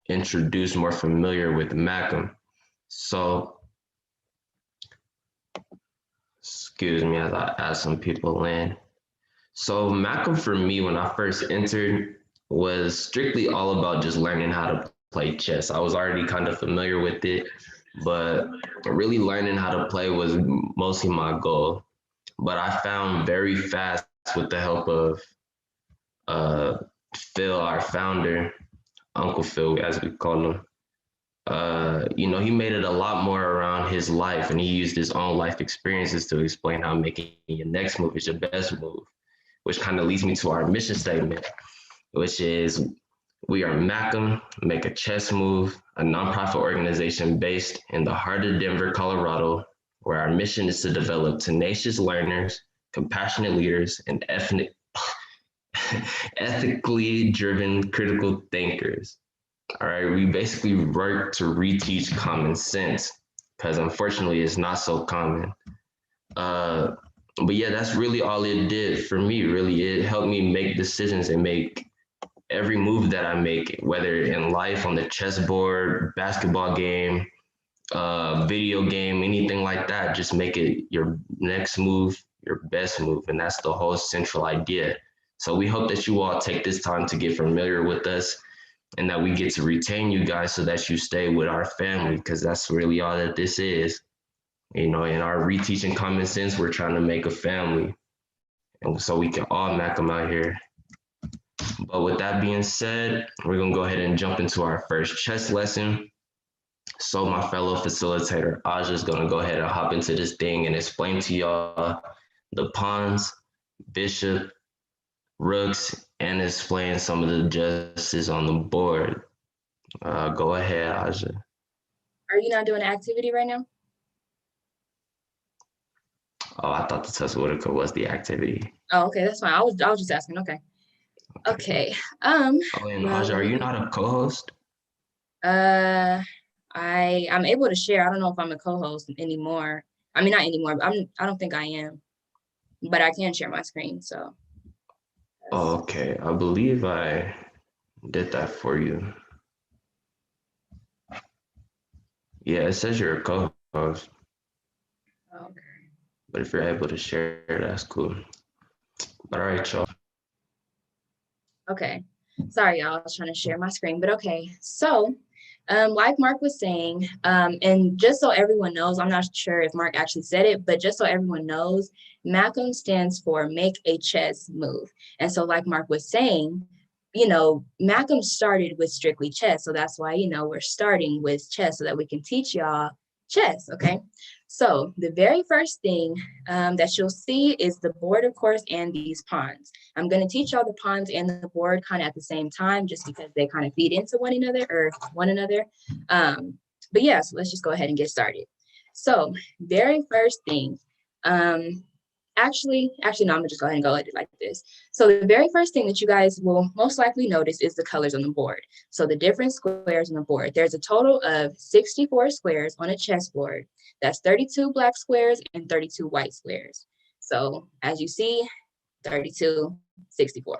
introduced, more familiar with Malcolm. So, excuse me as I add some people in. So Malcolm for me, when I first entered, was strictly all about just learning how to play chess. I was already kind of familiar with it, but really learning how to play was mostly my goal. But I found very fast with the help of uh, Phil, our founder, Uncle Phil, as we call him. He made it a lot more around his life, and he used his own life experiences to explain how making your next move is your best move, which kind of leads me to our mission statement, which is we are Malcolm, Make a Chess Move, a nonprofit organization based in the heart of Denver, Colorado, where our mission is to develop tenacious learners, compassionate leaders, and ethically driven critical thinkers. All right, we basically work to reteach common sense because unfortunately it's not so common. Uh, but yeah, that's really all it did for me. Really, it helped me make decisions and make every move that I make, whether in life, on the chessboard, basketball game, video game, anything like that, just make it your next move, your best move. And that's the whole central idea. So we hope that you all take this time to get familiar with us and that we get to retain you guys so that you stay with our family, because that's really all that this is. In our reteaching common sense, we're trying to make a family. And so we can all knock them out here. But with that being said, we're going to go ahead and jump into our first chess lesson. So my fellow facilitator, Aja, is going to go ahead and hop into this thing and explain to y'all the pawns, bishop, rooks, and explain some of the justices on the board. Go ahead, Aja. Are you not doing an activity right now? Oh, I thought the Tuscaloosa was the activity. Oh, okay, that's fine. I was just asking. Okay. Oh, and Aja, are you not a co-host? I'm able to share. I don't know if I'm a co-host anymore. I mean, not anymore. But I don't think I am, but I can share my screen. So. Oh, okay. I believe I did that for you. Yeah, it says you're a co-host. Okay. But if you're able to share, that's cool. But all right, y'all. Okay. Sorry, y'all. I was trying to share my screen, but okay. So, like Mark was saying, and just so everyone knows, I'm not sure if Mark actually said it, but just so everyone knows, Malcolm stands for Make a Chess Move. And so, like Mark was saying, Malcolm started with strictly chess. So that's why, we're starting with chess so that we can teach y'all chess, okay? So the very first thing that you'll see is the board, of course, and these pawns. I'm going to teach y'all the pawns and the board kind of at the same time, just because they kind of feed into one another. But yeah, so let's just go ahead and get started. So very first thing, actually, no, I'm gonna just go ahead and go like this. So the very first thing that you guys will most likely notice is the colors on the board. So the different squares on the board. There's a total of 64 squares on a chessboard. That's 32 black squares and 32 white squares. So as you see, 32, 64.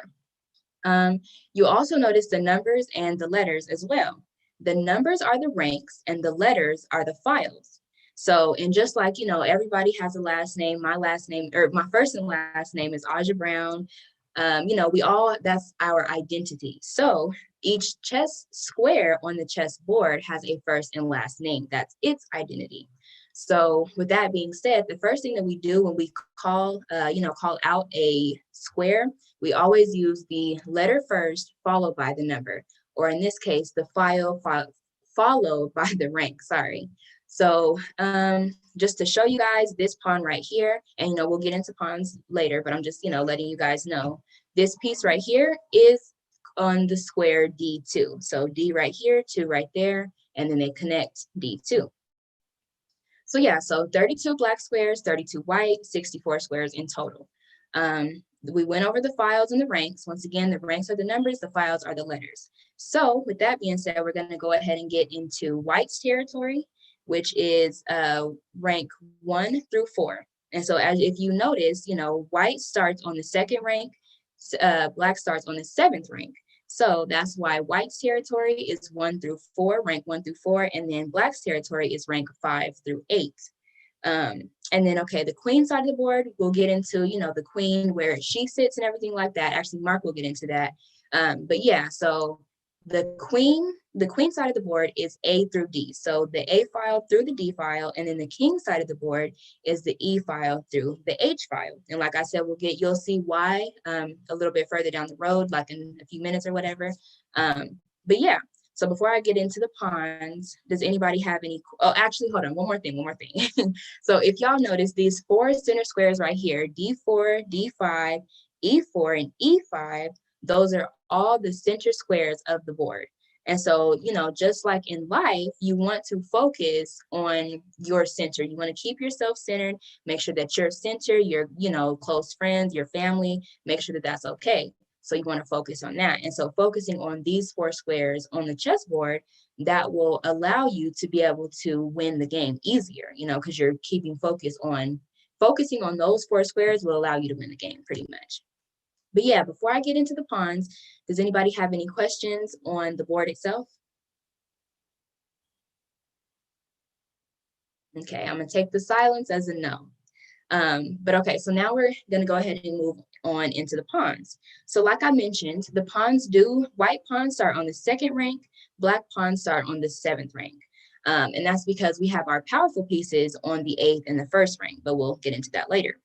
You also notice the numbers and the letters as well. The numbers are the ranks and the letters are the files. So, and just like, everybody has a last name, my last name, or my first and last name is Aja Brown. That's our identity. So each chess square on the chessboard has a first and last name. That's its identity. So with that being said, the first thing that we do when we call out a square, we always use the letter first, followed by the number, or in this case, the file followed by the rank, sorry. So just to show you guys this pawn right here, and we'll get into pawns later, but I'm just letting you guys know this piece right here is on the square D2. So D right here, 2 right there, and then they connect D2. So yeah, so 32 black squares, 32 white, 64 squares in total. We went over the files and the ranks. Once again, the ranks are the numbers, the files are the letters. So with that being said, we're going to go ahead and get into white's territory, which is rank 1 through 4. And so if you notice, white starts on the second rank, black starts on the 7th rank. So that's why white's territory is 1 through 4, rank 1 through 4, and then black's territory is rank 5 through 8. And then, okay, the queen side of the board, we'll get into, you know, the queen, where she sits and everything like that. Actually, Mark will get into that. But yeah, so the queen side of the board is A through D. So the A file through the D file, and then the king side of the board is the E file through the H file. And like I said, you'll see why a little bit further down the road, like in a few minutes or whatever. But yeah, so before I get into the pawns, does anybody have any, oh, actually, hold on, one more thing. So if y'all notice these 4 center squares right here, D4, D5, E4, and E5, those are all the center squares of the board. And so, you know, just like in life, you want to focus on your center. You want to keep yourself centered, make sure that your center, your, you know, close friends, your family, make sure that that's okay. So you want to focus on that. And so focusing on these 4 squares on the chessboard, that will allow you to be able to win the game easier, you know, because you're focusing on those 4 squares will allow you to win the game pretty much. But yeah, before I get into the pawns, does anybody have any questions on the board itself? Okay, I'm gonna take the silence as a no. But okay, so now we're gonna go ahead and move on into the pawns. So like I mentioned, the pawns white pawns start on the 2nd rank, black pawns start on the 7th rank. And that's because we have our powerful pieces on the 8th and the 1st rank, but we'll get into that later.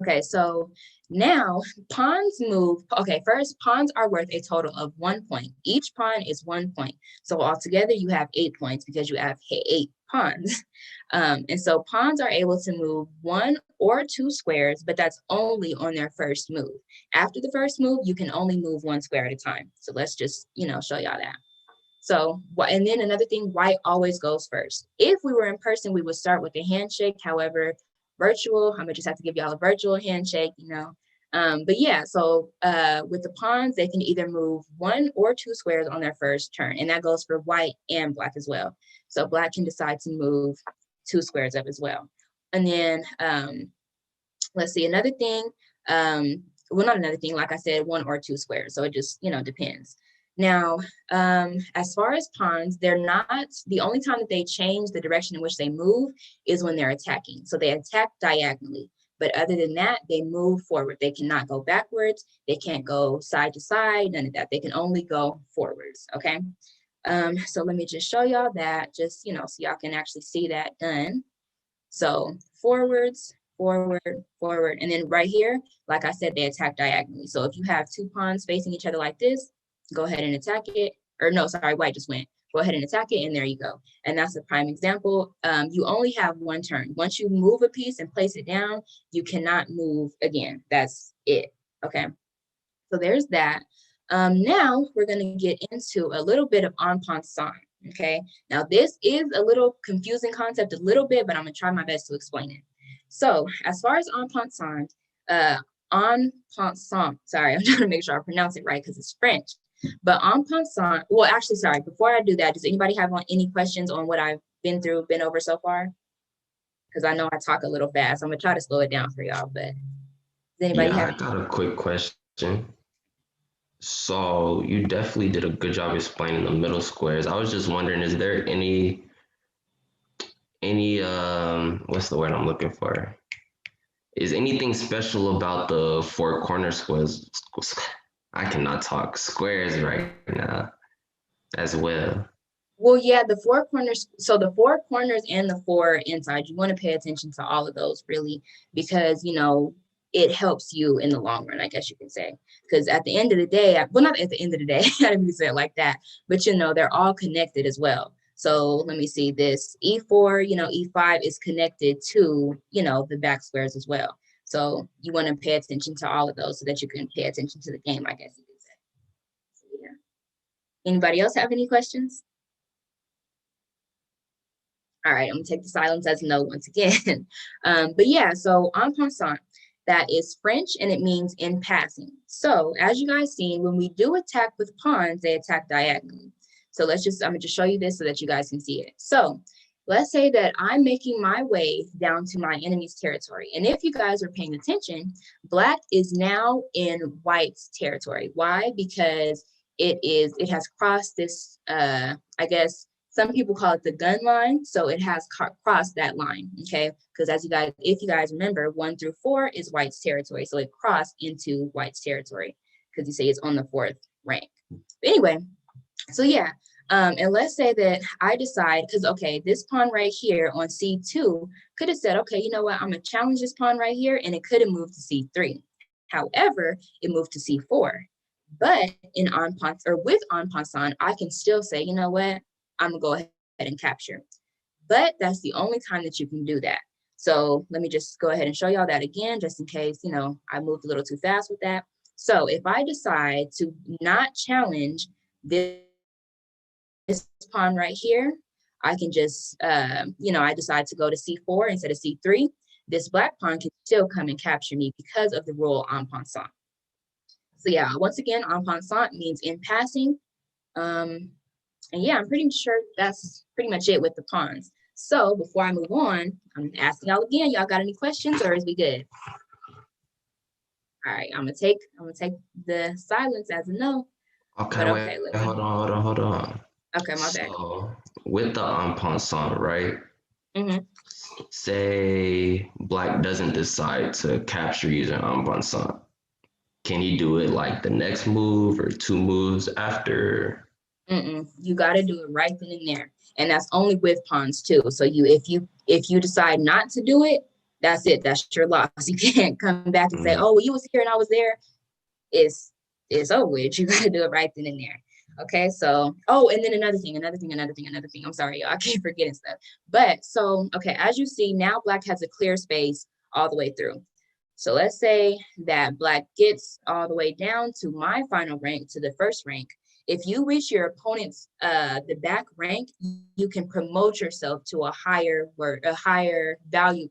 Okay, so now pawns move. Okay, first, pawns are worth a total of 1 point. Each pawn is 1 point. So altogether, you have 8 points because you have 8 pawns. And so pawns are able to move 1 or 2 squares, but that's only on their first move. After the first move, you can only move 1 square at a time. So let's just, you know, show y'all that. So, and then another thing, white always goes first. If we were in person, we would start with a handshake. However, virtual, I'm gonna just have to give y'all a virtual handshake, you know. But yeah, so with the pawns, they can either move 1 or 2 squares on their first turn, and that goes for white and black as well. So black can decide to move 2 squares up as well. And then let's see, another thing, well, not another thing, like I said, 1 or 2 squares. So it just, you know, depends. Now, as far as pawns, they're not, the only time that they change the direction in which they move is when they're attacking. So they attack diagonally, but other than that, they move forward. They cannot go backwards. They can't go side to side, none of that. They can only go forwards, okay? So let me just show y'all that, just, you know, so y'all can actually see that done. So forwards, forward, forward, and then right here, like I said, they attack diagonally. So if you have 2 pawns facing each other like this, go ahead and attack it. Or no, sorry, white just went. Go ahead and attack it, and there you go. And that's a prime example. You only have 1 turn. Once you move a piece and place it down, you cannot move again. That's it, okay? So there's that. Now we're gonna get into a little bit of en passant, okay? Now this is a little confusing concept a little bit, but I'm gonna try my best to explain it. So as far as en passant, sorry, I'm trying to make sure I pronounce it right because it's French. But en passant, well, actually, sorry, before I do that, does anybody have any questions on what I've been over so far? Because I know I talk a little fast. I'm gonna try to slow it down for y'all, but does anybody have? I got a quick question. So you definitely did a good job explaining the middle squares. I was just wondering, is there any what's the word I'm looking for? Is anything special about the 4 corner squares? I cannot talk squares right now as well. Well, yeah, the 4 corners. So the 4 corners and the 4 inside, you want to pay attention to all of those really, because, you know, it helps you in the long run, I guess you can say. Because at the end of the day, well, not at the end of the day, I didn't say it like that, but, you know, they're all connected as well. So let me see, this E4, you know, E5 is connected to, you know, the back squares as well. So you want to pay attention to all of those so that you can pay attention to the game, I guess you could say. So, yeah. Anybody else have any questions? All right, I'm gonna take the silence as no once again. But yeah, so en passant, that is French and it means in passing. So as you guys seen, when we do attack with pawns, they attack diagonally. So I'm gonna just show you this so that you guys can see it. So let's say that I'm making my way down to my enemy's territory. And if you guys are paying attention, black is now in white's territory. Why? Because it has crossed this, I guess some people call it the gun line. So it has crossed that line, okay? Because if you guys remember, 1 through 4 is white's territory. So it crossed into white's territory because you say it's on the 4th rank. But anyway, so yeah, and let's say that I decide, because okay, this pawn right here on C2 could have said, okay, you know what, I'm gonna challenge this pawn right here, and it could have moved to C3. However, it moved to C4. But in en passant, or with en passant, I can still say, you know what, I'm gonna go ahead and capture. But that's the only time that you can do that. So let me just go ahead and show y'all that again, just in case, you know, I moved a little too fast with that. So if I decide to not challenge this pawn right here, I can just, you know, I decide to go to C4 instead of C3. This black pawn can still come and capture me because of the rule en passant. So yeah, once again, en passant means in passing. And yeah, I'm pretty sure that's pretty much it with the pawns. So before I move on, I'm asking y'all again, y'all got any questions or is we good? All right, I'm gonna take the silence as a no. Okay, But wait, hold on. Okay, my bad. So with the en passant, right? Mm-hmm. Say black doesn't decide to capture using en passant. Can he do it like the next move or 2 moves after? You got to do it right then and there, and that's only with pawns too. So if you decide not to do it, that's it. That's your loss. You can't come back and say, "Oh, well, you was here and I was there." It's over with. You got to do it right then and there. Okay, so and then another thing. I'm sorry, y'all. I keep forgetting stuff. But so okay, as you see now, black has a clear space all the way through. So let's say that black gets all the way down to my final rank, to the 1st rank. If you reach your opponent's the back rank, you can promote yourself to a higher value,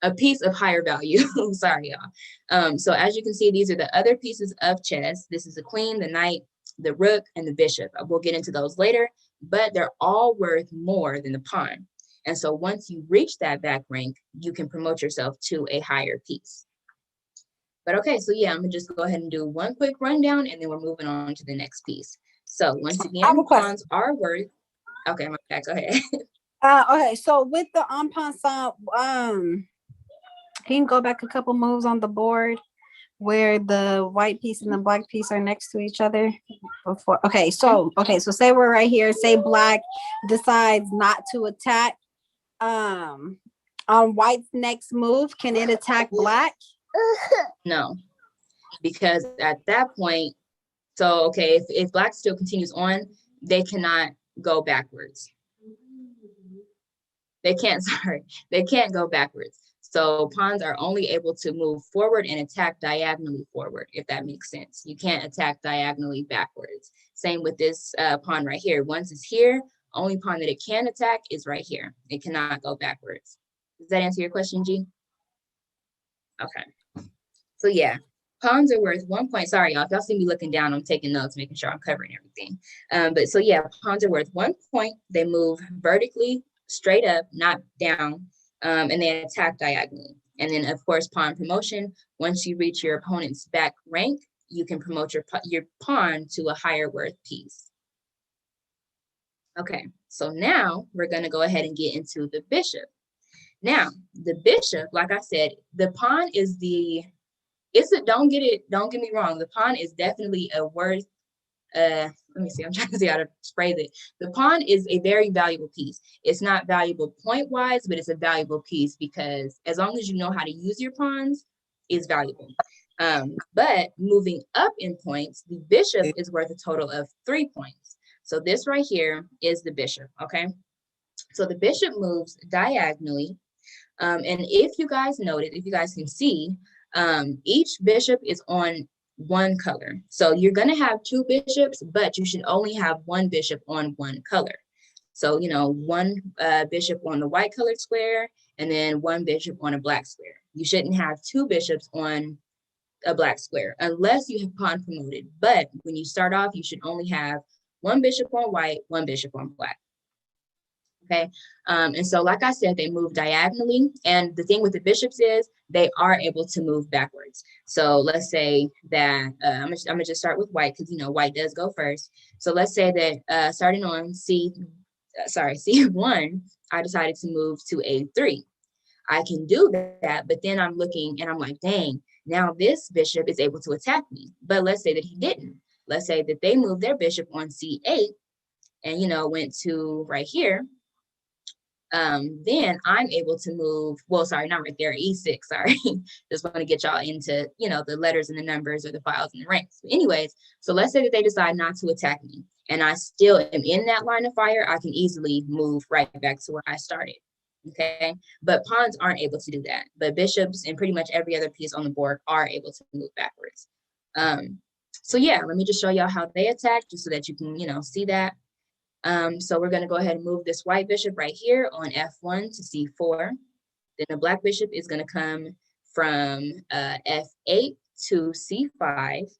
a piece of higher value. Sorry, y'all. So as you can see, these are the other pieces of chess. This is the queen, the knight, the rook, and the bishop. We'll get into those later, but they're all worth more than the pawn. And so once you reach that back rank, you can promote yourself to a higher piece. But okay, so yeah, I'm gonna just go ahead and do one quick rundown and then we're moving on to the next piece. So once again, pawns are worth, okay, my bad, go ahead. Okay, so with the en passant, can you go back a couple moves on the board where the white piece and the black piece are next to each other before? Okay, so say we're right here, say black decides not to attack. On white's next move, can it attack black? No, because at that point, so okay, if black still continues on, they cannot go backwards. They can't go backwards. So pawns are only able to move forward and attack diagonally forward, if that makes sense. You can't attack diagonally backwards. Same with this pawn right here. Once it's here, only pawn that it can attack is right here. It cannot go backwards. Does that answer your question, G? Okay. So yeah, pawns are worth 1 point. Sorry, y'all. If y'all see me looking down, I'm taking notes, making sure I'm covering everything. But so yeah, pawns are worth 1 point. They move vertically, straight up, not down, and they attack diagonally. And then, of course, pawn promotion. Once you reach your opponent's back rank, you can promote your pawn to a higher worth piece. Okay, so now we're going to go ahead and get into the bishop. Now, the bishop, like I said, the pawn is don't get me wrong, the pawn is definitely a worth, let me see, I'm trying to see how to phrase it. The pawn is a very valuable piece. It's not valuable point-wise, but it's a valuable piece because as long as you know how to use your pawns, it's valuable. But moving up in points, the bishop is worth a total of 3 points. So this right here is the bishop, okay? So the bishop moves diagonally. And if you guys noted, if you guys can see, each bishop is on one color. So you're going to have 2 bishops, but you should only have 1 bishop on one color. So, you know, 1 bishop on the white colored square and then 1 bishop on a black square. You shouldn't have 2 bishops on a black square unless you have pawn promoted. But when you start off, you should only have 1 bishop on white, 1 bishop on black. Okay. And so, like I said, they move diagonally. And the thing with the bishops is they are able to move backwards. So let's say that I'm gonna just start with white because white does go first. So let's say that starting on C1, I decided to move to A3. I can do that, but then I'm looking and I'm like, dang, now this bishop is able to attack me. But let's say that he didn't. Let's say that they moved their bishop on C8 and went to right here. Then I'm able to move, well, sorry, not right there, E6, sorry. Just want to get y'all into, the letters and the numbers or the files and the ranks. But anyways, so let's say that they decide not to attack me and I still am in that line of fire, I can easily move right back to where I started. Okay, but pawns aren't able to do that. But bishops and pretty much every other piece on the board are able to move backwards. So yeah, let me just show y'all how they attack just so that you can, see that. So we're going to go ahead and move this white bishop right here on F1 to C4. Then the black bishop is going to come from F8 to C5.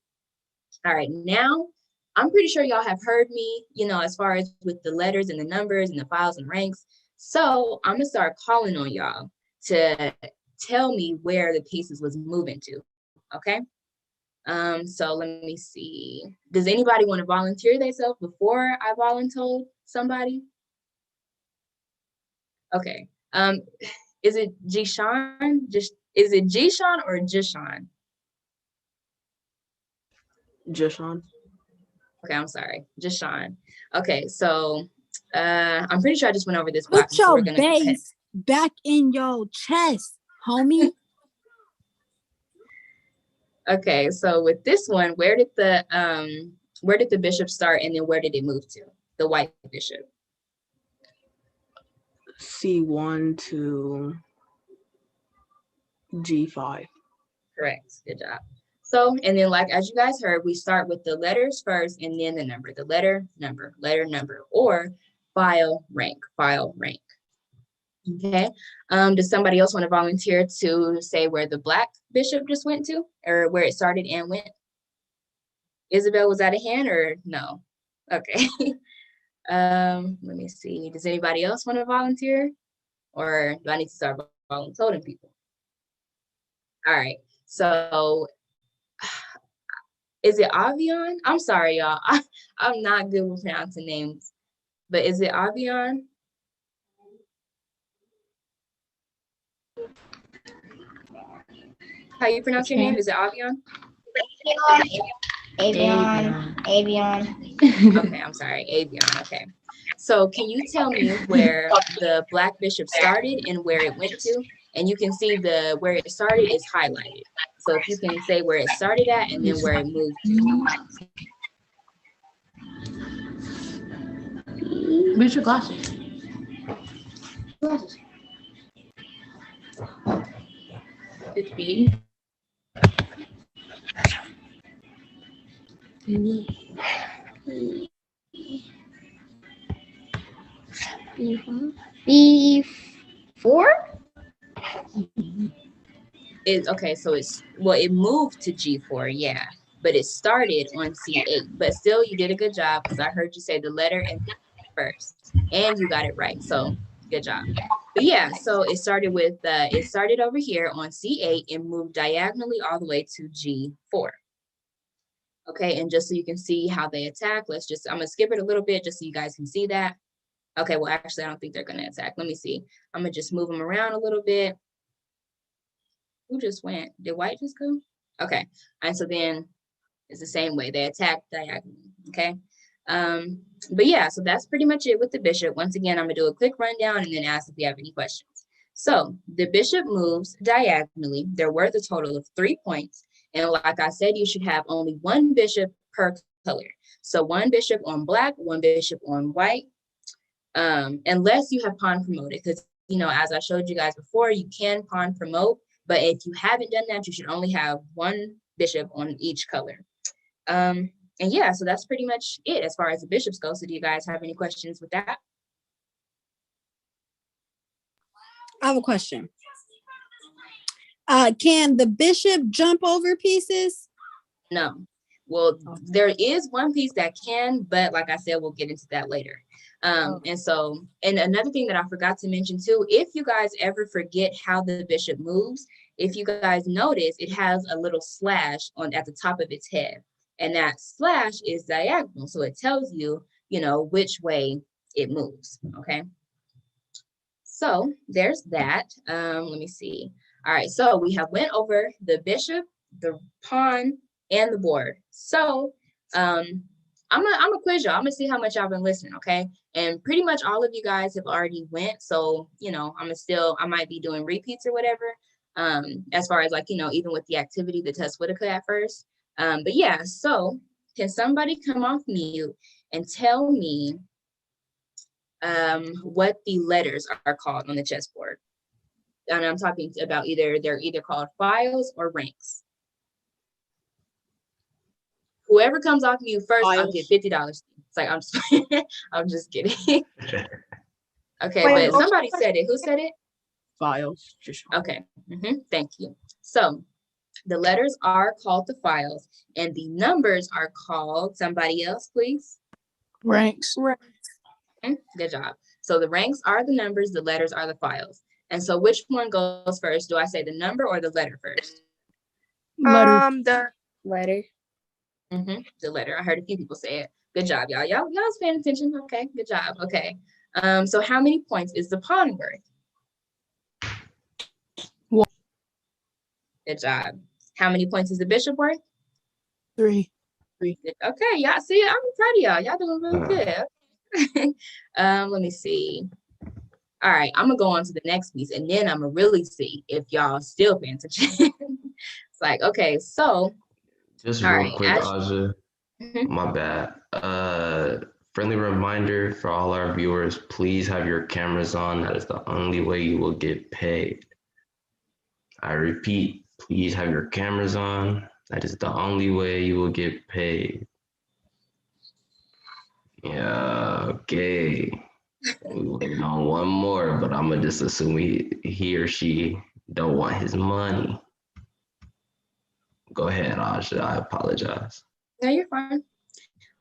All right, now I'm pretty sure y'all have heard me, as far as with the letters and the numbers and the files and ranks. So I'm going to start calling on y'all to tell me where the pieces was moving to, okay? So let me see. Does anybody want to volunteer themselves before I volunteer somebody? Okay. Is it Jishan? Is it Jishan or Jishan? Jishan. Okay, I'm sorry. Jishan. Okay, so I'm pretty sure I just went over this block. Put your so we're gonna base back in your chest, homie. Okay, so with this one, where did the bishop start and then where did it move to? The white bishop. C1 to G5. Correct. Good job. So, and then as you guys heard, we start with the letters first and then the number, the letter, number, or file, rank. Okay. Does somebody else want to volunteer to say where the black bishop just went to or where it started and went? Isabel, was that a hand or no? Okay. Let me see. Does anybody else want to volunteer or do I need to start volunteering people? All right. So is it Avion? I'm sorry, y'all. I'm not good with pronouncing names, but is it Avion? How you pronounce your name? Is it Avion? Avion. Okay, I'm sorry, Avion. Okay. So can you tell me where the black bishop started and where it went to? And you can see where it started is highlighted. So if you can say where it started at and then where it moved to. Where's your glasses? It's B. B4? Okay, so it moved to G4, yeah, but it started on C8. But still, you did a good job because I heard you say the letter and first, and you got it right. So good job. But yeah, so it started over here on C8 and moved diagonally all the way to G4. Okay, and just so you can see how they attack, I'm gonna skip it a little bit just so you guys can see that. Okay, well, actually, I don't think they're gonna attack. Let me see. I'm gonna just move them around a little bit. Who just went? Did white just go? Okay, and so then it's the same way. They attack diagonally, okay? But yeah, so that's pretty much it with the bishop. Once again, I'm gonna do a quick rundown and then ask if you have any questions. So the bishop moves diagonally. They're worth a total of 3 points. And like I said, you should have only one bishop per color. So one bishop on black, one bishop on white, unless you have pawn promoted. Because, as I showed you guys before, you can pawn promote. But if you haven't done that, you should only have one bishop on each color. And yeah, so that's pretty much it as far as the bishops go. So do you guys have any questions with that? I have a question. Can the bishop jump over pieces? No. Well, there is one piece that can, but like I said, we'll get into that later. And so, and another thing that I forgot to mention too, if you guys ever forget how the bishop moves, if you guys notice, it has a little slash on at the top of its head, and that slash is diagonal. So it tells you, which way it moves, okay? So there's that. Let me see. All right, so we have went over the bishop, the pawn, and the board. So I'm gonna quiz y'all. I'm gonna see how much y'all been listening, okay? And pretty much all of you guys have already went. So, I might be doing repeats or whatever. As far as like, even with the activity, the test would have at first. But yeah, so can somebody come off mute and tell me what the letters are called on the chessboard? And I'm talking about they're either called files or ranks. Whoever comes off mute first, Files. I'll get $50. It's like, I'm just, I'm just kidding. Okay, Wait, but somebody said it. Who said it? Files. Jishan. Okay, thank you. So the letters are called the files, and the numbers are called, somebody else, please. Ranks. Good job. So the ranks are the numbers, the letters are the files. And so which one goes first? Do I say the number or the letter first? Letter. The letter. The letter. I heard a few people say it. Good job, y'all. Y'all's paying attention. Okay, good job. Okay. So how many points is the pawn worth? 1. Good job. How many points is the bishop worth? 3. Okay, y'all see, I'm proud of y'all. Y'all doing really good. Let me see. All right, I'm gonna go on to the next piece, and then I'm gonna really see if y'all still paying attention. It's like, okay, so Just all real right, quick, Aja, my bad. Friendly reminder for all our viewers, please have your cameras on. That is the only way you will get paid. I repeat, please have your cameras on. That is the only way you will get paid. Yeah, okay. We're waiting on one more, but I'm gonna just assume he or she don't want his money. Go ahead, Aja. I apologize. No, you're fine.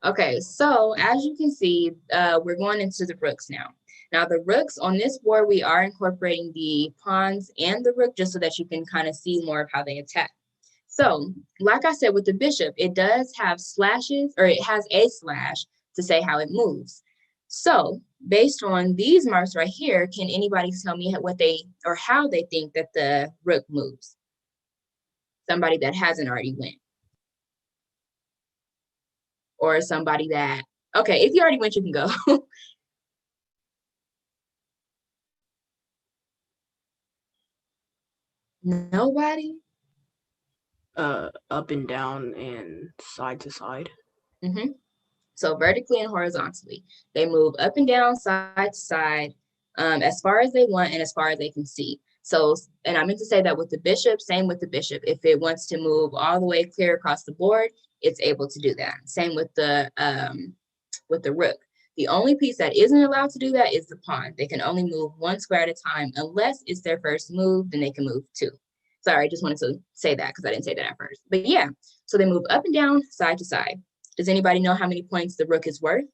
Okay, so as you can see, we're going into the rooks now. Now the rooks on this board, we are incorporating the pawns and the rook just so that you can kind of see more of how they attack. So like I said, with the bishop, it does have slashes, or it has a slash to say how it moves. So based on these marks right here, can anybody tell me what they, or how they think that the rook moves? Somebody that hasn't already went. Or somebody that, okay, if you already went, you can go. Nobody? Up and down and side to side. So vertically and horizontally, they move up and down, side to side, as far as they want and as far as they can see. So, and I meant to say that with the bishop, same with the bishop. If it wants to move all the way clear across the board, it's able to do that. Same with the rook. The only piece that isn't allowed to do that is the pawn. They can only move one square at a time unless it's their first move, then they can move 2. Sorry, I just wanted to say that because I didn't say that at first. But yeah, so they move up and down, side to side. Does anybody know how many points the rook is worth?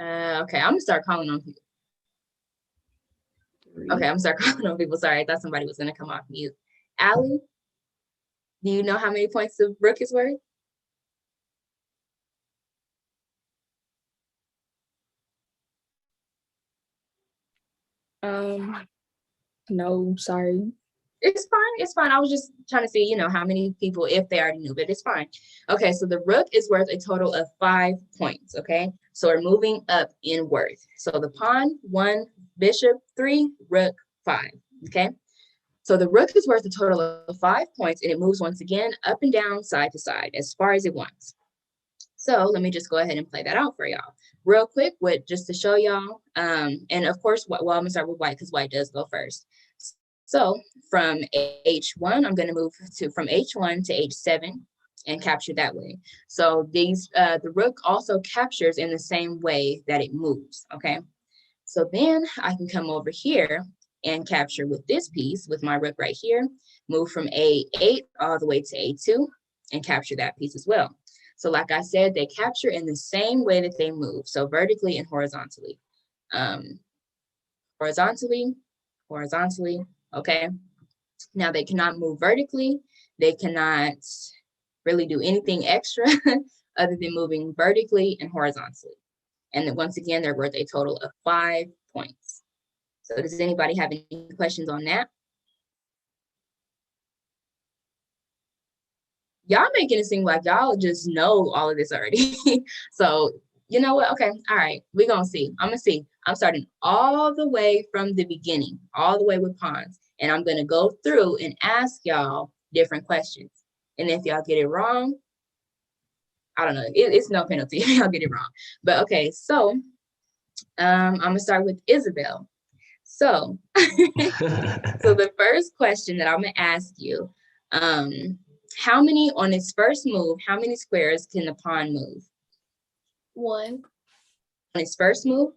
Okay, I'm gonna start calling on people. Okay, I'm gonna start calling on people. Sorry, I thought somebody was gonna come off mute. Allie, do you know how many points the rook is worth? No, sorry. It's fine. It's fine. I was just trying to see, how many people, if they already knew, but it's fine. Okay, so the rook is worth a total of 5 points, okay? So we're moving up in worth. So the pawn, 1, bishop, 3, rook, 5, okay? So the rook is worth a total of 5 points, and it moves once again up and down, side to side, as far as it wants. So let me just go ahead and play that out for y'all. Real quick, just to show y'all, and of course, well, I'm gonna start with white because white does go first. So from H1, I'm going to move from H1 to H7 and capture that way. So the rook also captures in the same way that it moves, okay? So then I can come over here and capture with this piece, with my rook right here, move from A8 all the way to A2 and capture that piece as well. So like I said, they capture in the same way that they move. So vertically and horizontally. Horizontally, horizontally, okay? Now they cannot move vertically. They cannot really do anything extra other than moving vertically and horizontally. And then once again, they're worth a total of 5 points. So does anybody have any questions on that? Y'all making it seem like y'all just know all of this already. So you know what? Okay, all right, we're gonna see. I'm gonna see. I'm starting all the way from the beginning, all the way with pawns. And I'm gonna go through and ask y'all different questions. And if y'all get it wrong, I don't know, it's no penalty if y'all get it wrong. But okay, so I'm gonna start with Isabel. So, so the first question that I'm gonna ask you, how many on its first move, how many squares can the pawn move? 1. On its first move?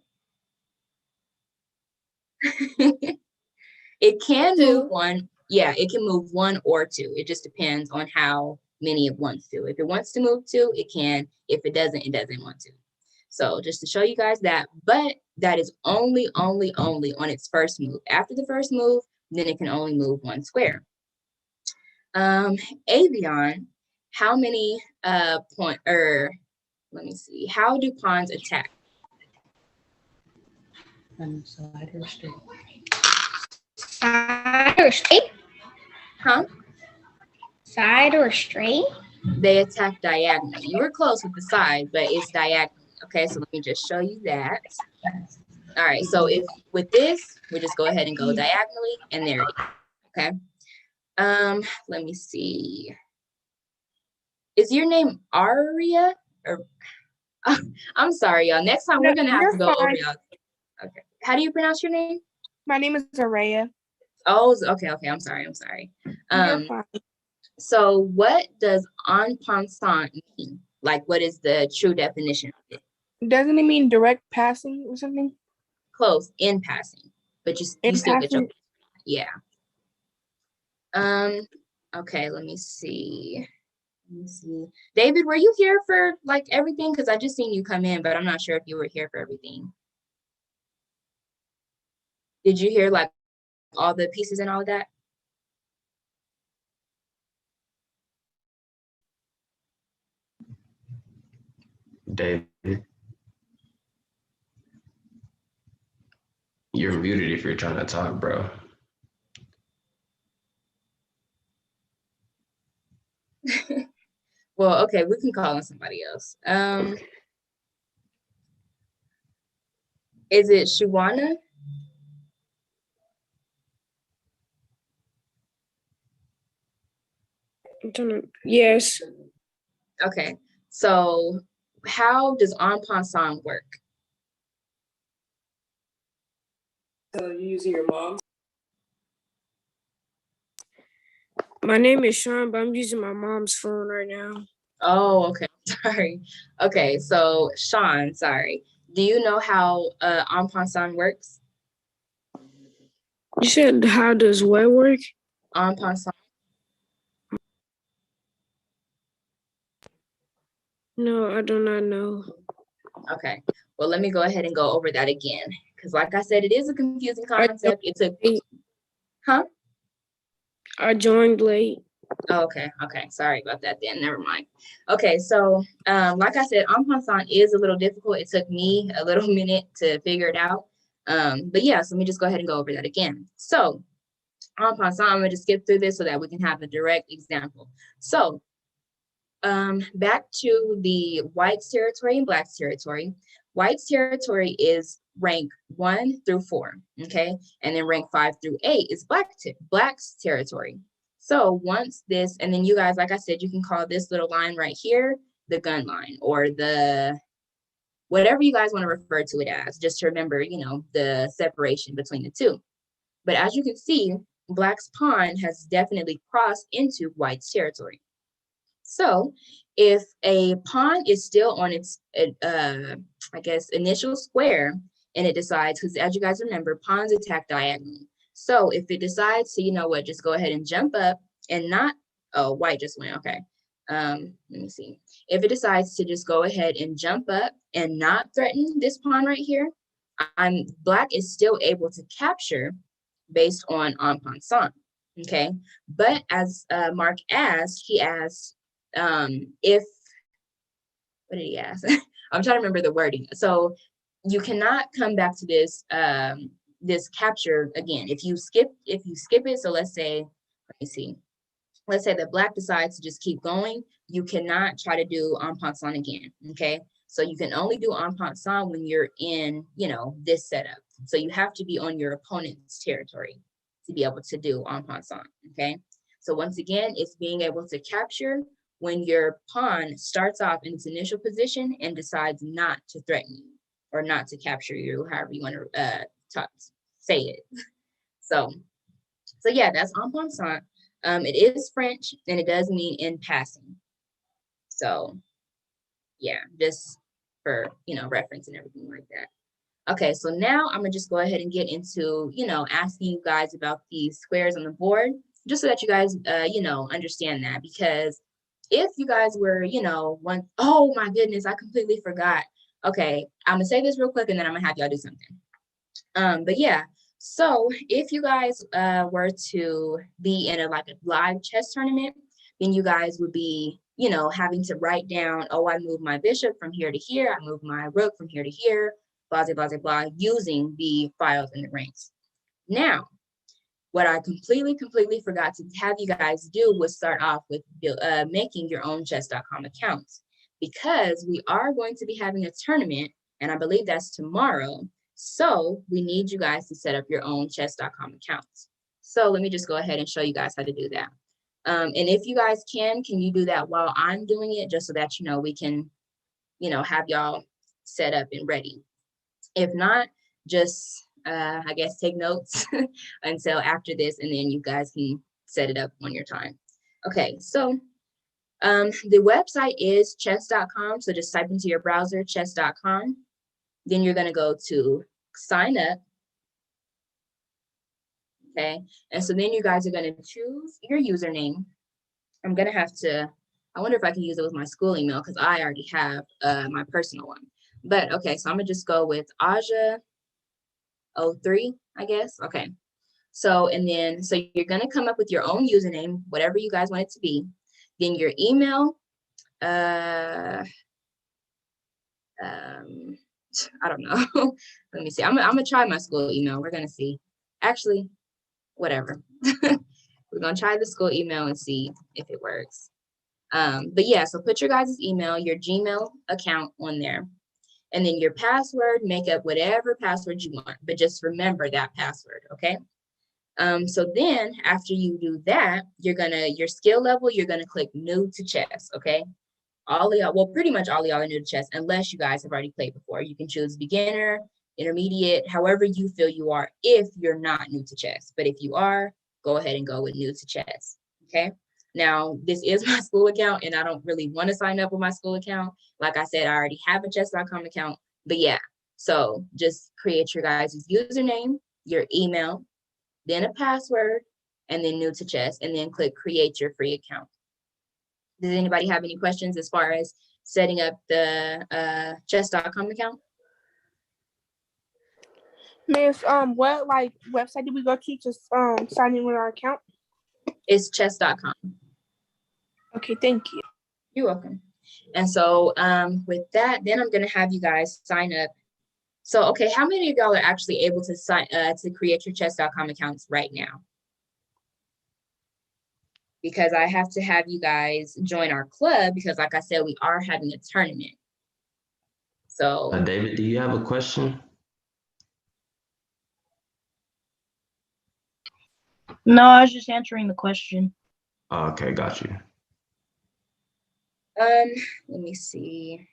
It can move 1. Yeah, it can move 1 or 2. It just depends on how many it wants to. If it wants to move 2, it can. If it doesn't want to. So just to show you guys that, but that is only on its first move. After the first move, then it can only move 1 square. Avion, how many let me see, how do pawns attack? Side or straight? Side or straight? Huh? Side or straight? They attack diagonally. You were close with the side, but it's diagonal. Okay, so let me just show you that. All right, so if with this, we just go ahead and go diagonally, and there it is. Okay. Let me see. Is your name Aria? Or I'm sorry, y'all. Next time we're gonna have to go over y'all. Okay. How do you pronounce your name? My name is Araya. Oh, okay. I'm sorry. You're fine. So what does en passant mean? Like, what is the true definition of it? Doesn't it mean direct passing or something? Close, in passing, but you still get your, passing? yeah. Okay, let me see. David, were you here for like everything? Because I just seen you come in, but I'm not sure if you were here for everything. Did you hear like all the pieces and all of that? David, you're muted if you're trying to talk, bro. Well, okay, we can call on somebody else. Is it Shuwana? Yes. Okay, so how does en passant work? Using your mom's? My name is Sean, but I'm using my mom's phone right now. Oh, okay, sorry. Okay, so Sean, sorry. Do you know how en passant works? You said how does what work? En passant. No, I do not know. Okay, well, let me go ahead and go over that again. Because like I said, it is a confusing concept. It's a, huh? I joined late. Oh, okay, sorry about that then, never mind. Okay, so like I said, en passant is a little difficult. It took me a little minute to figure it out. But yeah, so let me just go ahead and go over that again. So en passant, I'm gonna just skip through this so that we can have a direct example. So back to the whites territory and blacks territory. Whites territory is rank 1 through 4, okay? And then rank 5 through 8 is blacks territory. So once this, and then you guys, like I said, you can call this little line right here the gun line, or the, whatever you guys want to refer to it as, just to remember, you know, the separation between the two. But as you can see, black's pawn has definitely crossed into white's territory. So if a pawn is still on its, I guess, initial square, and it decides, because as you guys remember, pawns attack diagonally. So if it decides to, you know what, just go ahead and jump up and not, oh, white just went, okay. Let me see. If it decides to just go ahead and jump up and not threaten this pawn right here, black is still able to capture based on en passant, okay? But as Mark asked, he asked if, what did he ask? I'm trying to remember the wording. So you cannot come back to this this capture again. If you skip it, so let's say, let me see. Let's say that black decides to just keep going, you cannot try to do en passant again, okay? So you can only do en passant when you're in, you know, this setup. So you have to be on your opponent's territory to be able to do en passant, okay? So once again, it's being able to capture when your pawn starts off in its initial position and decides not to threaten you or not to capture you, however you want to say it. So yeah, that's en passant. It is French and it does mean in passing. So yeah, just for, you know, reference and everything like that. Okay, so now I'm gonna just go ahead and get into, you know, asking you guys about these squares on the board, just so that you guys, you know, understand that. Because if you guys were, you know, oh my goodness, I completely forgot. Okay, I'm gonna say this real quick and then I'm gonna have y'all do something. But yeah, so if you guys were to be in a live chess tournament, then you guys would be, you know, having to write down, oh, I moved my bishop from here to here, I moved my rook from here to here, blah, blah, blah, blah, using the files and the ranks. Now, what I completely forgot to have you guys do was start off with making your own chess.com accounts, because we are going to be having a tournament, and I believe that's tomorrow. So we need you guys to set up your own chess.com accounts. So let me just go ahead and show you guys how to do that. And if you guys can you do that while I'm doing it, just so that, you know, we can, you know, have y'all set up and ready. If not, just, I guess, take notes until after this, and then you guys can set it up on your time. Okay, so the website is chess.com. So just type into your browser chess.com. Then you're gonna go to sign up. Okay, and so then you guys are gonna choose your username. I'm gonna have to, I wonder if I can use it with my school email, because I already have my personal one. But okay, so I'm gonna just go with Aja03, I guess. Okay, so and then so you're gonna come up with your own username, whatever you guys want it to be. Then your email, I don't know. Let me see. I'm gonna try my school email. We're gonna see. Actually, whatever. We're gonna try the school email and see if it works. But yeah, so put your guys' email, your Gmail account on there. And then your password, make up whatever password you want, but just remember that password, okay? So then after you do that, your skill level, you're gonna click new to chess, okay? All of y'all, well, pretty much all of y'all are new to chess, unless you guys have already played before. You can choose beginner, intermediate, however you feel you are, if you're not new to chess. But if you are, go ahead and go with new to chess, okay? Now, this is my school account, and I don't really want to sign up with my school account. Like I said, I already have a chess.com account, but yeah. So just create your guys' username, your email, then a password, and then new to chess, and then click create your free account. Does anybody have any questions as far as setting up the chess.com account? Miss, what website did we go to sign in with our account? It's chess.com. Okay, thank you. You're welcome. And so with that, then I'm gonna have you guys sign up. So okay, how many of y'all are actually able to sign to create your chess.com accounts right now? Because I have to have you guys join our club, because like I said, we are having a tournament. So David, do you have a question? No, I was just answering the question. Oh, okay, got you. let me see.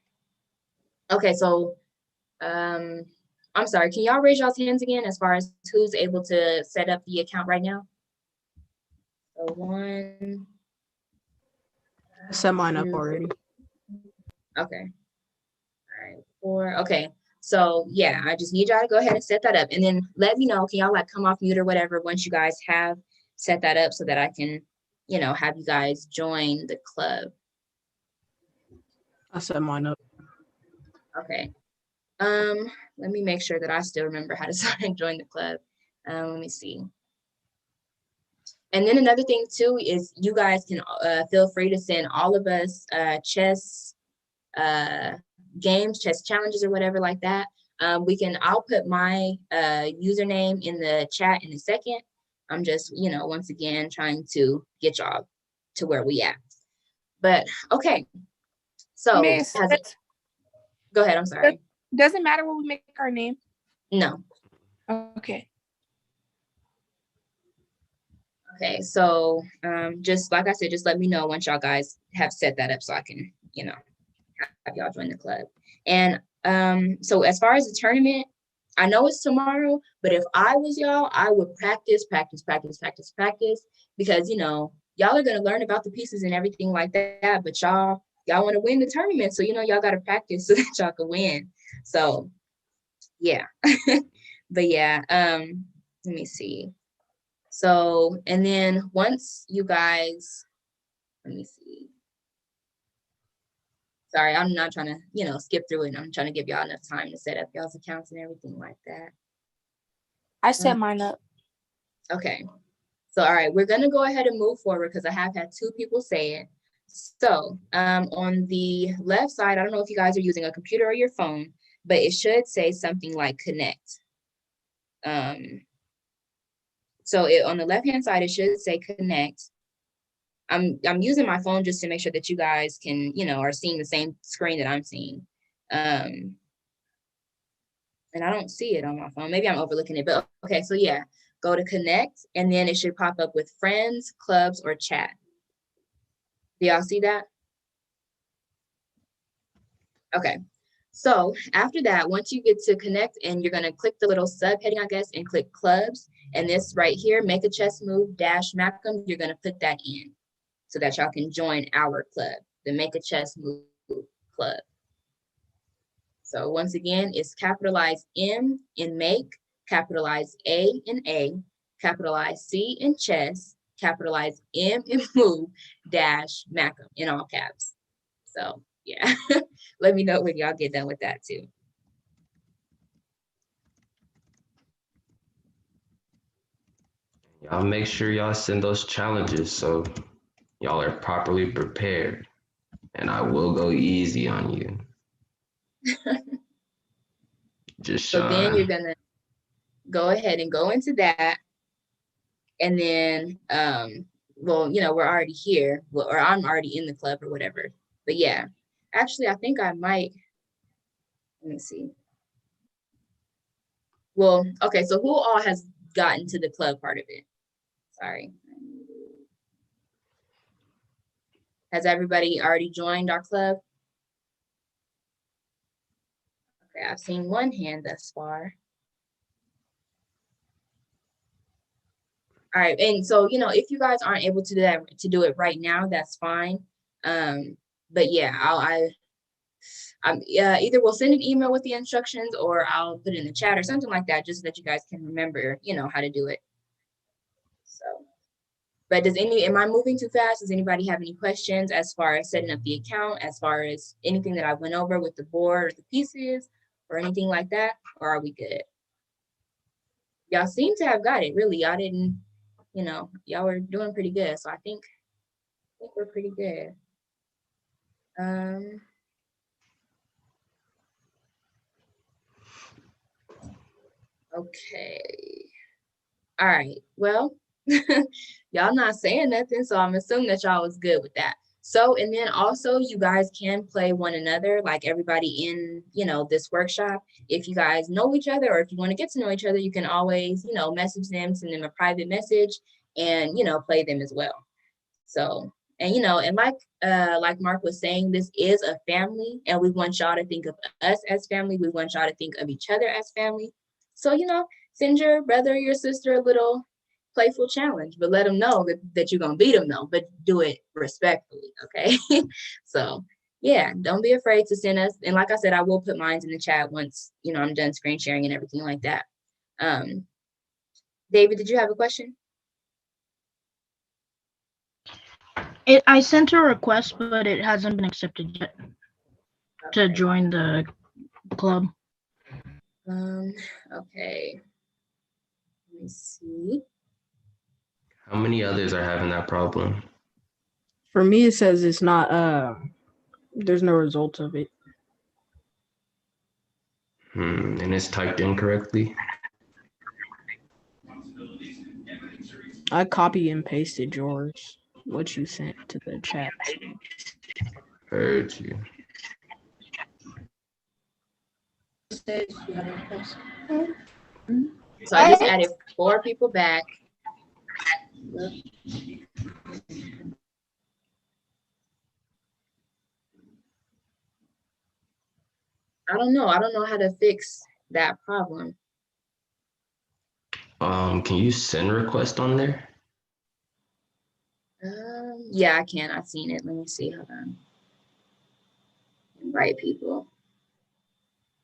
Okay, so I'm sorry, can y'all raise y'all's hands again as far as who's able to set up the account right now? So 1. Set mine up already. Okay. All right, 4. Okay. So yeah, I just need y'all to go ahead and set that up, and then let me know. Can y'all like come off mute or whatever once you guys have set that up, so that I can, you know, have you guys join the club. I set mine up. Okay. Let me make sure that I still remember how to sign and join the club. Let me see. And then another thing too is you guys can feel free to send all of us chess games, chess challenges or whatever like that. I'll put my username in the chat in a second. I'm just, once again, trying to get y'all to where we at. But okay, so Miss, go ahead, I'm sorry. doesn't matter what we make our name. No. Okay. Okay, so just like I said, just let me know once y'all guys have set that up so I can, have y'all join the club. And so as far as the tournament, I know it's tomorrow, but if I was y'all, I would practice, because y'all are gonna learn about the pieces and everything like that, but y'all want to win the tournament, so y'all got to practice so that y'all can win. So yeah. But yeah, let me see. So, and then once you guys, let me see. Sorry, I'm not trying to, skip through it. I'm trying to give y'all enough time to set up y'all's accounts and everything like that. I set mine up. Okay. So, all right, we're going to go ahead and move forward because I have had 2 people say it. So, on the left side, I don't know if you guys are using a computer or your phone, but it should say something like connect. So on the left-hand side, it should say connect. I'm using my phone just to make sure that you guys can, are seeing the same screen that I'm seeing. And I don't see it on my phone. Maybe I'm overlooking it, but okay, so yeah, go to connect, and then it should pop up with friends, clubs, or chat. Do y'all see that? Okay. So after that, once you get to connect, and you're going to click the little subheading, I guess, and click clubs. And this right here, make a chess move -Macam, you're going to put that in so that y'all can join our club, the Make a Chess Move Club. So once again, it's capitalize M in make, capitalize A in A, capitalize C in chess, capitalize M in move -Macam in all caps. So yeah, let me know when y'all get done with that too. Y'all make sure y'all send those challenges so y'all are properly prepared, and I will go easy on you. Just so then you're gonna go ahead and go into that, and then well, we're already here, or I'm already in the club or whatever. But yeah, actually, I think I might. Let me see. Well, okay, so who all has gotten to the club part of it? Sorry. Has everybody already joined our club? Okay, I've seen one hand thus far. All right, and so, if you guys aren't able to do it right now, that's fine. But yeah, either we'll send an email with the instructions, or I'll put it in the chat or something like that, just so that you guys can remember, how to do it. So, but am I moving too fast? Does anybody have any questions as far as setting up the account, as far as anything that I went over with the board or the pieces or anything like that? Or are we good? Y'all seem to have got it, really. Y'all didn't, y'all were doing pretty good. So I think we're pretty good. Okay. All right. Well, y'all not saying nothing, so I'm assuming that y'all was good with that. So, and then also you guys can play one another, like everybody in, this workshop. If you guys know each other, or if you want to get to know each other, you can always, message them, send them a private message, and, play them as well. So, and, and like Mark was saying, this is a family, and we want y'all to think of us as family. We want y'all to think of each other as family. So, send your brother or your sister a little playful challenge, but let them know that you're going to beat them though, but do it respectfully. Okay. So yeah, don't be afraid to send us. And like I said, I will put mine in the chat once, I'm done screen sharing and everything like that. David, did you have a question? I sent a request, but it hasn't been accepted yet. to join the club. Okay. Let me see. How many others are having that problem? For me, it says it's not. There's no result of it. And it's typed incorrectly. I copy and pasted yours, what you sent to the chat. Heard you. So I just added 4 people back. I don't know how to fix that problem. Can you send request on there? Yeah, I can. I've seen it. Let me see. Hold on. Invite people.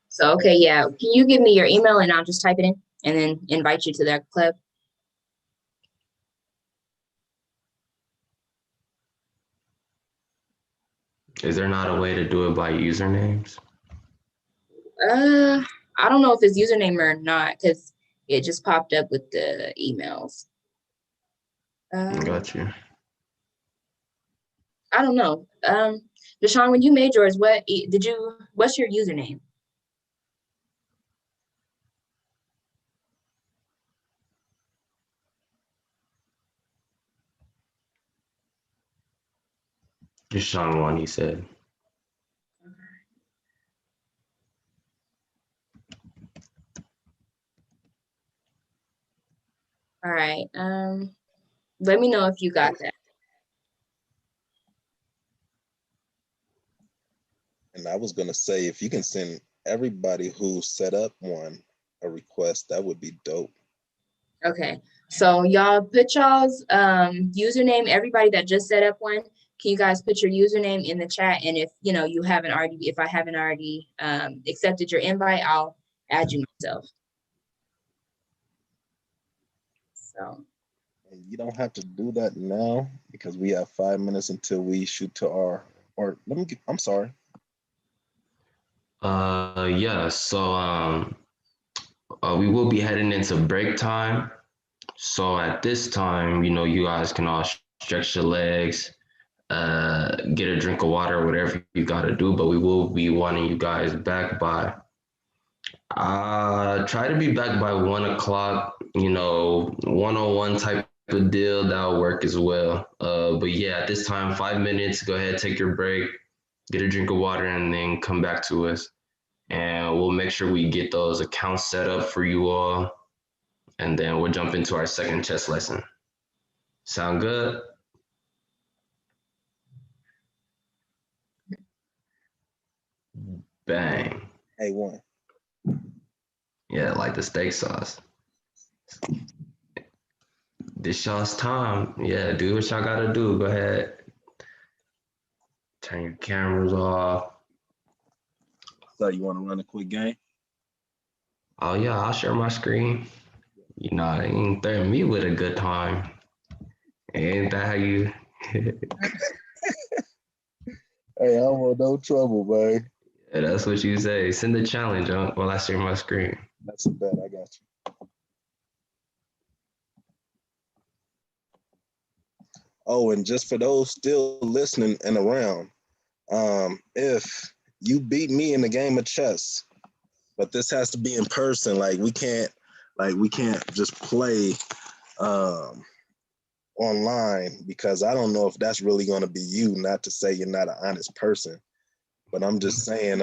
So, okay, yeah. Can you give me your email and I'll just type it in and then invite you to that club? Is there not a way to do it by usernames? I don't know if it's username or not because it just popped up with the emails. Got you. I don't know. Deshaun, when you made yours, what's your username? Deshaun one, he said. All right. Let me know if you got that. And I was gonna say, if you can send everybody who set up one a request, that would be dope. Okay. So y'all put y'all's username, everybody that just set up one, can you guys put your username in the chat? And if you haven't already, if I haven't already accepted your invite, I'll add you myself. So. And you don't have to do that now because we have 5 minutes until we shoot to our, or let me get, I'm sorry. Yeah, so we will be heading into break time. So at this time, you guys can all stretch your legs, get a drink of water, whatever you gotta do, but we will be wanting you guys back by try to be back by 1 o'clock, 101 type of deal, that'll work as well. But yeah, at this time, 5 minutes, go ahead, take your break, get a drink of water, and then come back to us. And we'll make sure we get those accounts set up for you all. And then we'll jump into our second chess lesson. Sound good? Bang. A1. Yeah, like the steak sauce. This y'all's time. Yeah, do what y'all gotta do. Go ahead. Turn your cameras off. So you want to run a quick game? Oh yeah, I'll share my screen. You ain't threatening me with a good time. Ain't that how you? Hey, I don't want no trouble, man. Yeah, that's what you say. Send the challenge while I share my screen. That's a bet. I got you. Oh, and just for those still listening and around, if you beat me in a game of chess, but this has to be in person, we can't just play online, because I don't know if that's really going to be you. Not to say you're not an honest person, but I'm just saying,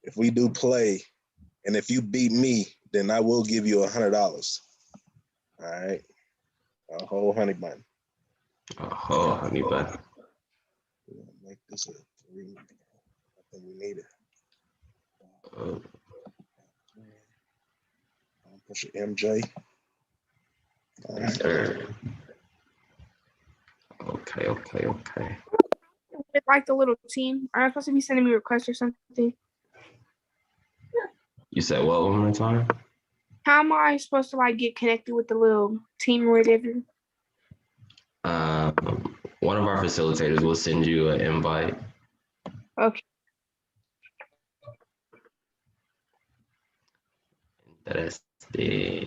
if we do play, and if you beat me, then I will give you $100. All right, a whole honey bun. A whole honey bun. Make this a 3. I think we need it. Push it, MJ. Yes, sir. Okay. With like the little team, are you supposed to be sending me requests or something? You said what one more time? How am I supposed to get connected with the little team or whatever? One of our facilitators will send you an invite. Okay. That's the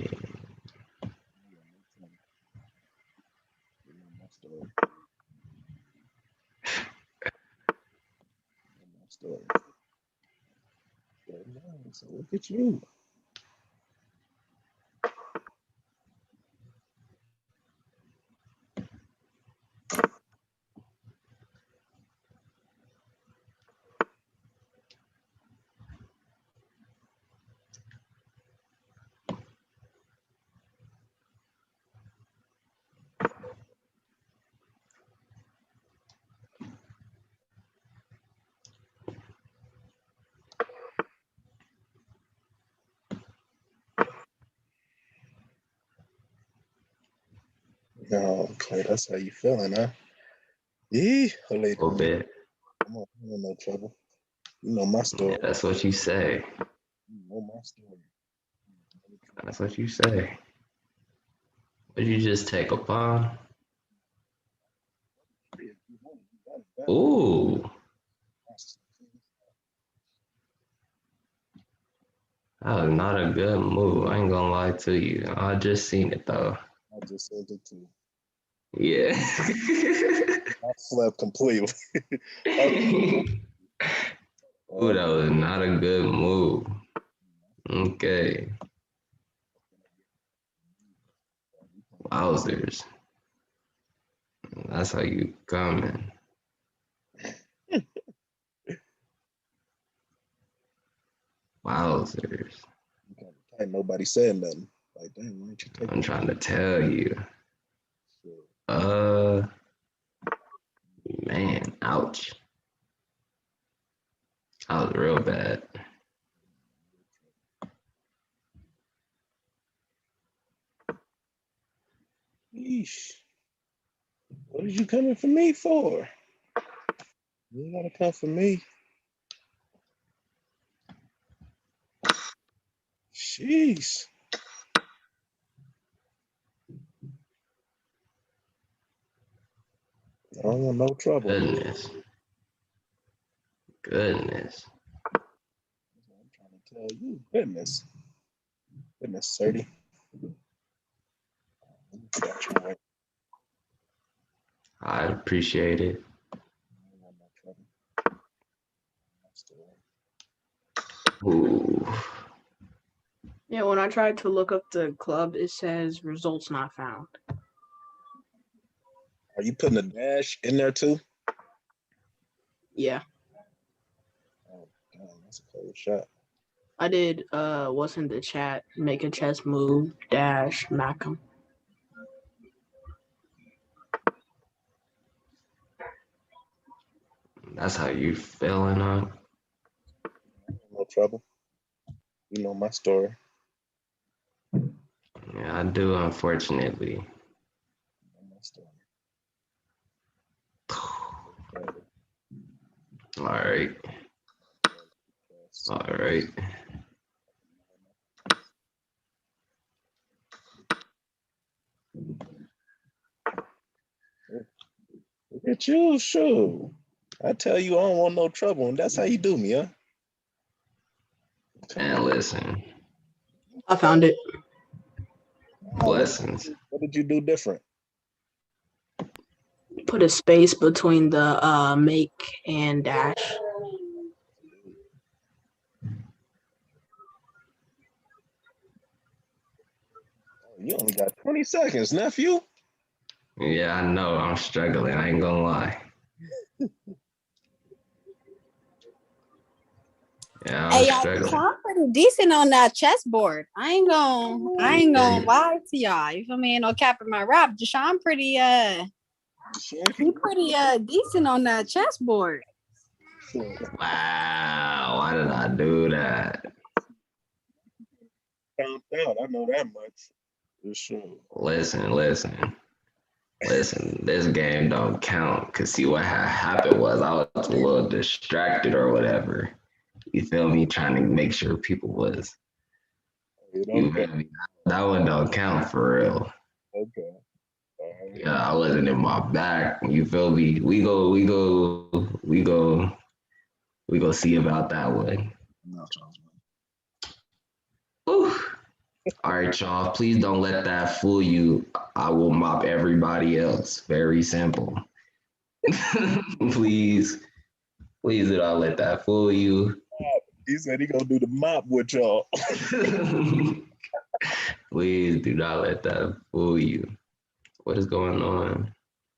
So look at you. Oh, okay, that's how you feeling, huh? Yeah, lady. a little bit. Come on, you ain't no trouble. You know my story. Yeah, that's what you say. You know my story. That's what you say. Would you just take a pawn? Ooh. That was not a good move. I ain't gonna lie to you. I just seen it though. I just sent it to you. Yeah. I slept completely. Ooh, that was not a good move. Okay. Wowzers. That's how you coming. Wowzers. Ain't nobody said nothing. Like, damn, why don't you take I'm trying to tell you. it? Man, ouch. That was real bad. Yeesh. What did you coming for me for? You ain't gotta come for me. Jeez. I don't want no trouble. Goodness. Goodness. I'm trying to tell you. Goodness. Goodness, 30. Got you right. I appreciate it. I don't want no trouble. Ooh. Yeah, when I tried to look up the club, it says results not found. Are you putting a dash in there too? Yeah, Oh, damn, that's a cold shot. I did. What's in the chat? Make a chess move dash Macam. That's how you feeling, huh? No trouble. You know my story. Yeah, I do, unfortunately. You know my story. All right. All right. Look at you, sure. I tell you, I don't want no trouble, and that's how you do me, huh? And listen, I found it. blessings. What did you do different? Put a space between the make and dash. You only got 20 seconds, nephew. Yeah, I know. I'm struggling. I ain't gonna lie. Yeah, I'm Hey, y'all, struggling. I'm pretty decent on that chessboard. I ain't gonna lie to y'all. You feel me? Ain't no cap in my rap. Deshaun pretty he pretty decent on that chessboard. Wow, why did I do that? Count out. I know that much. For sure. Listen. This game don't count. Cause see what happened was I was a little distracted or whatever. You feel me? Trying to make sure people was. You feel me? That one don't count for real. Okay. Yeah, I wasn't in my back. You feel me? We go see about that one. Ooh. All right, y'all. Please don't let that fool you. I will mop everybody else. Very simple. Please, please do not let that fool you. He said he gonna do the mop with y'all. Please do not let that fool you. What is going on?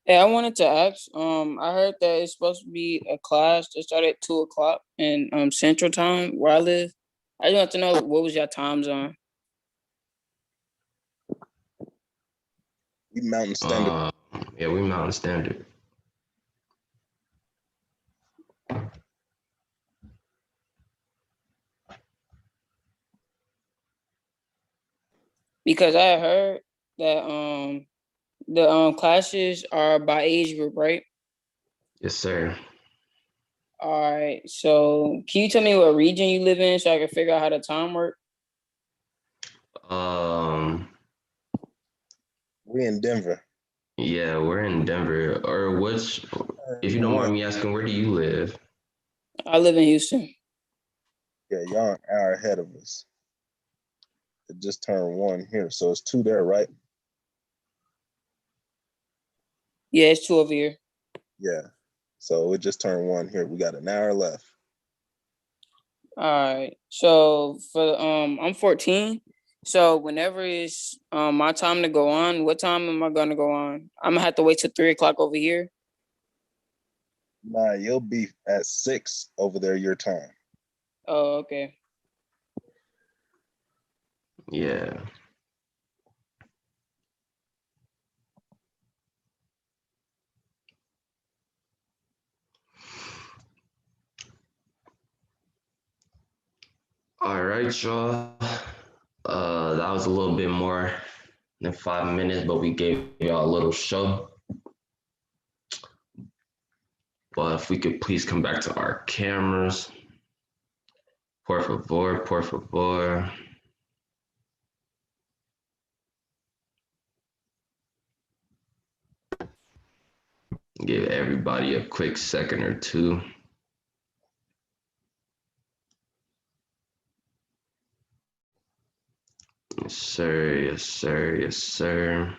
Hey, I wanted to ask. I heard that it's supposed to be a class that started at 2:00 in Central Time where I live. I just want to know what was your time zone. We Mountain Standard. Yeah, we Mountain Standard. Because I heard that the classes are by age group, right? Yes, sir. All right. So can you tell me what region you live in so I can figure out how the time work? We in Denver. Yeah, we're in Denver. Or which, if you don't mind me asking, where do you live? I live in Houston. Yeah, y'all an hour ahead of us. It just turned 1 here, so it's 2 there, right? Yeah, it's 2 over here. Yeah. So it just turned 1 here. We got an hour left. All right. So for I'm 14. So whenever it's my time to go on, what time am I gonna go on? I'm gonna have to wait till 3:00 over here. Nah, you'll be at 6 over there your time. Oh, okay. Yeah. All right, y'all. That was a little bit more than 5 minutes, but we gave y'all a little show. But if we could please come back to our cameras. Por favor, por favor. Give everybody a quick second or two. Yes, sir. Yes, sir. Yes, sir.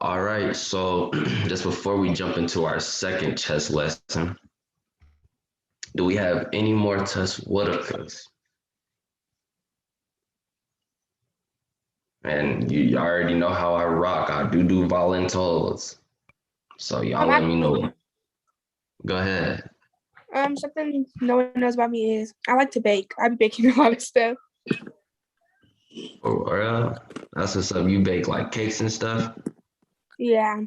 All right. So just before we jump into our second chess lesson, do we have any more test Woodacas? And you already know how I rock. I do volunteers. So y'all let me know. Go ahead. Something no one knows about me is I like to bake. I be baking a lot of stuff. For real? That's what's up. You bake like cakes and stuff? Yeah.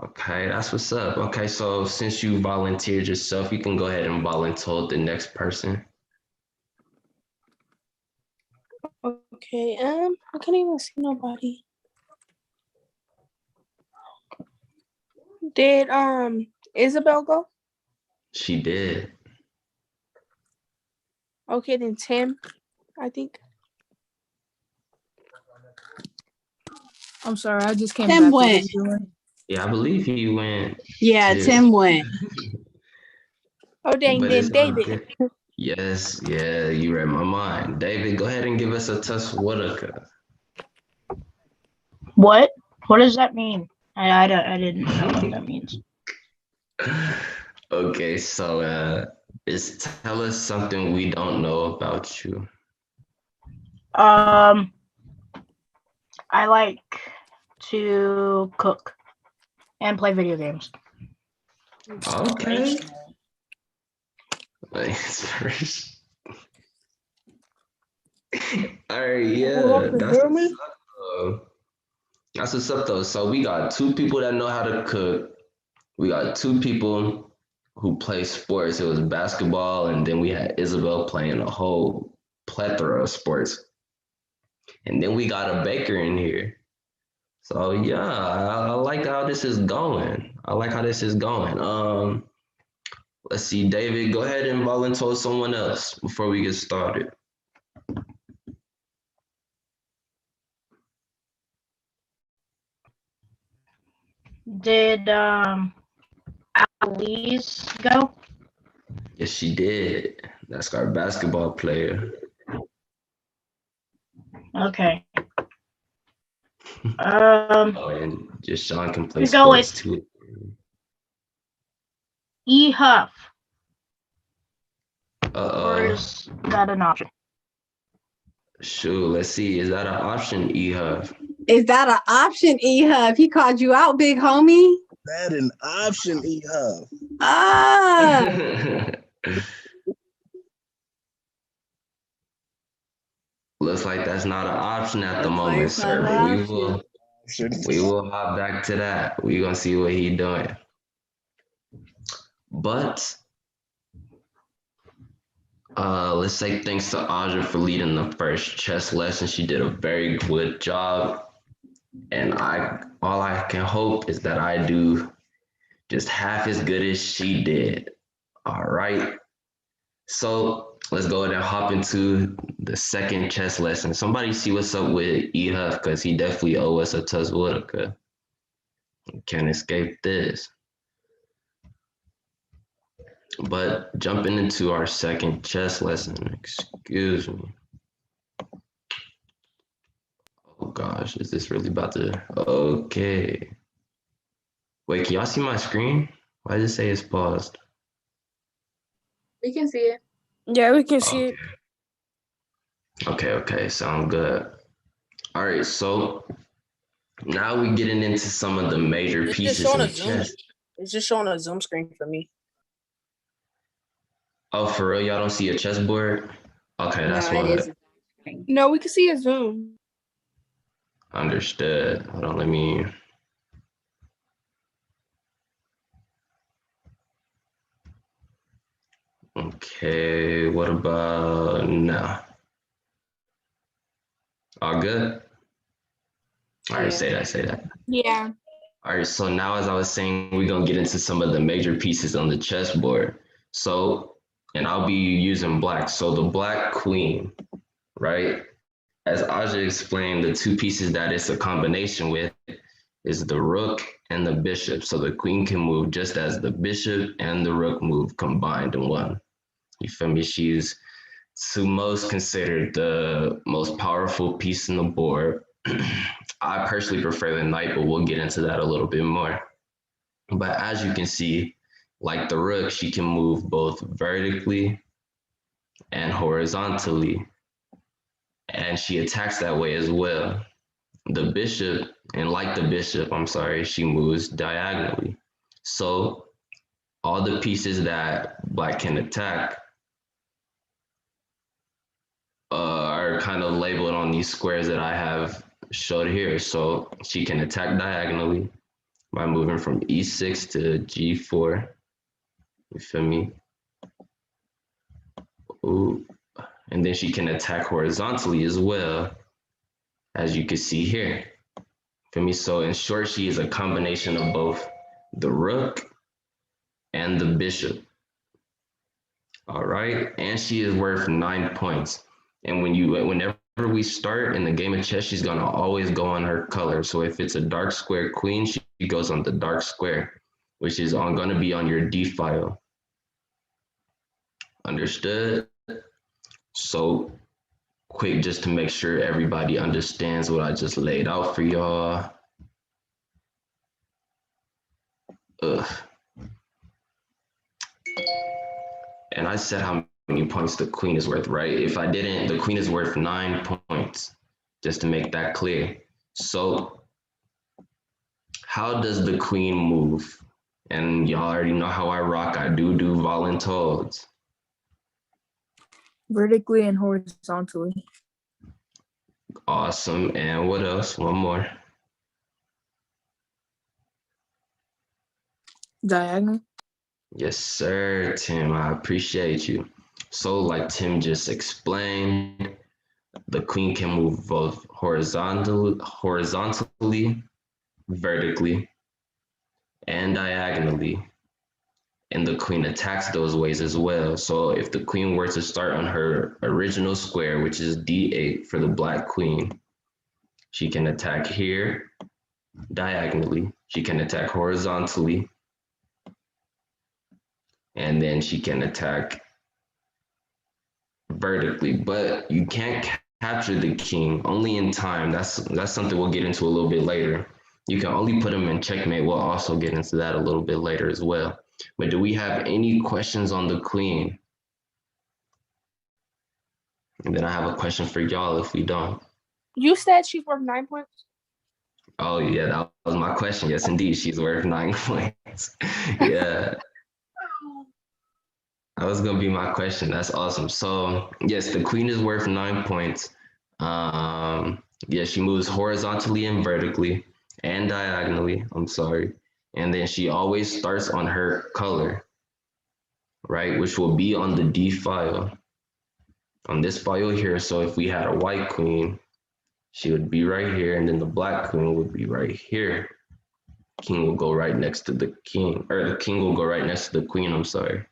Okay, that's what's up. Okay, so since you volunteered yourself, you can go ahead and volunteer the next person. Okay. I can't even see nobody. Did Isabel go? She did. Okay, then Tim, I think. I'm sorry, I just came Tim back. went. Yeah, I believe he went. Yeah, too. Tim went. Oh, dang, But then it's all David. good. Yes, yeah, you read my mind. David, go ahead and give us a test Woodacre. What? What does that mean? I didn't know what that means. Okay, so just tell us something we don't know about you. I like to cook and play video games. Okay. Thanks first. All right, yeah, that's what's up though. So we got 2 people that know how to cook. We got 2 people who play sports. It was basketball, and then we had Isabel playing a whole plethora of sports. And then we got a baker in here. So yeah, I like how this is going. Let's see, David, go ahead and volunteer someone else before we get started. Did Alice go? Yes, she did. That's our basketball player. Okay. Oh, and just Sean can play We go with- sports too. E Huff. Or Uh-oh. is that an option? Shoot, let's see. Is that an option, E-Huff? Is that an option, E-Hub? He called you out, big homie. That an option, E-Hub. Ah, Looks like that's not an option at the Looks like moment, it's not sir. an But option. we will hop back to that. We're gonna see what he doing. But let's say thanks to Aja for leading the first chess lesson. She did a very good job. And all I can hope is that I do just half as good as she did. All right. So let's go ahead and hop into the second chess lesson. Somebody see what's up with E-Huff, because he definitely owe us a Tuzwoodica. Can't escape this. But jumping into our second chess lesson, excuse me. Oh gosh, is this really about to, okay. Wait, can y'all see my screen? Why does it say it's paused? We can see it. Yeah, we can see it. Okay, sound good. All right, so now we're getting into some of the major It's just pieces showing in a Zoom. chess. It's just showing a Zoom screen for me. Oh, for real, y'all don't see a chessboard? Okay, that's No, it what. is. No, we can see a Zoom. Understood. Hold on, let me. Okay, what about now? All good? All right, say that. Yeah. All right, so now as I was saying, we're gonna get into some of the major pieces on the chessboard. So, and I'll be using black. So the black queen, right? As Aja explained, the two pieces that it's a combination with is the rook and the bishop. So the queen can move just as the bishop and the rook move combined in one. You feel me? She's to most considered the most powerful piece in the board. I personally prefer the knight, but we'll get into that a little bit more. But as you can see, like the rook, she can move both vertically and horizontally. And she attacks that way as well. The bishop, and like the bishop, she moves diagonally. So all the pieces that black can attack are kind of labeled on these squares that I have showed here. So she can attack diagonally by moving from E6 to G4. You feel me? Ooh. And then she can attack horizontally as well, as you can see here. Feel me? So in short, she is a combination of both the rook and the bishop. All right, and she is worth 9 points. And whenever we start in the game of chess, she's gonna always go on her color. So if it's a dark square queen, she goes on the dark square, which is gonna be on your D file. Understood? So quick, just to make sure everybody understands what I just laid out for y'all. And I said how many points the queen is worth, right? If I didn't, the queen is worth 9 points, just to make that clear. So how does the queen move? And y'all already know how I rock. I do voluntodes. Vertically and horizontally. Awesome. And what else? One more. Diagonal. Yes, sir, Tim. I appreciate you. So like Tim just explained, the queen can move both horizontally, vertically, and diagonally. And the queen attacks those ways as well. So if the queen were to start on her original square, which is D8 for the black queen, she can attack here diagonally. She can attack horizontally. And then she can attack vertically, but you can't capture the king only in time. That's something we'll get into a little bit later. You can only put him in checkmate. We'll also get into that a little bit later as well. But do we have any questions on the queen? And then I have a question for y'all if we don't. You said she's worth 9 points. Oh yeah, that was my question. Yes, indeed, she's worth 9 points. Yeah. That was gonna be my question. That's awesome. So yes, the queen is worth 9 points. Yeah, she moves horizontally and vertically and diagonally. I'm sorry. And then she always starts on her color, right? Which will be on the D file. On this file here. So if we had a white queen, she would be right here, and then the black queen would be right here. King will go right next to the king, or the king will go right next to the queen, I'm sorry.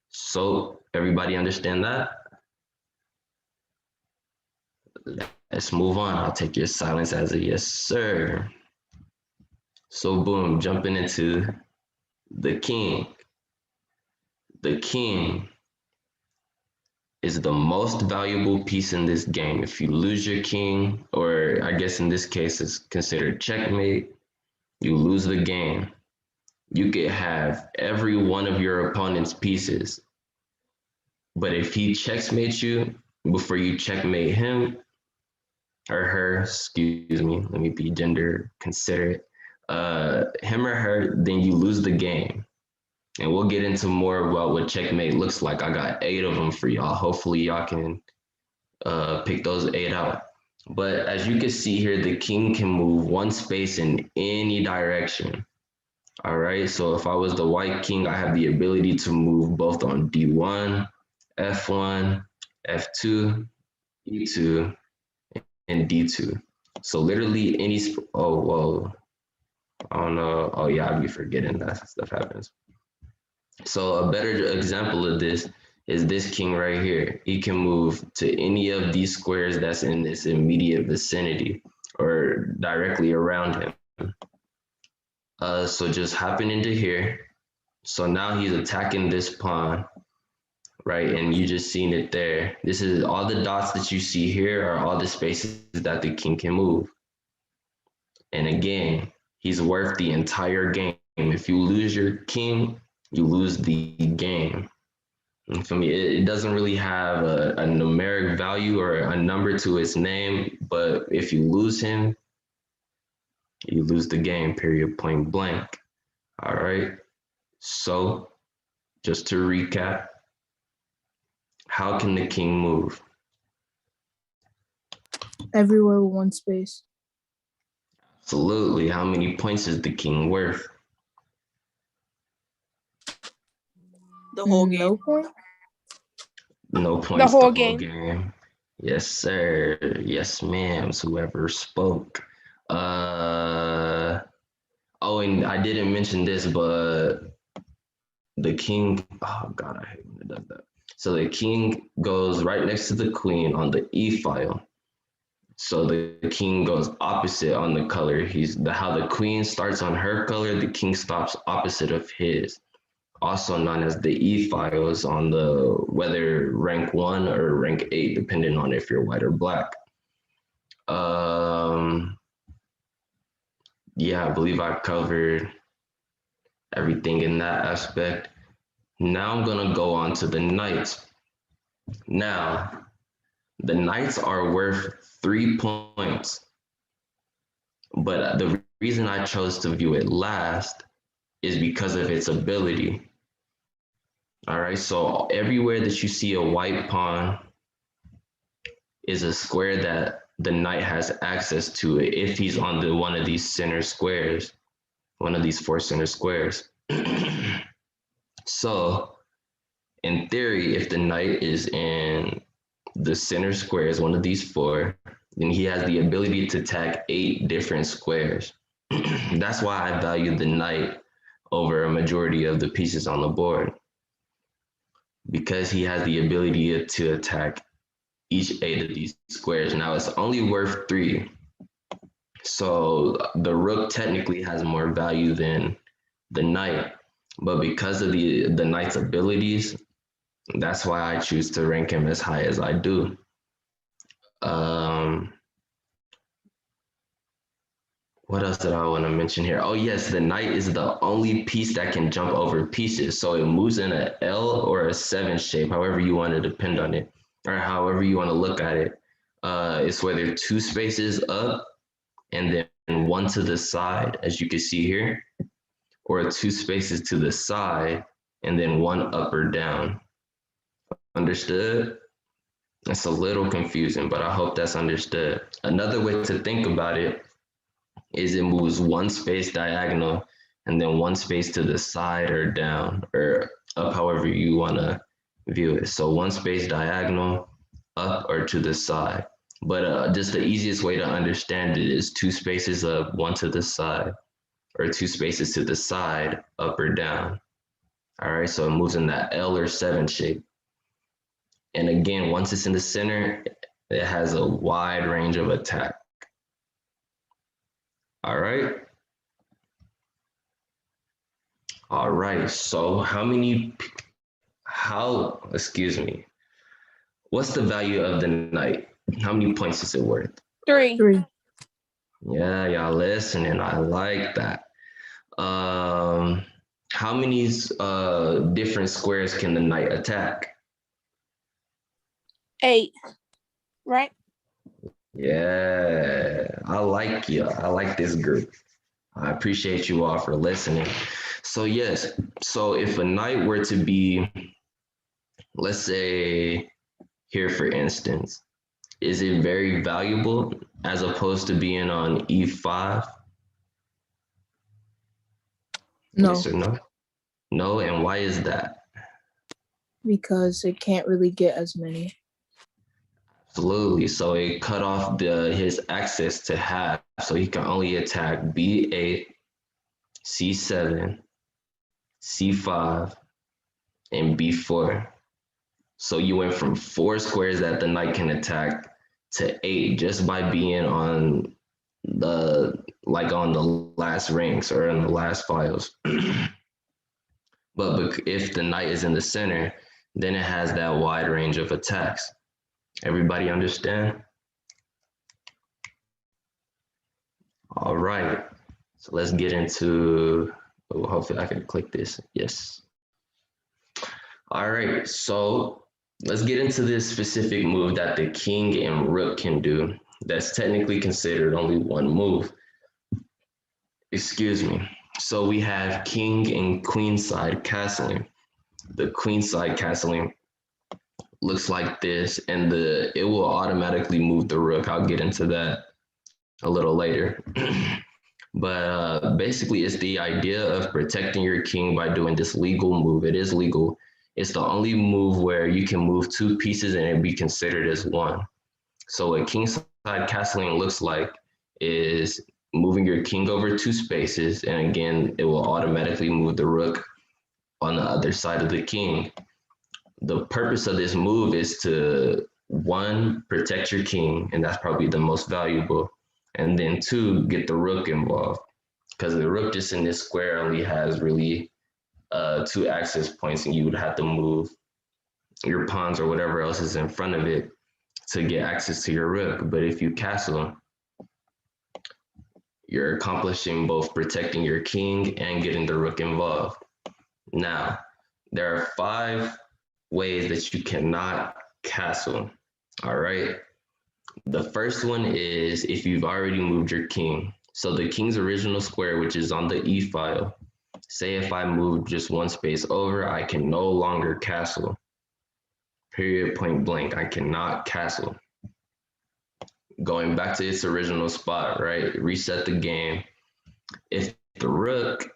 So everybody understand that? Let's move on. I'll take your silence as a yes, sir. So boom, jumping into the king. The king is the most valuable piece in this game. If you lose your king, or I guess in this case it's considered checkmate, you lose the game. You could have every one of your opponent's pieces. But if he checkmates you before you checkmate him or her, excuse me, let me be gender considerate, him or her, then you lose the game. And we'll get into more about what checkmate looks like. I got 8 of them for y'all. Hopefully y'all can pick those 8 out. But as you can see here, the king can move 1 space in any direction. All right, so if I was the white king, I have the ability to move both on D1, F1, F2, E2, and D2. So literally any, oh, whoa, I don't know. Oh yeah, I'd be forgetting that stuff happens. So a better example of this is this king right here. He can move to any of these squares that's in this immediate vicinity or directly around him. So just hopping into here. So now he's attacking this pawn, right? And you just seen it there. This is all the dots that you see here are all the spaces that the king can move. And again, he's worth the entire game. If you lose your king, you lose the game. And for me, it doesn't really have a numeric value or a number to its name, but if you lose him, you lose the game, period, point blank. All right. So just to recap, how can the king move? Everywhere with 1 space. Absolutely. How many points is the king worth? The whole game. No point. No points. The whole game. Yes, sir. Yes, ma'am. Whoever spoke. Oh, and I didn't mention this, but the king, oh God, I hate when it does that. So the king goes right next to the queen on the E file. So the king goes opposite on the color. How the queen starts on her color, the king stops opposite of his. Also known as the E files on the whether rank 1 or rank 8, depending on if you're white or black. Yeah, I believe I covered everything in that aspect. Now I'm gonna go on to the knights. Now, the knights are worth 3 points, but the reason I chose to view it last is because of its ability. All right, so everywhere that you see a white pawn is a square that the knight has access to it if he's on one of these center squares, one of these 4 center squares. So in theory, if the knight is in the center squares, one of these 4, then he has the ability to attack 8 different squares. That's why I value the knight over a majority of the pieces on the board, because he has the ability to attack each 8 of these squares. Now it's only worth 3. So the rook technically has more value than the knight, but because of the knight's abilities, that's why I choose to rank him as high as I do. What else did I want to mention here? Oh yes, the knight is the only piece that can jump over pieces. So it moves in a L or a 7 shape, however you want to depend on it, or however you want to look at it. It's whether 2 spaces up and then 1 to the side, as you can see here, or 2 spaces to the side and then 1 up or down. Understood? It's a little confusing, but I hope that's understood. Another way to think about it is it moves 1 space diagonal and then 1 space to the side or down or up, however you want to view it. So 1 space diagonal, up or to the side. But just the easiest way to understand it is 2 spaces up, 1 to the side, or 2 spaces to the side, up or down. All right, so it moves in that L or 7 shape. And again, once it's in the center, it has a wide range of attack. All right. All right, so excuse me, what's the value of the knight? How many points is it worth? 3. 3. Yeah, y'all listening. I like that. How many different squares can the knight attack? 8. Right? Yeah, I like you. I like this group. I appreciate you all for listening. So yes, so if a knight were to be, let's say here for instance, is it very valuable as opposed to being on E5? No, Yes or no? No, and why is that? because it can't really get as many. Absolutely. So it cut off his access to half. So he can only attack B8, C7, C5, and B4. So you went from 4 squares that the knight can attack to 8 just by being on the last ranks or in the last files. But if the knight is in the center, then it has that wide range of attacks. Everybody understand? All right, so let's get into, hopefully I can click this, yes. All right, so let's get into this specific move that the king and rook can do. That's technically considered only one move. Excuse me. So we have king and queen side castling. The queen side castling looks like this, and it will automatically move the rook. I'll get into that a little later. But basically, it's the idea of protecting your king by doing this legal move. It is legal. It's the only move where you can move 2 pieces and it be considered as one. So what king side castling looks like is moving your king over 2 spaces, and again, it will automatically move the rook on the other side of the king. The purpose of this move is to, 1, protect your king, and that's probably the most valuable, and then 2, get the rook involved, because the rook just in this square only has really 2 access points, and you would have to move your pawns or whatever else is in front of it to get access to your rook. But if you castle, you're accomplishing both protecting your king and getting the rook involved. Now, there are 5 ways that you cannot castle, all right? The first one is if you've already moved your king. So the king's original square, which is on the E file, say if I move just 1 space over, I can no longer castle. Period, point blank, I cannot castle. Going back to its original spot, right? Reset the game. If the rook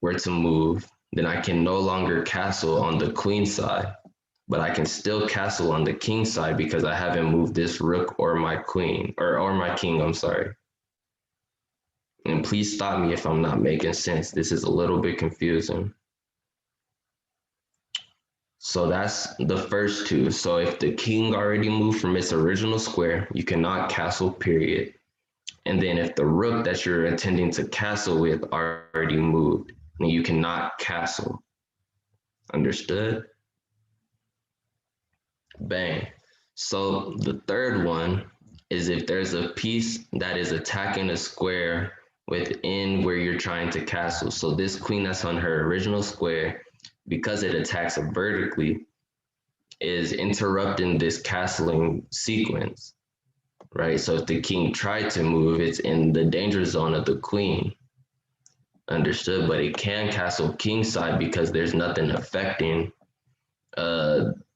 were to move, then I can no longer castle on the queen side, but I can still castle on the king side because I haven't moved this rook or my queen, or my king, I'm sorry. And please stop me if I'm not making sense. This is a little bit confusing. So that's the first 2. So if the king already moved from its original square, you cannot castle, period. And then if the rook that you're intending to castle with already moved, then you cannot castle. Understood? Bang. So the third one is if there's a piece that is attacking a square within where you're trying to castle. So this queen that's on her original square, because it attacks vertically, is interrupting this castling sequence, right? So if the king tried to move, it's in the danger zone of the queen. Understood? But it can castle kingside because there's nothing affecting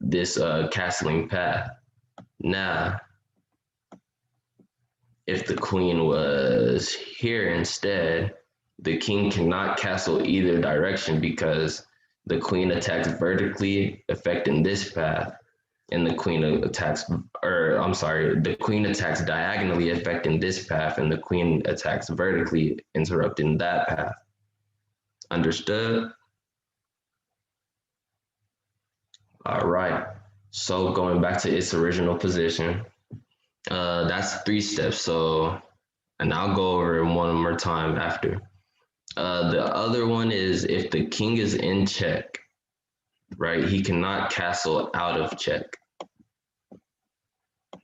this castling path. Now, if the queen was here instead, the king cannot castle either direction because the queen attacks vertically, affecting this path, and the queen attacks, the queen attacks diagonally, affecting this path, and the queen attacks vertically, interrupting that path. Understood? All right. So going back to its original position, that's 3 steps. So, and I'll go over it one more time after. The other one is if the king is in check, right? He cannot castle out of check.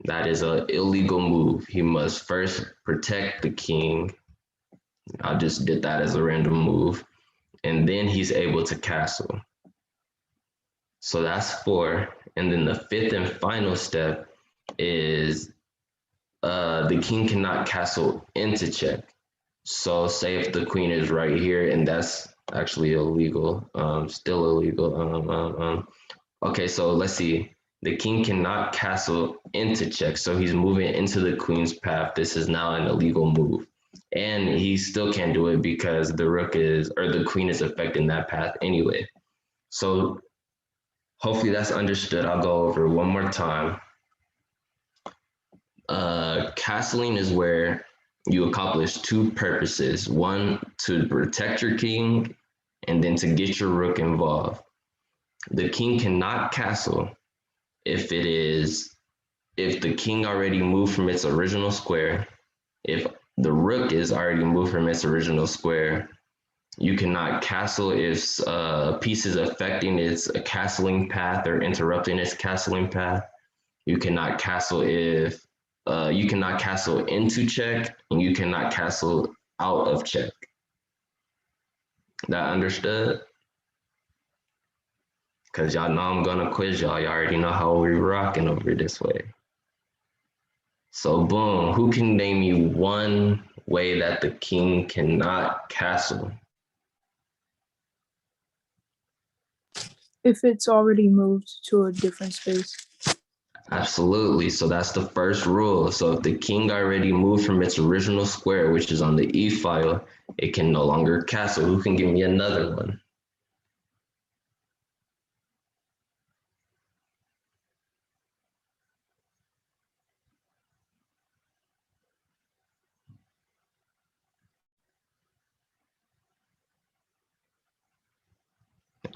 That is an illegal move. He must first protect the king. I just did that as a random move. And then he's able to castle. So that's 4. And then the 5th and final step is the king cannot castle into check. So say if the queen is right here, and that's actually illegal, still illegal. Okay, so let's see. The king cannot castle into check. So he's moving into the queen's path. This is now an illegal move. And he still can't do it because the queen is affecting that path anyway. So hopefully that's understood. I'll go over one more time. Castling is where you accomplish 2 purposes. One, to protect your king, and then to get your rook involved. The king cannot castle if the king already moved from its original square. If the rook is already moved from its original square, you cannot castle if pieces affecting its castling path or interrupting its castling path. You cannot castle if you cannot castle into check, and you cannot castle out of check. That understood? Because y'all know I'm gonna quiz y'all. Y'all already know how we're rocking over this way. So boom, who can name me one way that the king cannot castle? If it's already moved to a different space. Absolutely. So that's the first rule. So if the king already moved from its original square, which is on the E file, it can no longer castle. Who can give me another one?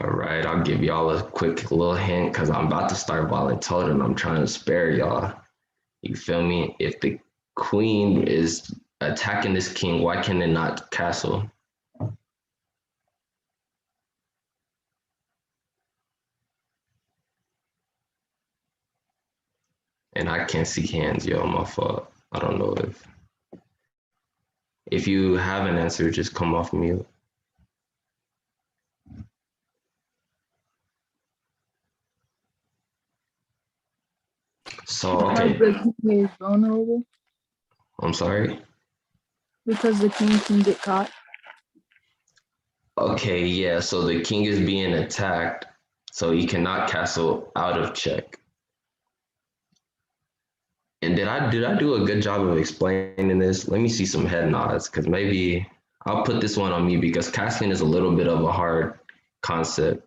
All right, I'll give y'all a quick little hint because I'm about to start volunteering and I'm trying to spare y'all. You feel me? If the queen is attacking this king, why can it not castle? And I can't see hands, yo, my fault. I don't know if you have an answer, just come off mute. So, okay. Because the king is vulnerable. I'm sorry? Because the king can get caught. Okay, yeah, so the king is being attacked, so he cannot castle out of check. And did I do a good job of explaining this? Let me see some head nods, because maybe I'll put this one on me because castling is a little bit of a hard concept.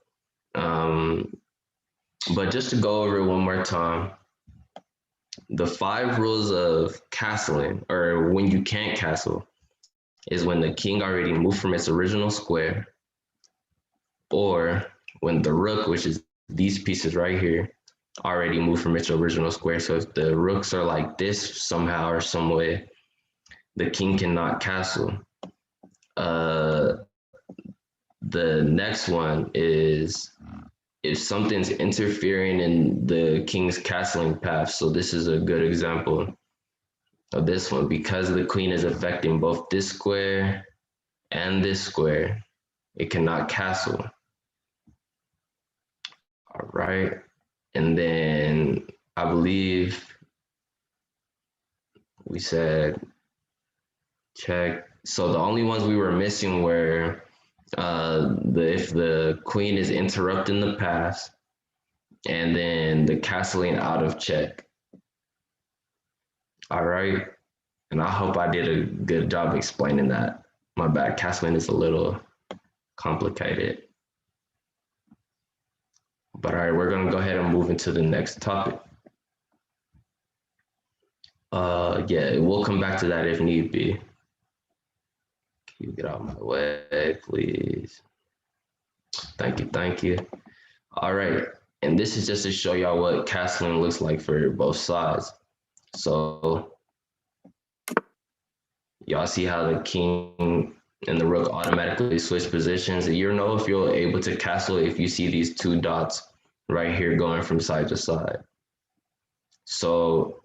But just to go over it one more time, the 5 rules of castling, or when you can't castle, is when the king already moved from its original square, or when the rook, which is these pieces right here, already moved from its original square. So if the rooks are like this somehow or some way, the king cannot castle. The next one is if something's interfering in the king's castling path. So this is a good example. of this one, because the queen is affecting both this square and this square, it cannot castle. All right. And then I believe we said check. So the only ones we were missing were if the queen is interrupting the pass, and then the castling out of check. All right. And I hope I did a good job explaining that. My bad, castling is a little complicated. But all right, we're gonna go ahead and move into the next topic. Yeah, we'll come back to that if need be. Can you get out of my way, please? Thank you, thank you. All right, and this is just to show y'all what castling looks like for both sides. So y'all see how the king and the rook automatically switch positions. You know if you're able to castle if you see these two dots right here going from side to side. So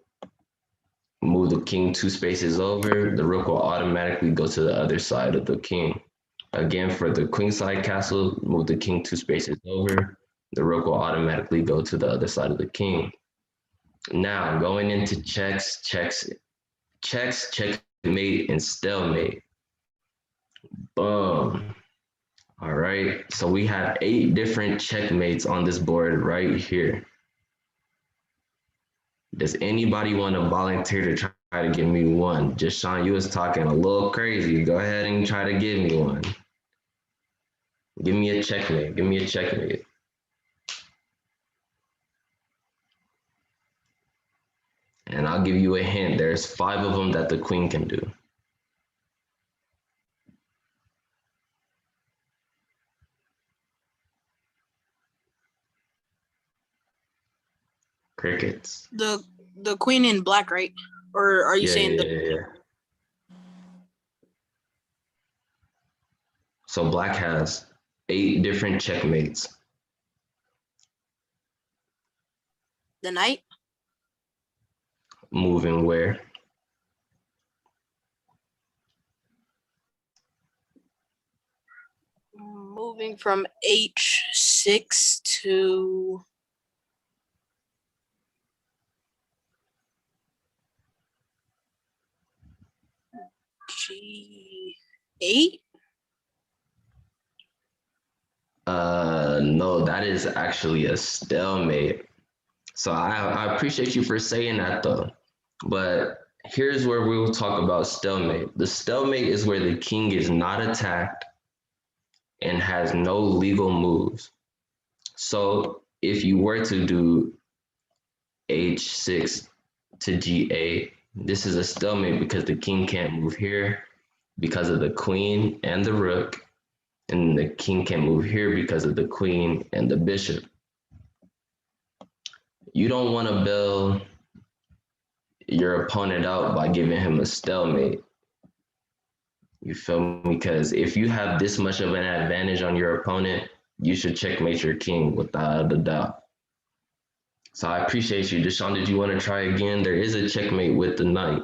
move the king 2 spaces over, the rook will automatically go to the other side of the king. Again, for the queen side castle, move the king 2 spaces over, the rook will automatically go to the other side of the king. Now, going into checks, checkmate, and stalemate. Boom. All right, so we have 8 different checkmates on this board right here. Does anybody want to volunteer to try to give me one? Just Sean, you was talking a little crazy. Go ahead and try to give me one. Give me a checkmate. Give me a checkmate. And I'll give you a hint. There's 5 of them that the queen can do. Crickets. The queen in black, right? Or are you saying yeah. So black has 8 different checkmates. the knight? Moving where? Moving from H6 to G8? No, that is actually a stalemate. So I appreciate you for saying that though. But here's where we will talk about stalemate. The stalemate is where the king is not attacked and has no legal moves. So if you were to do H6 to G8, this is a stalemate because the king can't move here because of the queen and the rook, and the king can't move here because of the queen and the bishop. You don't want to bail your opponent out by giving him a stalemate. You feel me? Because if you have this much of an advantage on your opponent, you should checkmate your king without a doubt. So I appreciate you. Deshaun, did you want to try again? There is a checkmate with the knight.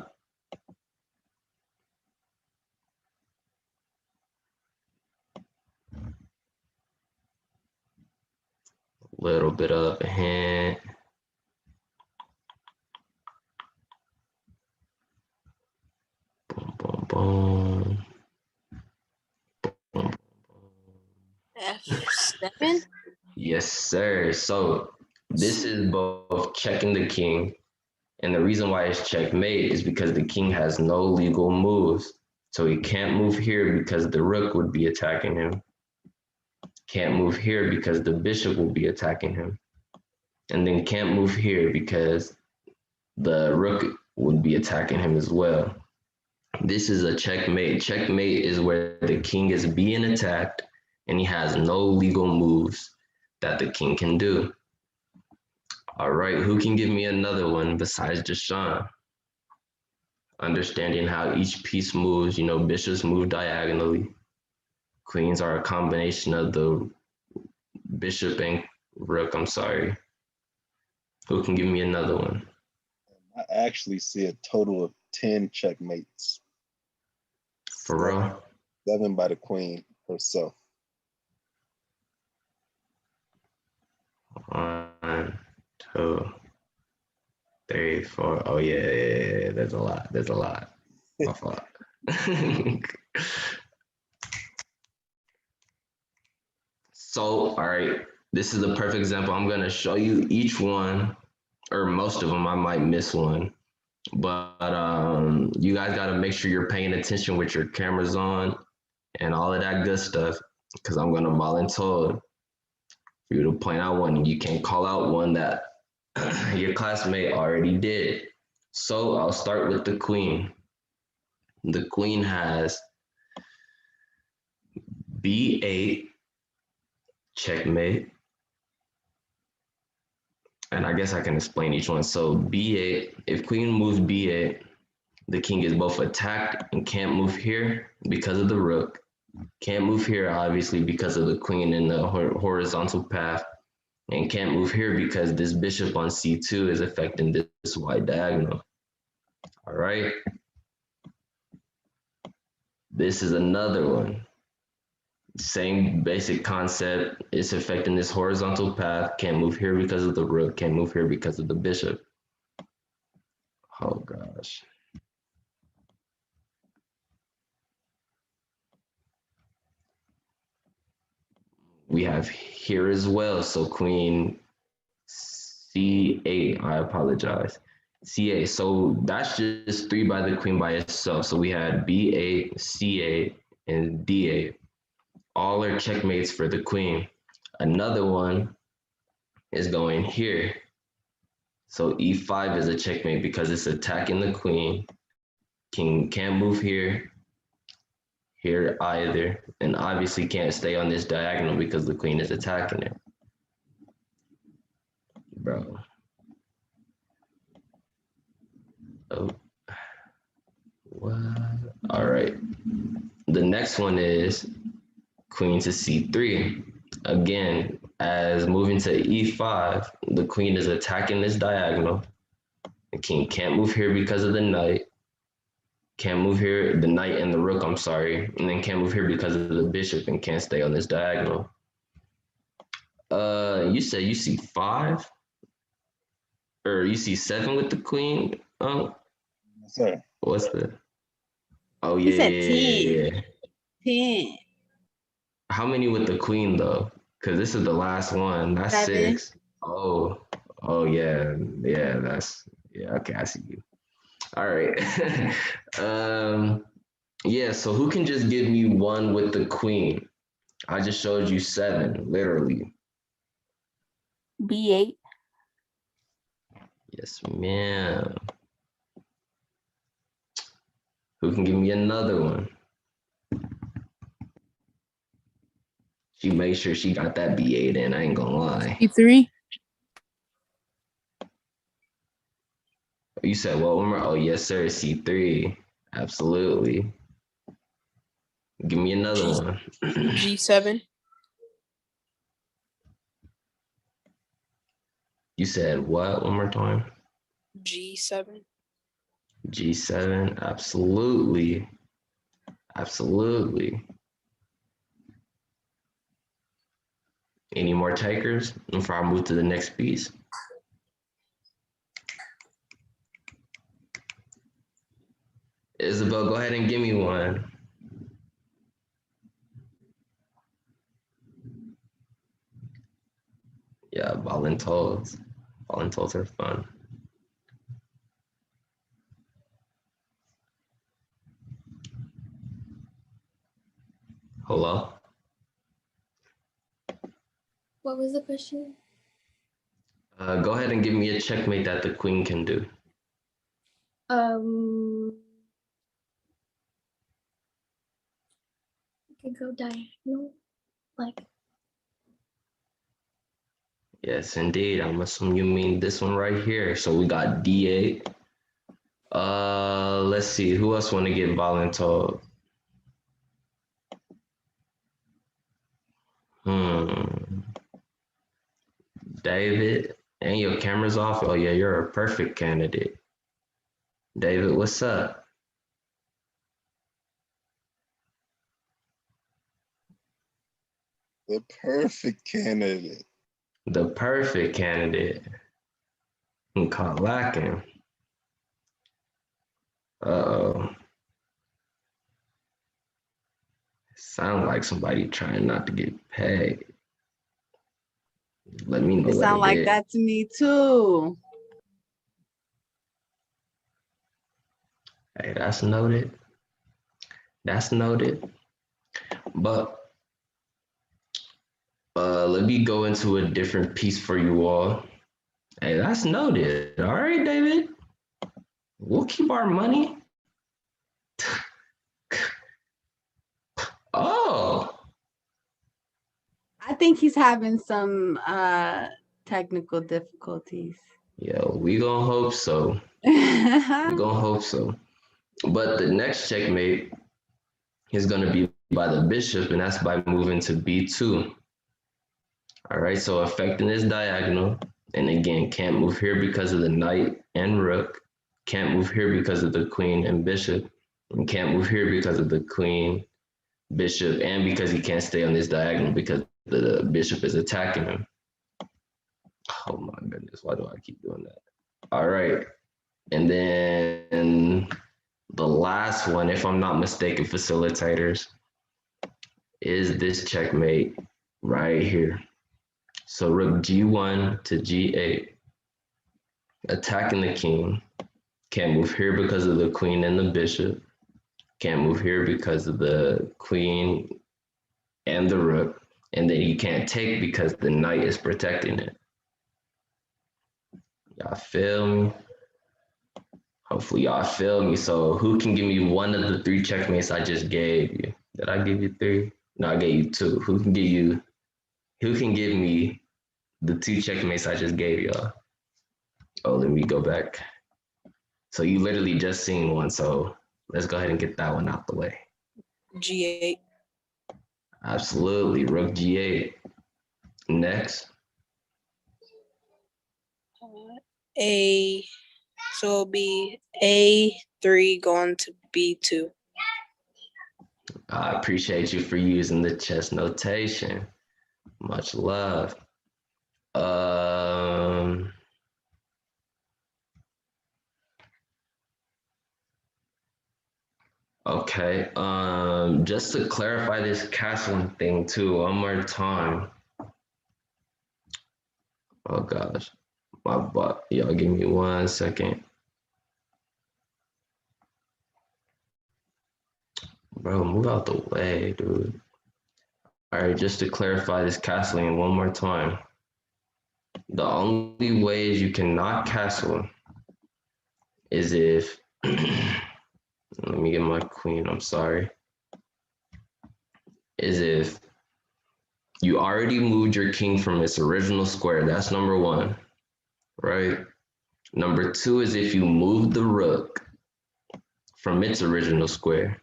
Little bit of a hint. Boom, boom, boom. Boom, boom, boom. F7? Yes, sir. So this is both checking the king, and the reason why it's checkmate is because the king has no legal moves. So he can't move here because the rook would be attacking him. Can't move here because the bishop will be attacking him. And then can't move here because the rook would be attacking him as well. This is a checkmate. Checkmate is where the king is being attacked and he has no legal moves that the king can do. All right, who can give me another one besides Deshaun? Understanding how each piece moves, you know, bishops move diagonally. Queens are a combination of the bishop and rook, I'm sorry. Who can give me another one? I actually see a total of 10 checkmates. For real? 7 by the queen herself. 1, 2, 3, 4. Oh yeah. There's a lot. My fault. So, all right, this is a perfect example. I'm gonna show you each one, or most of them. I might miss one, but you guys gotta make sure you're paying attention with your cameras on and all of that good stuff, because I'm gonna volunteer for you to point out one. You can't call out one that your classmate already did. So I'll start with the queen. The queen has B8, checkmate. And I guess I can explain each one. So B8, if queen moves B8, the king is both attacked and can't move here because of the rook. Can't move here, obviously, because of the queen in the horizontal path. And can't move here because this bishop on C2 is affecting this wide diagonal. All right. This is another one. Same basic concept. It's affecting this horizontal path. Can't move here because of the rook. Can't move here because of the bishop. Oh gosh. We have here as well. So queen C8. I apologize. C8. So that's just 3 by the queen by itself. So we had B8, C8, and D8. All are checkmates for the queen. Another one is going here. So E5 is a checkmate because it's attacking the queen. King can't move here either, and obviously can't stay on this diagonal because the queen is attacking it. Bro. Oh. What? All right. The next one is queen to C3. Again, as moving to E5, the queen is attacking this diagonal. The king can't move here because of the knight. Can't move here, the knight and the rook, I'm sorry. And then can't move here because of the bishop and can't stay on this diagonal. You said you see 5? Or you see 7 with the queen? Yes, sir. What's the? Oh He yeah, said yeah. 10. How many with the queen though? Because this is the last one. That's 7. 6. Oh yeah, okay, I see you. All right. Yeah, so who can just give me one with the queen? I just showed you 7, literally. B8. Yes, ma'am. Who can give me another one? She made sure she got that B8 in, I ain't gonna lie. E3. You said what, Omar? Oh, yes, sir, C3. Absolutely. Give me another one. G7. You said what, one more time? G7. G7, absolutely. Absolutely. Any more takers before I move to the next piece? Isabel, go ahead and give me one. Yeah, volunteers. Volunteers are fun. Hello? What was the question? Go ahead and give me a checkmate that the queen can do. You could go diagonal, like. Yes, indeed. I'm assuming you mean this one right here. So we got D8. Let's see. Who else want to get volunteered? David, and your camera's off. Oh yeah, you're a perfect candidate. David, what's up? The perfect candidate. The perfect candidate. I'm caught lacking. Uh-oh. Sound like somebody trying not to get paid. Let me know It what sound it like is. that to me too. Hey, that's noted. That's noted. But let me go into a different piece for you all. Hey, that's noted. All right, David. We'll keep our money. Oh, I think he's having some technical difficulties. yeah, we gonna hope so. We gonna hope so. But the next checkmate is gonna be by the bishop, and that's by moving to b2. All right, so affecting this diagonal, and again, can't move here because of the knight and rook, can't move here because of the queen and bishop, and can't move here because of the queen, bishop, and because he can't stay on this diagonal because the bishop is attacking him. Oh my goodness, why do I keep doing that? All right, and then the last one, if I'm not mistaken, facilitators, is this checkmate right here. So rook g1 to g8, attacking the king. Can't move here because of the queen and the bishop. Can't move here because of the queen and the rook. And then you can't take because the knight is protecting it. Y'all feel me? Hopefully y'all feel me. So who can give me one of the 3 checkmates I just gave you? Did I give you 3? No, I gave you 2. Who can give me the 2 checkmates I just gave y'all? Oh, let me go back. So you literally just seen one. So let's go ahead and get that one out the way. G8. Absolutely, rook g8. Next. So it'll be A3 going to B2. I appreciate you for using the chess notation. Much love. Okay, just to clarify this castling thing too, one more time. Oh gosh, my butt. Y'all give me 1 second. Bro, move out the way, dude. All right, just to clarify this castling one more time. The only ways you cannot castle is if, let me get my queen, I'm sorry. Is if you already moved your king from its original square, that's number 1, right? Number 2 is if you move the rook from its original square.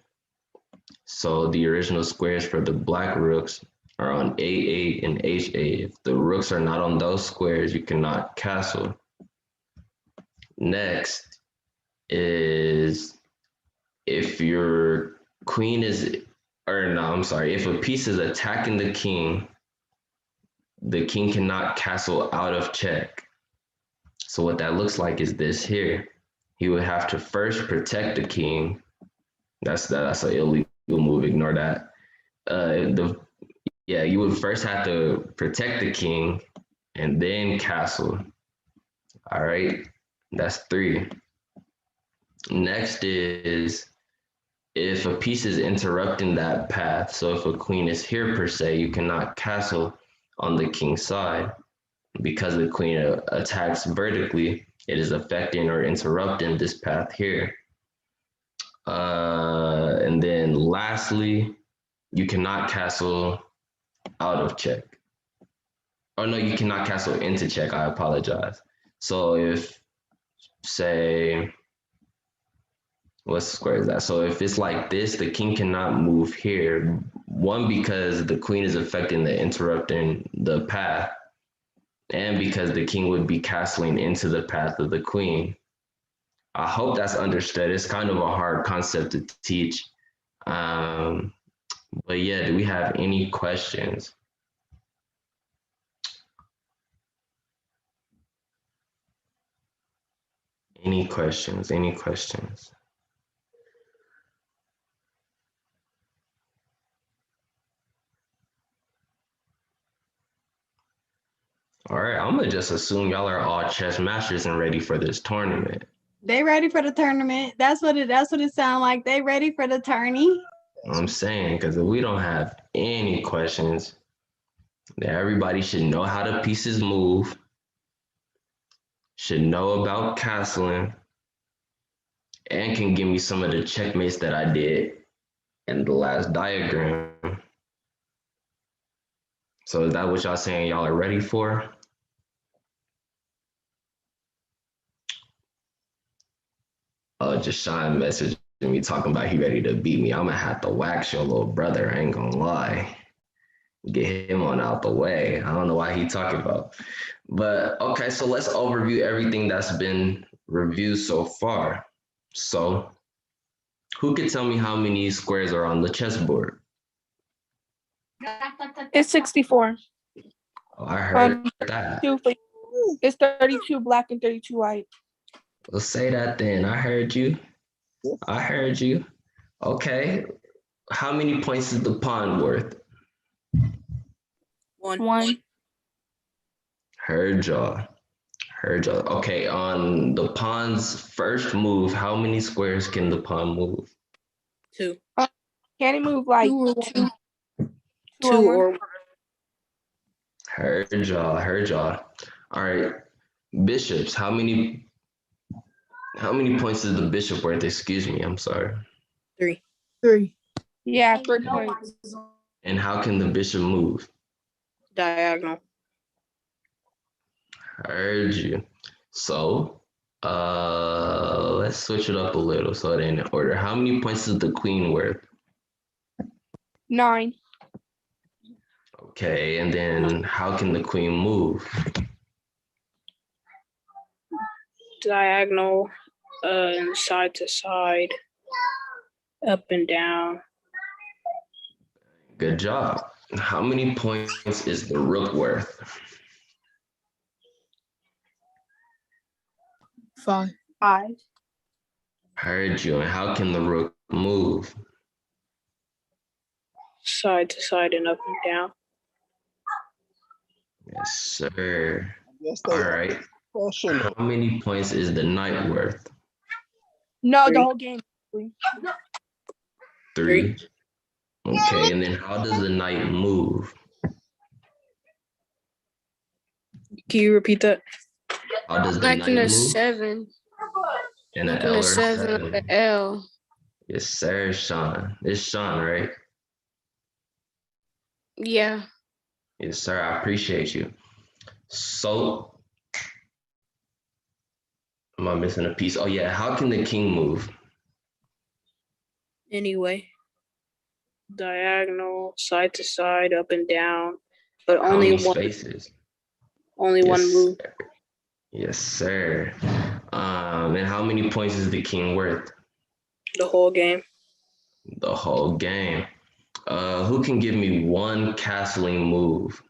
So the original squares for the black rooks are on A8 and H8. If the rooks are not on those squares, you cannot castle. Next is if your queen is, or no, I'm sorry, if a piece is attacking the king cannot castle out of check. So what that looks like is this here. He would have to first protect the king. That's an illegal move, ignore that. You would first have to protect the king and then castle. All right, that's 3. Next is if a piece is interrupting that path. So if a queen is here per se, you cannot castle on the king's side. Because the queen attacks vertically, it is affecting or interrupting this path here. And then lastly, you cannot castle out of check. Oh no, you cannot castle into check, I apologize. So if, say, what square is that? So if it's like this, the king cannot move here. 1, because the queen is affecting interrupting the path, and because the king would be castling into the path of the queen. I hope that's understood. It's kind of a hard concept to teach. But yeah, do we have any questions? Any questions? Any questions? All right, I'm gonna just assume y'all are all chess masters and ready for this tournament. They ready for the tournament. That's what it sounds like. They ready for the tourney. I'm saying, because if we don't have any questions, then everybody should know how the pieces move, should know about castling, and can give me some of the checkmates that I did in the last diagram. So is that what y'all saying y'all are ready for? Oh, just Sean messaging me talking about he ready to beat me. I'm gonna have to wax your little brother, I ain't gonna lie. Get him on out the way. I don't know why he talking about. But okay, so let's overview everything that's been reviewed so far. So who can tell me how many squares are on the chessboard? It's 64. Oh, I heard that. It's 32 black and 32 white. Well, say that then. I heard you. I heard you. Okay. How many points is the pawn worth? One. Heard y'all. Heard y'all. Okay, on the pawn's first move, how many squares can the pawn move? 2. Can it move like two? 2 or 1. Heard y'all. Heard y'all. All right. Bishops, how many points is the bishop worth? Excuse me, I'm sorry. 3. 3. Yeah, 3 points. And how can the bishop move? Diagonal. Heard you. So, let's switch it up a little so it ain't in order. How many points is the queen worth? 9. Okay, and then how can the queen move? Diagonal, and side to side, up and down. Good job. How many points is the rook worth? 5. 5. Heard you. And how can the rook move? Side to side and up and down. Yes, sir. Yes, All right. How many points is the knight worth? No, 3. the whole game. 3. Okay, and then how does the knight move? Can you repeat that? How does the Like knight in a move? 7. In an Like L in or a 7 with the L. Yes, sir, Sean. It's Sean, right? Yeah. Yes, sir. I appreciate you. So, am I missing a piece? Oh, yeah. How can the king move? Anyway. Diagonal, side to side, up and down, but How only many one. spaces? Only one move. Sir. Yes, sir. And how many points is the king worth? The whole game. The whole game. Who can give me one castling move?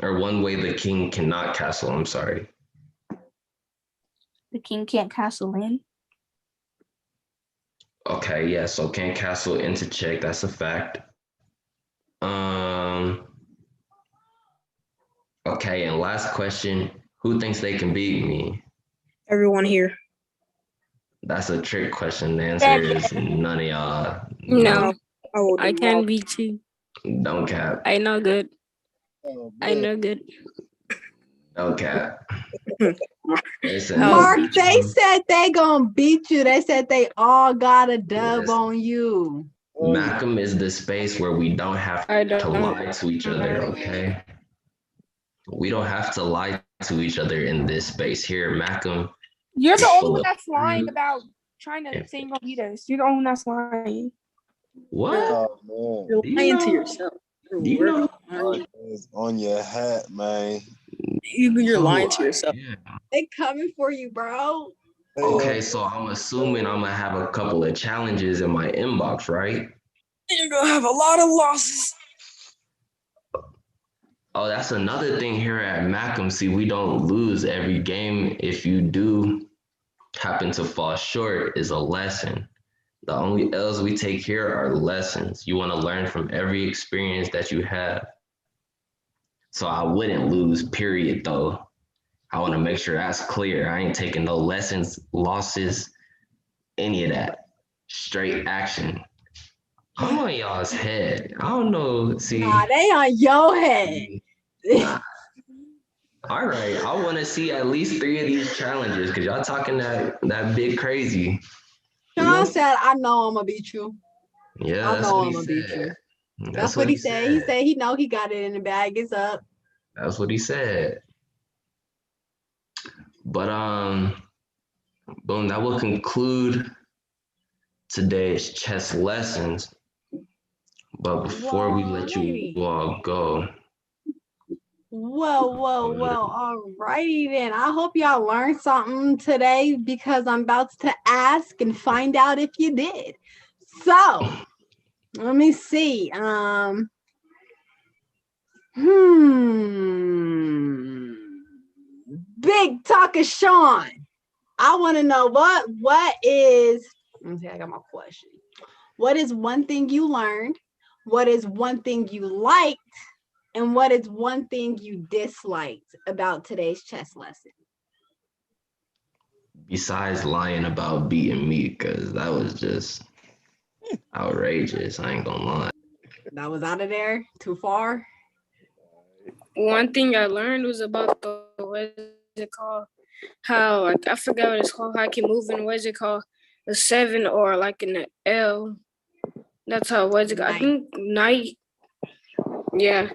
Or one way the king cannot castle, I'm sorry. The king can't castle in. Okay, yeah, so can't castle into check, that's a fact. Okay, and last question, who thinks they can beat me? Everyone here. That's a trick question. The answer is none of y'all. No. Oh, I can beat you. Don't cap. I know good. Oh, I know good. Don't cap. Listen, Mark, they said they gonna beat you. They said they all got a dub on you. Malcolm is the space where we don't have to lie to each other, okay? We don't have to lie to each other in this space here. Malcolm, You're the is only full one of that's lying fruit. about trying to say you're gonna beat us. You're the only one that's lying. What? Oh, You're lying to yourself. Do you know? man. It's on your hat, man. You're lying So, to yourself. yeah. They coming for you, bro. Okay, so I'm assuming I'm gonna have a couple of challenges in my inbox, right? You're gonna have a lot of losses. Oh, that's another thing here at Macam. See, we don't lose every game. If you do happen to fall short, is a lesson. The only L's we take here are lessons. You want to learn from every experience that you have. So I wouldn't lose, period, though. I want to make sure that's clear. I ain't taking no lessons, losses, any of that. Straight action. I'm on y'all's head. I don't know. See, Nah, they on your head. all right. I want to see at least 3 of these challenges because y'all talking that big crazy. Sean said, I know I'm gonna beat you. Yeah, I that's know what I'm he gonna beat you. said. That's what he said. He said he know he got it in the bag. It's up. That's what he said. But boom, that will conclude today's chess lessons. But before we let you all go, Whoa. Alrighty then. I hope y'all learned something today because I'm about to ask and find out if you did. So let me see. Big Talker Sean. I want to know what is, let me see, I got my question. What is one thing you learned? What is one thing you liked? And what is one thing you disliked about today's chess lesson? besides lying about beating me, because that was just outrageous. I ain't gonna lie. That was out of there? Too far? One thing I learned was about the, what is it called? How, like, I forgot what it's called, how I can move in, what is it called? A 7 or like an L. That's how, what is it called? I think knight. Yeah.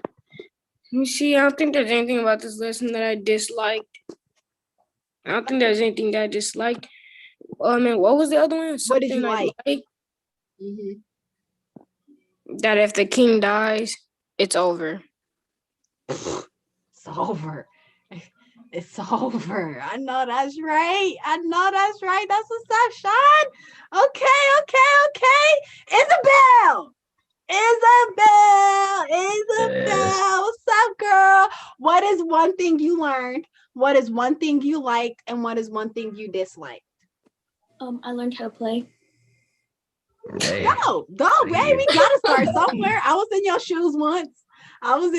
Let me see, I don't think there's anything about this lesson that I disliked. I don't think there's anything that I disliked. I mean, what was the other one? What did you Something I like? liked. That if the king dies, it's over. It's over. It's over. I know that's right. That's what's up, Sean. Okay. Isabel. What's up, girl? What is one thing you learned? What is one thing you liked? And what is one thing you disliked? I learned how to play. Hey, Go, baby. We gotta start somewhere. I was in your shoes once. I don't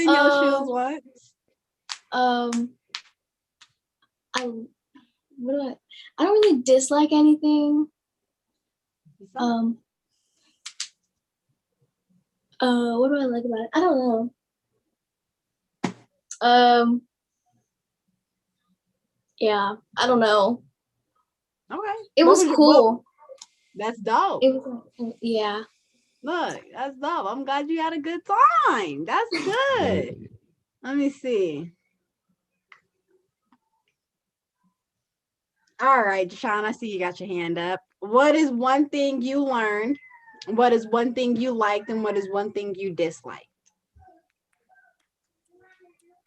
really dislike anything. What do I like about it? I don't know. Yeah, I don't know. Okay. It was cool. That's dope. Yeah. Look, that's dope. I'm glad you had a good time. That's good. Let me see. All right, Sean, I see you got your hand up. What is one thing you learned? What is one thing you liked? And what is one thing you disliked?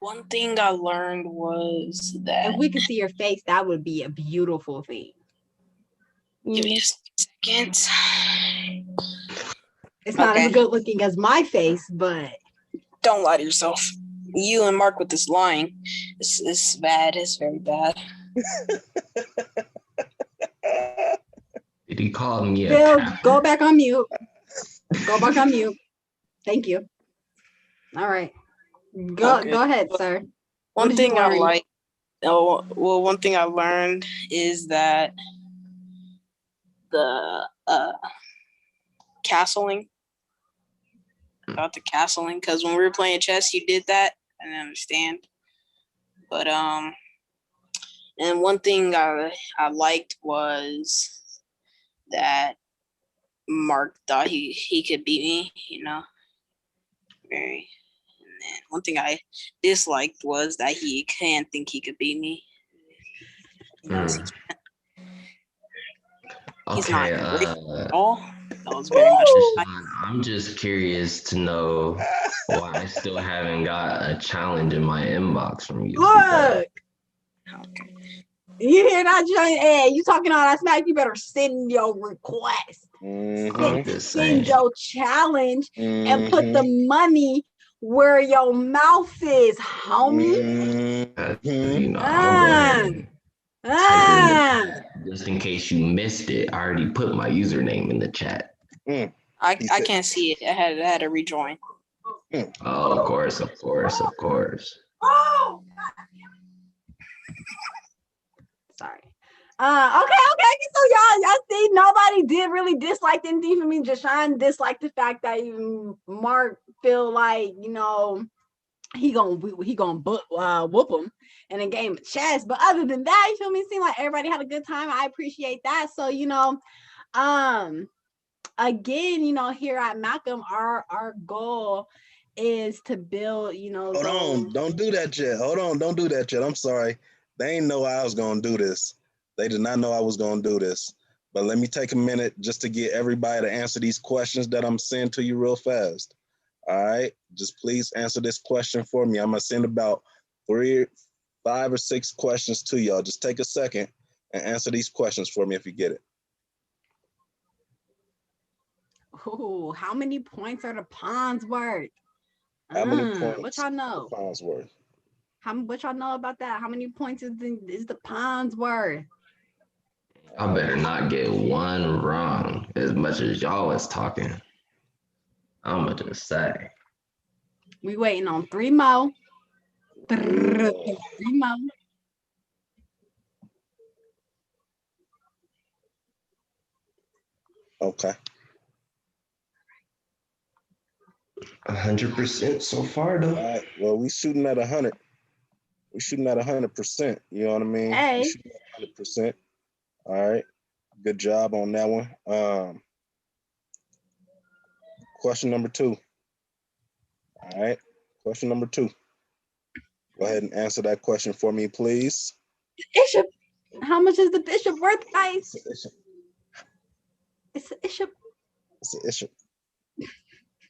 One thing I learned was that. If we could see your face, that would be a beautiful thing. Give me a second. It's not as good looking as my face, but. Don't lie to yourself. You and Mark with this lying. It's bad. It's very bad. Did he call me Bill, go back on mute. Thank you. All right. Go ahead, sir. One thing I like. One thing I learned is that the castling. About the castling, because when we were playing chess, you did that. I didn't understand. But and one thing I liked was that Mark thought he could beat me, Very. And then one thing I disliked was that he can't think he could beat me. He's not great at all. That was very much. I'm just curious to know why I still haven't got a challenge in my inbox from you. Look. You hear that, Johnny? Hey, you talking all that smack? You better send your request. I'm just Send saying. your challenge and put the money where your mouth is, homie. You know, I'll go ahead and type it in the chat just in case you missed it. I already put my username in the chat. I can't see it. I had to rejoin. Oh, of course. Oh, sorry. Okay. So y'all see, nobody did really dislike anything for me. Jashawn disliked the fact that even Mark feel like, you know, he gonna whoop him in a game of chess. But other than that, you feel me? It seemed like everybody had a good time. I appreciate that. So, you know, again, you know, here at Malcolm, our goal is to build, you know. Hold on, don't do that yet. Don't do that yet. I'm sorry. They ain't know I was gonna do this. They did not know I was gonna do this. But let me take a minute just to get everybody to answer these questions that I'm sending to you real fast. All right, just please answer this question for me. I'm gonna send about 3, 5, or 6 questions to y'all. Just take a second and answer these questions for me if you get it. Ooh, how many points are the pawns worth? How many points? What y'all know? The pawns worth? What y'all know about that? How many points is the pawns worth? I better not get one wrong as much as y'all was talking. I'ma just say. We waiting on 3 more. 3 more. Okay. 100% so far, though. All right. Well, we shooting at 100. We shooting at 100%. You know what I mean? Hey. We shooting at 100%. All right. Good job on that one. Question number 2. All right. Question number 2. Go ahead and answer that question for me, please. Bishop. How much is the bishop worth, guys? It's an bishop. It's an issue.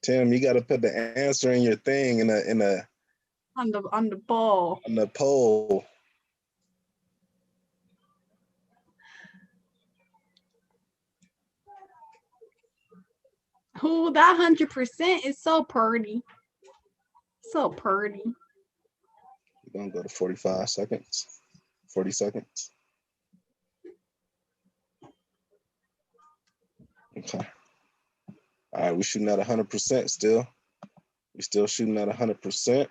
Tim, you got to put the answer in your thing on the ball. On the poll. Oh, that 100% is so pretty. So pretty. We're gonna go to 45 seconds. 40 seconds. Okay. All right, we're shooting at 100% still. We're still shooting at 100%.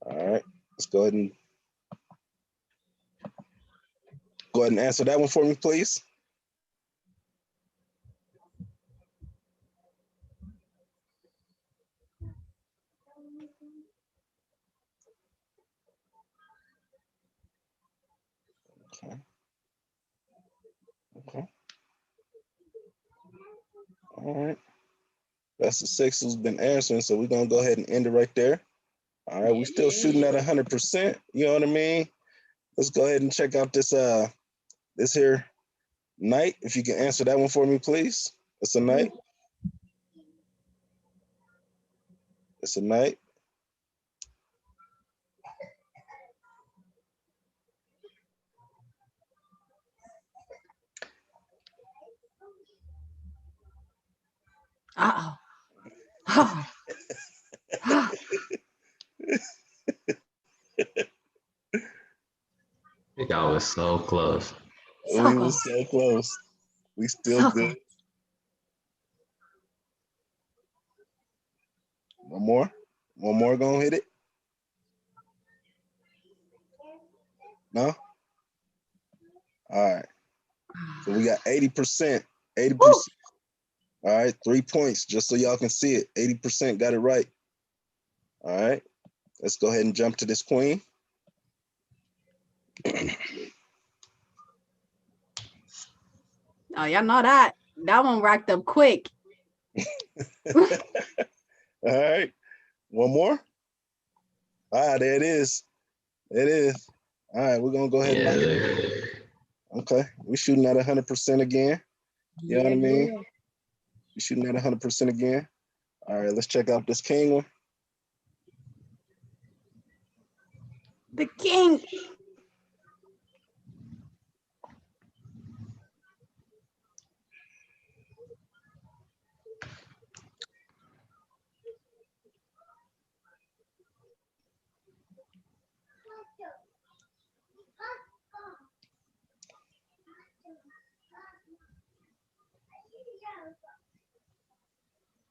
All right, let's go ahead and answer that one for me, please. Okay. All right. That's the 6 who's been answering, so we're gonna go ahead and end it right there. All right, we're still shooting at 100%. You know what I mean? Let's go ahead and check out this this here knight. If you can answer that one for me, please. It's a knight. It's a knight. Uh-oh. Oh. Oh. Y'all was so close. We was so close. We still So good. One more. One more gonna hit it. No? All right. So we got 80%. 80%. Woo! All right, 3 points, just so y'all can see it. 80% got it right. All right. Let's go ahead and jump to this queen. Oh, y'all know that. That one racked up quick. All right. One more. Ah, there it is. It is. All right, we're gonna go ahead and lock it. Okay, we're shooting at 100% again. You know what I mean? You shooting at 100% again? All right, let's check out this king one. The king.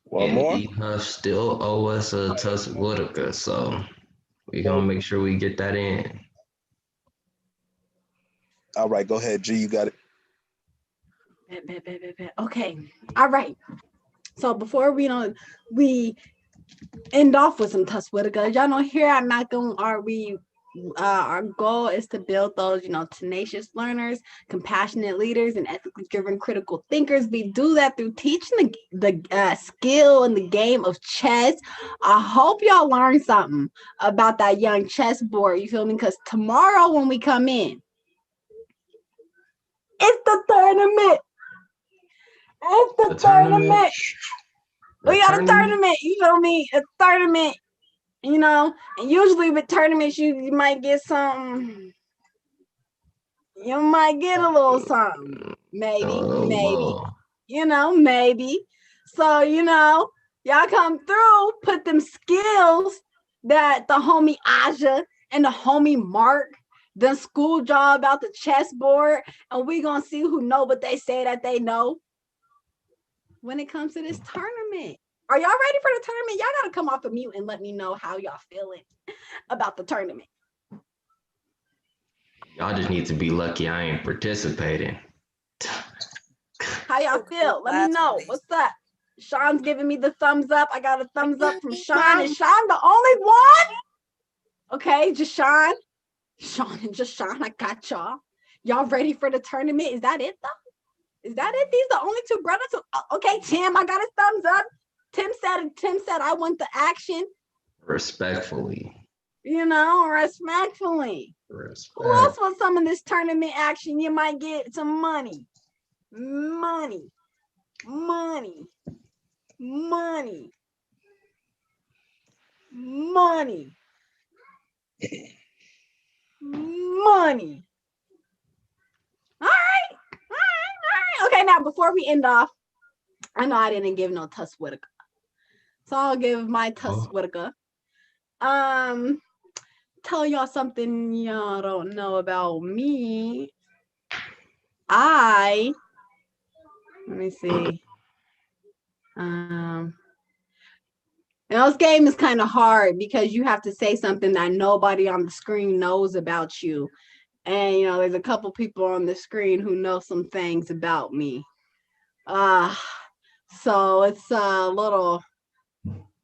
One And more. E Huff still owe us a Tuss Whitaker, so we gonna make sure we get that in. All right, go ahead, G. You got it. Bet. Okay. All right. So before we end off with some Tuss Whitaker, y'all know here at Malcolm, our goal is to build those, tenacious learners, compassionate leaders, and ethically driven critical thinkers. We do that through teaching the skill in the game of chess. I hope y'all learned something about that young chessboard. You feel me? Because tomorrow when we come in, it's the tournament. It's the tournament. We got a tournament. You feel me? A tournament. And usually with tournaments, you might get something. You might get a little something. Maybe. Maybe. So, y'all come through, put them skills that the homie Aja and the homie Mark done school job about the chessboard, and we gonna see who know what they say that they know when it comes to this tournament. Are y'all ready for the tournament? Y'all gotta come off of mute and let me know how y'all feeling about the tournament. Y'all just need to be lucky I ain't participating. How y'all feel? Let me know. What's up? Sean's giving me the thumbs up. I got a thumbs up from Sean. Is Sean the only one? Okay, just Sean. Sean and just Sean. I got y'all. Y'all ready for the tournament? Is that it though? Is that it? These the only two brothers okay, Tim, I got his thumbs up. Tim said I want the action. Respectfully. Respectfully. Who else wants some of this tournament action? You might get some money. Money. All right. Okay, now before we end off, I know I didn't give no Tuss Whitaker. So I'll give my Tuss Whitaker. Tell y'all something y'all don't know about me. Let me see. This game is kind of hard because you have to say something that nobody on the screen knows about you. And, there's a couple people on the screen who know some things about me. So it's a little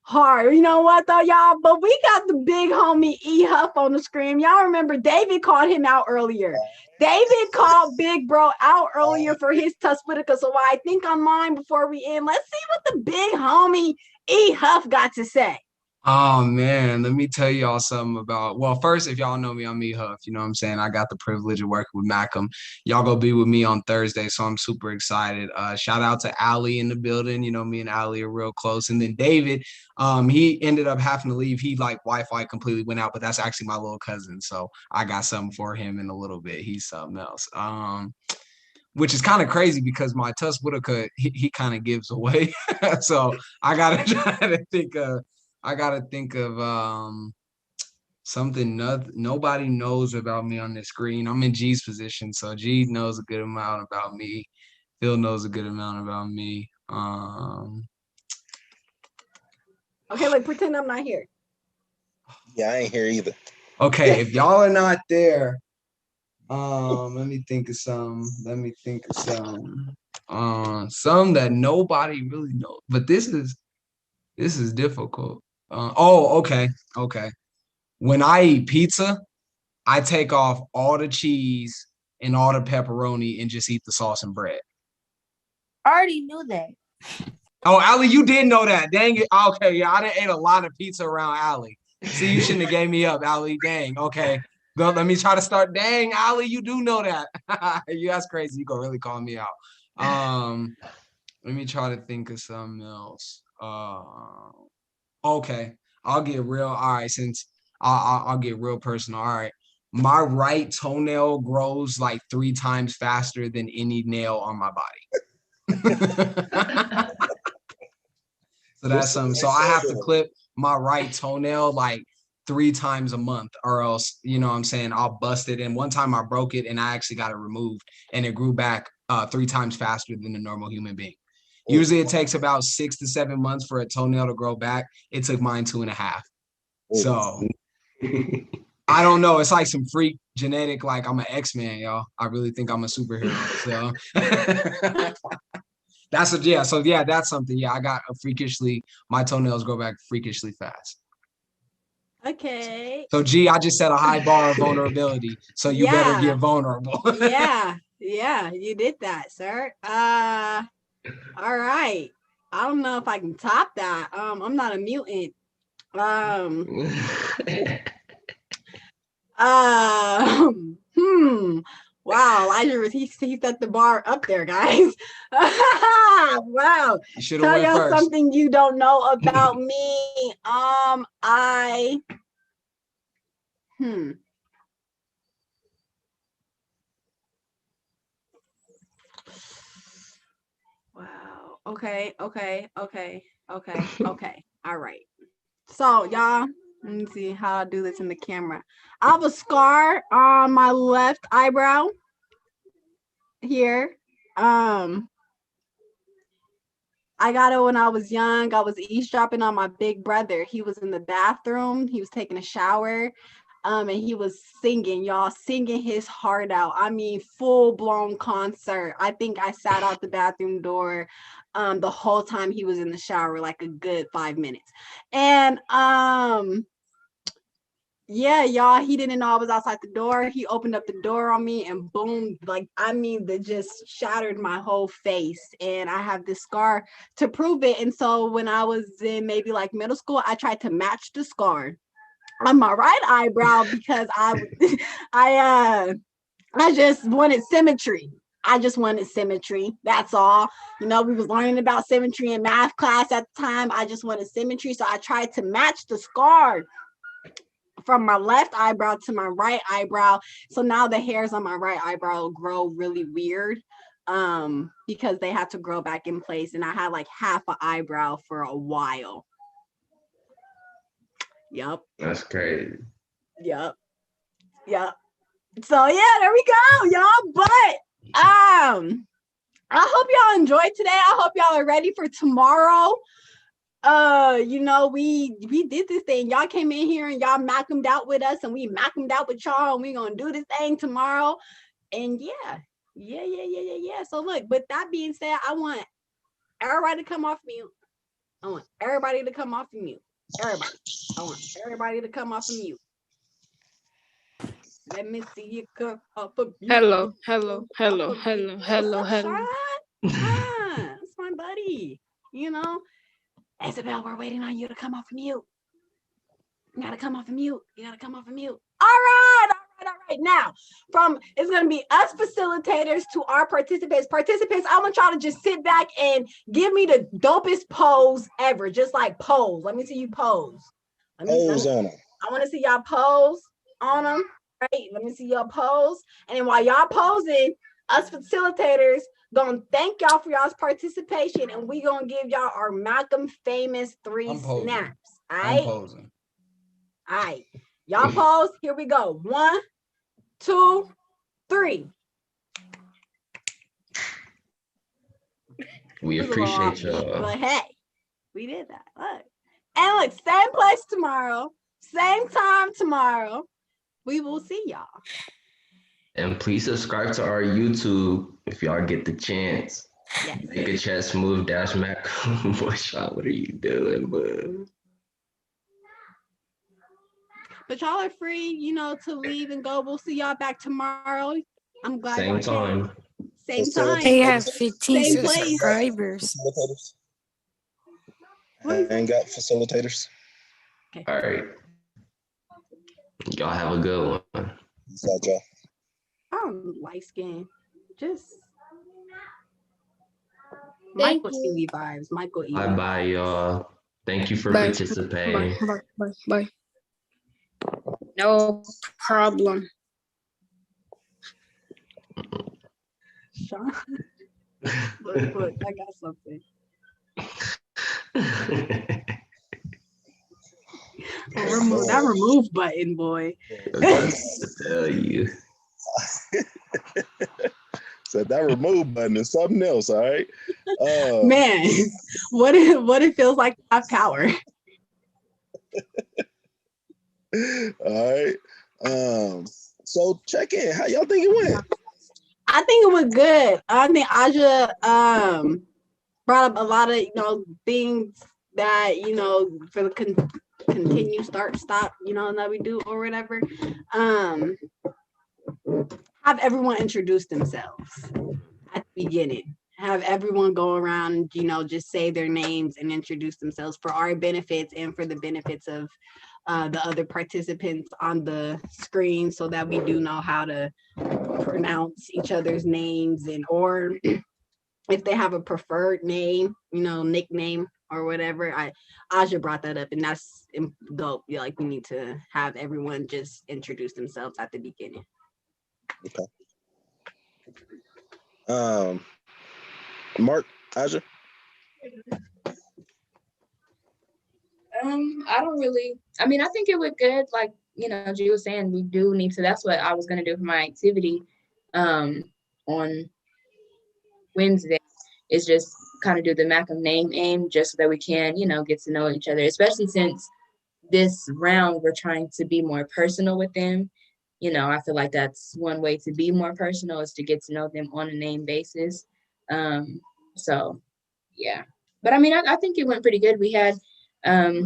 hard. You know what though, y'all? But we got the big homie E Huff on the screen. Y'all remember David called him out earlier. David called Big Bro out earlier for his Tuss Whitaker. So I think on mine before we end, let's see what the big homie E Huff got to say. Oh man, let me tell y'all something about, well, first, if y'all know me, I'm E Huff, you know what I'm saying? I got the privilege of working with Malcolm. Y'all gonna be with me on Thursday, so I'm super excited. Shout out to Ali in the building. Me and Ali are real close. And then David, he ended up having to leave. He Wi-Fi completely went out, but that's actually my little cousin. So I got something for him in a little bit. He's something else. Which is kind of crazy because my Tuss Whitaker, he kind of gives away. So I gotta try to think of something nobody knows about me on the screen. I'm in G's position, so G knows a good amount about me. Phil knows a good amount about me. Okay, pretend I'm not here. Yeah, I ain't here either. Okay, if y'all are not there, let me think of some. Some that nobody really knows. But this is difficult. Okay. When I eat pizza, I take off all the cheese and all the pepperoni and just eat the sauce and bread. I already knew that. Oh, Ali, you did know that. Dang it. Okay, yeah, I done ate a lot of pizza around Ali. See, you shouldn't have gave me up, Ali. Dang. Okay. Well, let me try to start. Dang, Ali, you do know that. That's crazy. You gonna really call me out. Let me try to think of something else. Okay, I'll get real. All right, since I'll get real personal. All right, my right toenail grows like 3 times faster than any nail on my body. So that's something. So I have to clip my right toenail like 3 times a month, or else, you know what I'm saying, I'll bust it. And one time I broke it and I actually got it removed, and it grew back 3 times faster than a normal human being. Usually it takes about 6 to 7 months for a toenail to grow back. It took mine 2.5. So I don't know. It's like some freak genetic, like I'm an X-Man, y'all. I really think I'm a superhero. So that's something. Yeah, I got my toenails grow back freakishly fast. Okay. So G, I just set a high bar of vulnerability. So you better get vulnerable. Yeah, you did that, sir. All right. I don't know if I can top that. I'm not a mutant. Wow, Elijah, he set the bar up there, guys. Wow. Tell y'all something you don't know about me. Wow. Okay. All right. So y'all, let me see how I do this in the camera. I have a scar on my left eyebrow here. I got it when I was young. I was eavesdropping on my big brother. He was in the bathroom. He was taking a shower. And he was singing his heart out. I mean, full-blown concert. I think I sat out the bathroom door the whole time he was in the shower, like a good 5 minutes. And yeah, y'all, he didn't know I was outside the door. He opened up the door on me and boom, like, I mean, that just shattered my whole face. And I have this scar to prove it. And so when I was in maybe like middle school, I tried to match the scar on my right eyebrow because I just wanted symmetry. That's all. You know, we was learning about symmetry in math class at the time. I just wanted symmetry. So I tried to match the scar from my left eyebrow to my right eyebrow. So now the hairs on my right eyebrow grow really weird because they have to grow back in place. And I had like half an eyebrow for a while. Yep. That's crazy. Yep. So yeah, there we go, y'all. But I hope y'all enjoyed today. I hope y'all are ready for tomorrow. You know, we did this thing. Y'all came in here and y'all Malcolmed out with us, and we Malcolmed out with y'all, and we gonna do this thing tomorrow. And yeah. So look, with that being said, I want everybody to come off mute. Everybody. I want everybody to come off of mute. Let me see you come off of mute. Hello. That's my buddy. You know, Isabel, we're waiting on you to come off of mute. You gotta come off of mute. All right. Now, it's gonna be us facilitators to our participants. I want y'all to just sit back and give me the dopest pose ever. Just like pose. Let me see you pose. Pose on them. I want to see y'all pose on them. Right? Let me see y'all pose. And then while y'all posing, us facilitators gonna thank y'all for y'all's participation, and we gonna give y'all our Malcolm famous 3 snaps. All right. I'm posing. All right. Y'all pose. Here we go. 1, 2, 3. We appreciate y'all. But hey, we did that. Look. And look, same place tomorrow, same time tomorrow. We will see y'all. And please subscribe to our YouTube if y'all get the chance. Yes. Make a chess move dash Mac. Boy, Sean, what are you doing, bud? But y'all are free, you know, to leave and go. We'll see y'all back tomorrow. I'm glad. Same time. Same time. They have 15 Same place. subscribers. I ain't got facilitators. Okay. All right. Y'all have a good one. Peace out, y'all. I'm light skinned. Just Thank Michael you. Ealy vibes. Michael Ealy. Bye bye, y'all. Thank you for Bye. participating. Bye. No problem. Sean. Look, I got something. Remove that remove button, boy. Tell you. So that remove button is something else, all right? Man, what it feels like to have power. All right. So check in. How y'all think it went? I think it was good. I think Aja brought up a lot of things that for the continue, start, stop, that we do or whatever. Have everyone introduce themselves at the beginning. Have everyone go around, just say their names and introduce themselves for our benefits and for the benefits of the other participants on the screen, so that we do know how to pronounce each other's names, and or if they have a preferred name, nickname or whatever. Aja brought that up, and that's dope. Like, we need to have everyone just introduce themselves at the beginning. Okay. Mark, Aja? I think it went good. Like, G was saying, we do need to, that's what I was going to do for my activity on Wednesday, is just kind of do the Macam name aim, just so that we can, get to know each other, especially since this round we're trying to be more personal with them. I feel like that's one way to be more personal, is to get to know them on a name basis. So yeah, but I think it went pretty good. We had they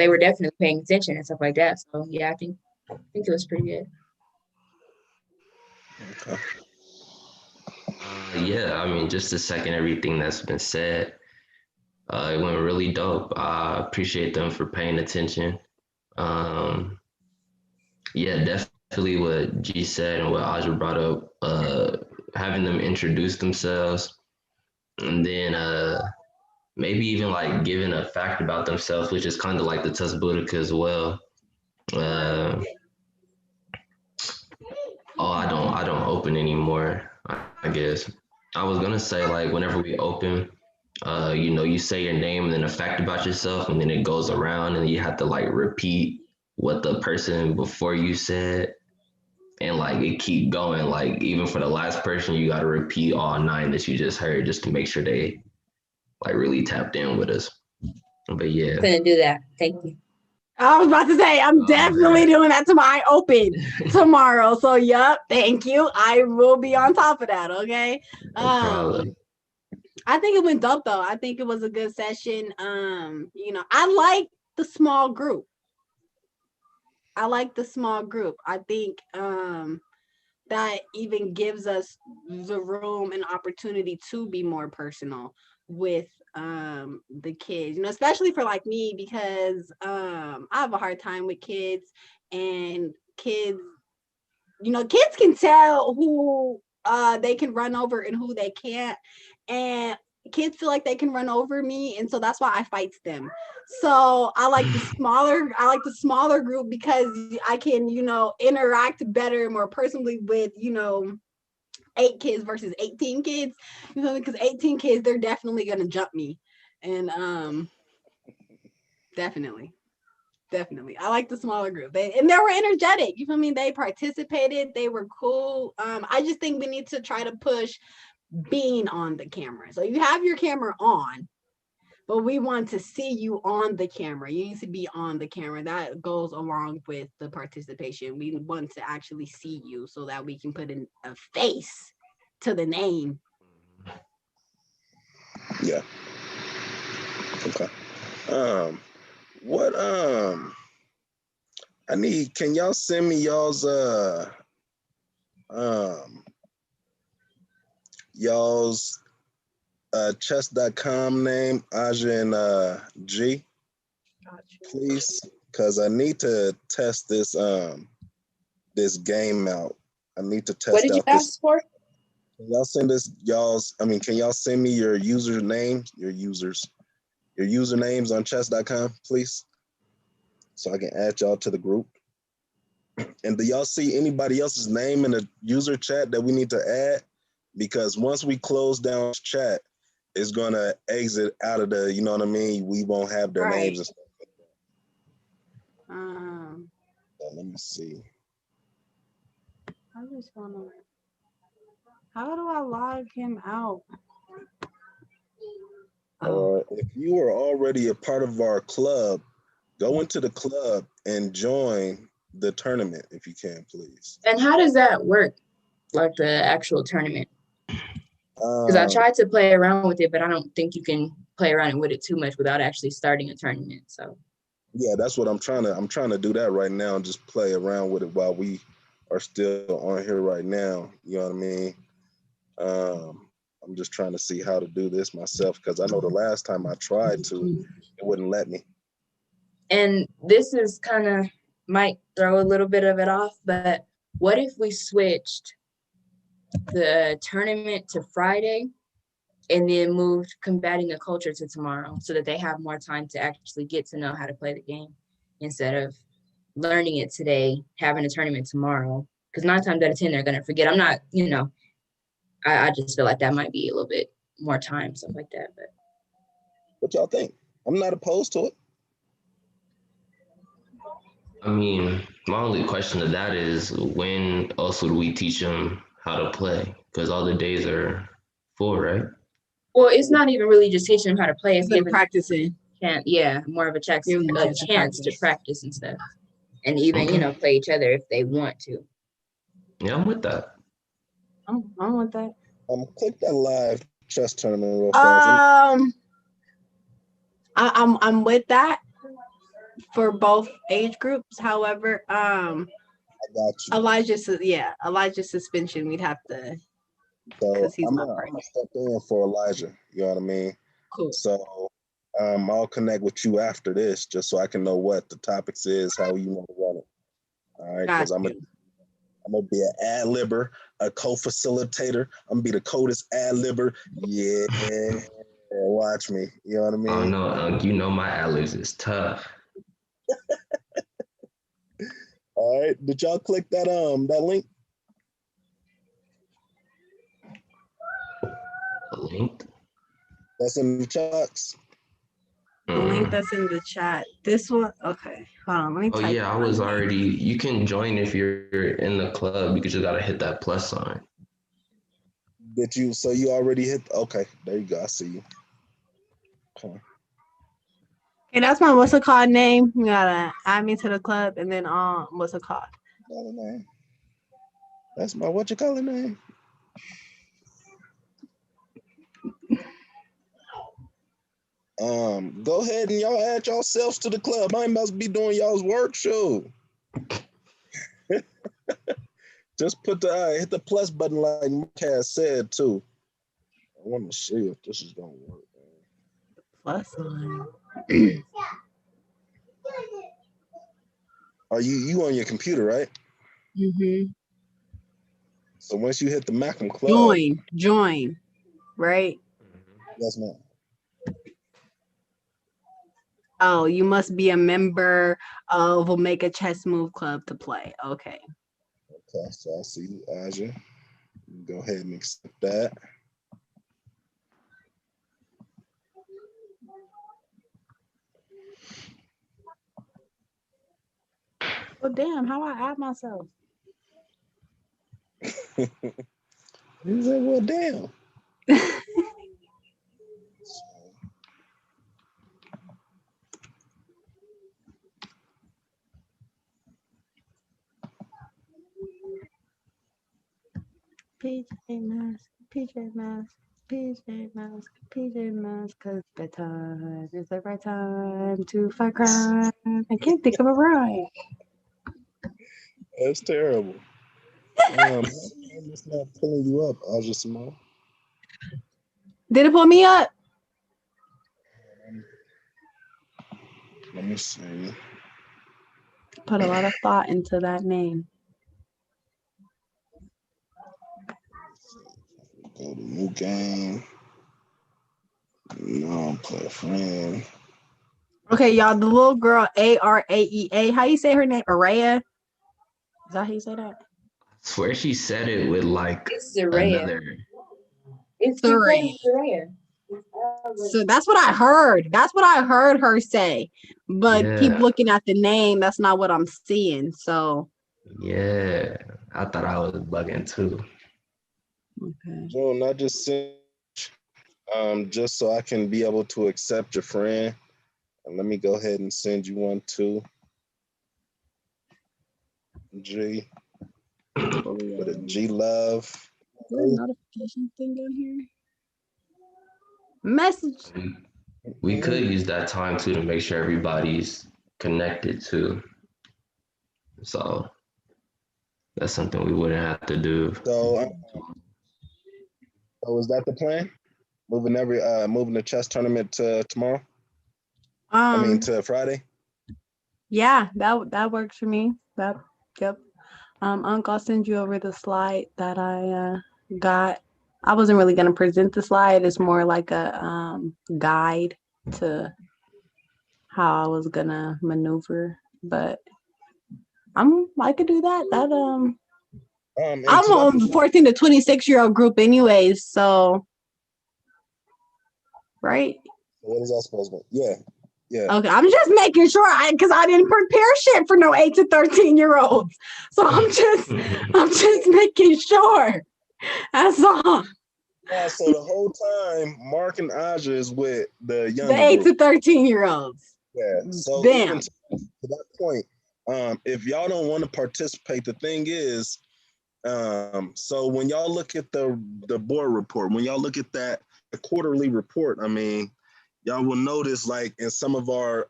were definitely paying attention and stuff like that. So yeah, I think it was pretty good. Okay. Yeah, just to second everything that's been said, it went really dope. I appreciate them for paying attention. Yeah, definitely what G said and what Aja brought up, having them introduce themselves, and then maybe even like giving a fact about themselves, which is kind of like the Tusbudica as well. I don't open anymore, I guess. I was gonna say, like, whenever we open, you say your name and then a fact about yourself, and then it goes around and you have to like repeat what the person before you said, and like it keep going. Like, even for the last person, you gotta repeat all 9 that you just heard, just to make sure they like really tapped in with us. But yeah. Couldn't do that. Thank you. I was about to say, I'm definitely doing that to my open tomorrow. So, yup, thank you. I will be on top of that, okay? I think it went dope, though. I think it was a good session. I like the small group. I think that even gives us the room and opportunity to be more personal with the kids, especially for like me, because I have a hard time with kids, and kids can tell who they can run over and who they can't, and kids feel like they can run over me, and so that's why I fight them. So I like the smaller group, because I can interact better, more personally with 8 kids versus 18 kids, because 18 kids, they're definitely gonna jump me, and definitely I like the smaller group. They were energetic, they participated, they were cool. I just think we need to try to push being on the camera. So you have your camera on, but we want to see you on the camera. You need to be on the camera. That goes along with the participation. We want to actually see you, so that we can put in a face to the name. Yeah. Okay. Can y'all send me y'all's chess.com name, Aja and G, please, because I need to test this this game out. I need to test What did you out this. ask for? Can y'all send us can y'all send me your usernames on chess.com, please? So I can add y'all to the group. And do y'all see anybody else's name in the user chat that we need to add? Because once we close down chat, it's gonna exit out of the, you know what I mean? We won't have their names and stuff like that. So let me see. I just wanna. How do I log him out? If you are already a part of our club, go into the club and join the tournament if you can, please. And how does that work? Like the actual tournament? Because I tried to play around with it, but I don't think you can play around with it too much without actually starting a tournament. So yeah, that's what I'm trying to do that right now and just play around with it while we are still on here right now. You know what I mean? I'm just trying to see how to do this myself because I know the last time I tried to, it wouldn't let me. And this is kind of might throw a little bit of it off, but what if we switched the tournament to Friday and then moved combating a culture to tomorrow so that they have more time to actually get to know how to play the game instead of learning it today, having a tournament tomorrow? Because 9 times out of 10, they're going to forget. I'm not, I just feel like that might be a little bit more time, stuff like that. But what y'all think? I'm not opposed to it. I mean, my only question to that is when else would we teach them how to play? Because all the days are full, right? Well, it's not even really just teaching them how to play. It's giving practicing. More of a chance to practice and stuff. And even, play each other if they want to. Yeah, I'm with that. I'm with that. Click that live chess tournament real fast. I'm with that for both age groups. However, I got you. Elijah's suspension, we'd have to. So I'm gonna step in for Elijah. You know what I mean? Cool. So I'll connect with you after this, just so I can know what the topics is, how you want to run it. All right, because I'm gonna be an ad-libber, a co-facilitator. I'm gonna be the coldest ad-libber. Yeah, watch me. You know what I mean? Oh no, my ad-libs is tough. All right, did y'all click that link? A link? That's in the chats. The link that's in the chat. This one, okay. Hold on, let me type. I was already. You can join if you're in the club. You just gotta hit that plus sign. So you already hit? Okay, there you go. I see you. Okay. Okay, that's my what's it called name. You gotta add me to the club, and then what's it called? Name. That's my what you call it name. Go ahead and y'all add yourselves to the club. I must be doing y'all's work, show. Just hit the plus button like Mark said too. I want to see if this is gonna work. Plus sign. Are you on your computer, right? Mm-hmm. So once you hit the Macam Club, join, right? Yes, ma'am. Oh, you must be a member of Omega Chess Move Club to play. Okay. Okay, so I see you, Aja. Go ahead and accept that. Oh, damn, how I add myself? He said, well, damn. PJ Masks, cause the time is the right time to fight crime. I can't think of a rhyme. That's terrible. It's not pulling you up, Aja Simone. Did it pull me up? Let me see. Put a lot of thought into that name. Go to new game. No, play a friend. Okay, y'all, the little girl Araea. How you say her name? Araya? Is that how you say that? I swear she said it with like It's Zaraya. another. It's Three. Zaraya. So that's what I heard. That's what I heard her say. But keep Yeah, looking at the name. That's not what I'm seeing. So yeah. I thought I was bugging too. okay. June, I just sent just so I can be able to accept your friend. And let me go ahead and send you one too. G. With a G Love. Is there a notification thing down here? Message. We could use that time too to make sure everybody's connected too. So that's something we wouldn't have to do. So is that the plan? Moving the chess tournament to tomorrow? To Friday? Yeah, that works for me. Yep. Unc, I'll send you over the slide that I got. I wasn't really gonna present the slide. It's more like a guide to how I was gonna maneuver, but I could do that. I'm on the 14 to 26-year-old group anyways, so right? What is that supposed to be? Yeah. Okay, I'm just making sure because I didn't prepare shit for no 8 to 13-year-olds. So I'm just making sure. That's all. Yeah, so the whole time, Mark and Aja is with the young. The 8 to 13-year-olds. Yeah. So Damn. even to that point, if y'all don't want to participate, the thing is, so when y'all look at the board report, when y'all look at the quarterly report, y'all will notice like in some of our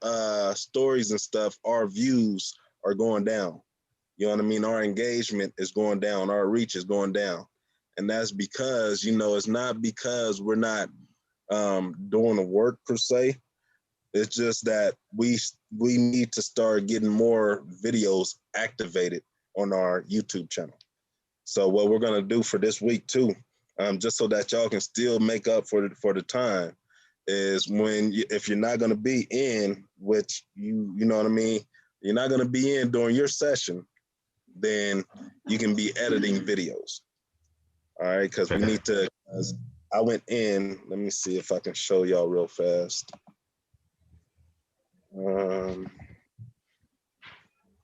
stories and stuff, our views are going down. You know what I mean? Our engagement is going down. Our reach is going down. And that's because, it's not because we're not doing the work per se. It's just that we need to start getting more videos activated on our YouTube channel. So what we're going to do for this week too, just so that y'all can still make up for the time, is if you're not going to be in, which you know what I mean, you're not going to be in during your session, then you can be editing videos. All right, because we need to. I went in. Let me see if I can show y'all real fast.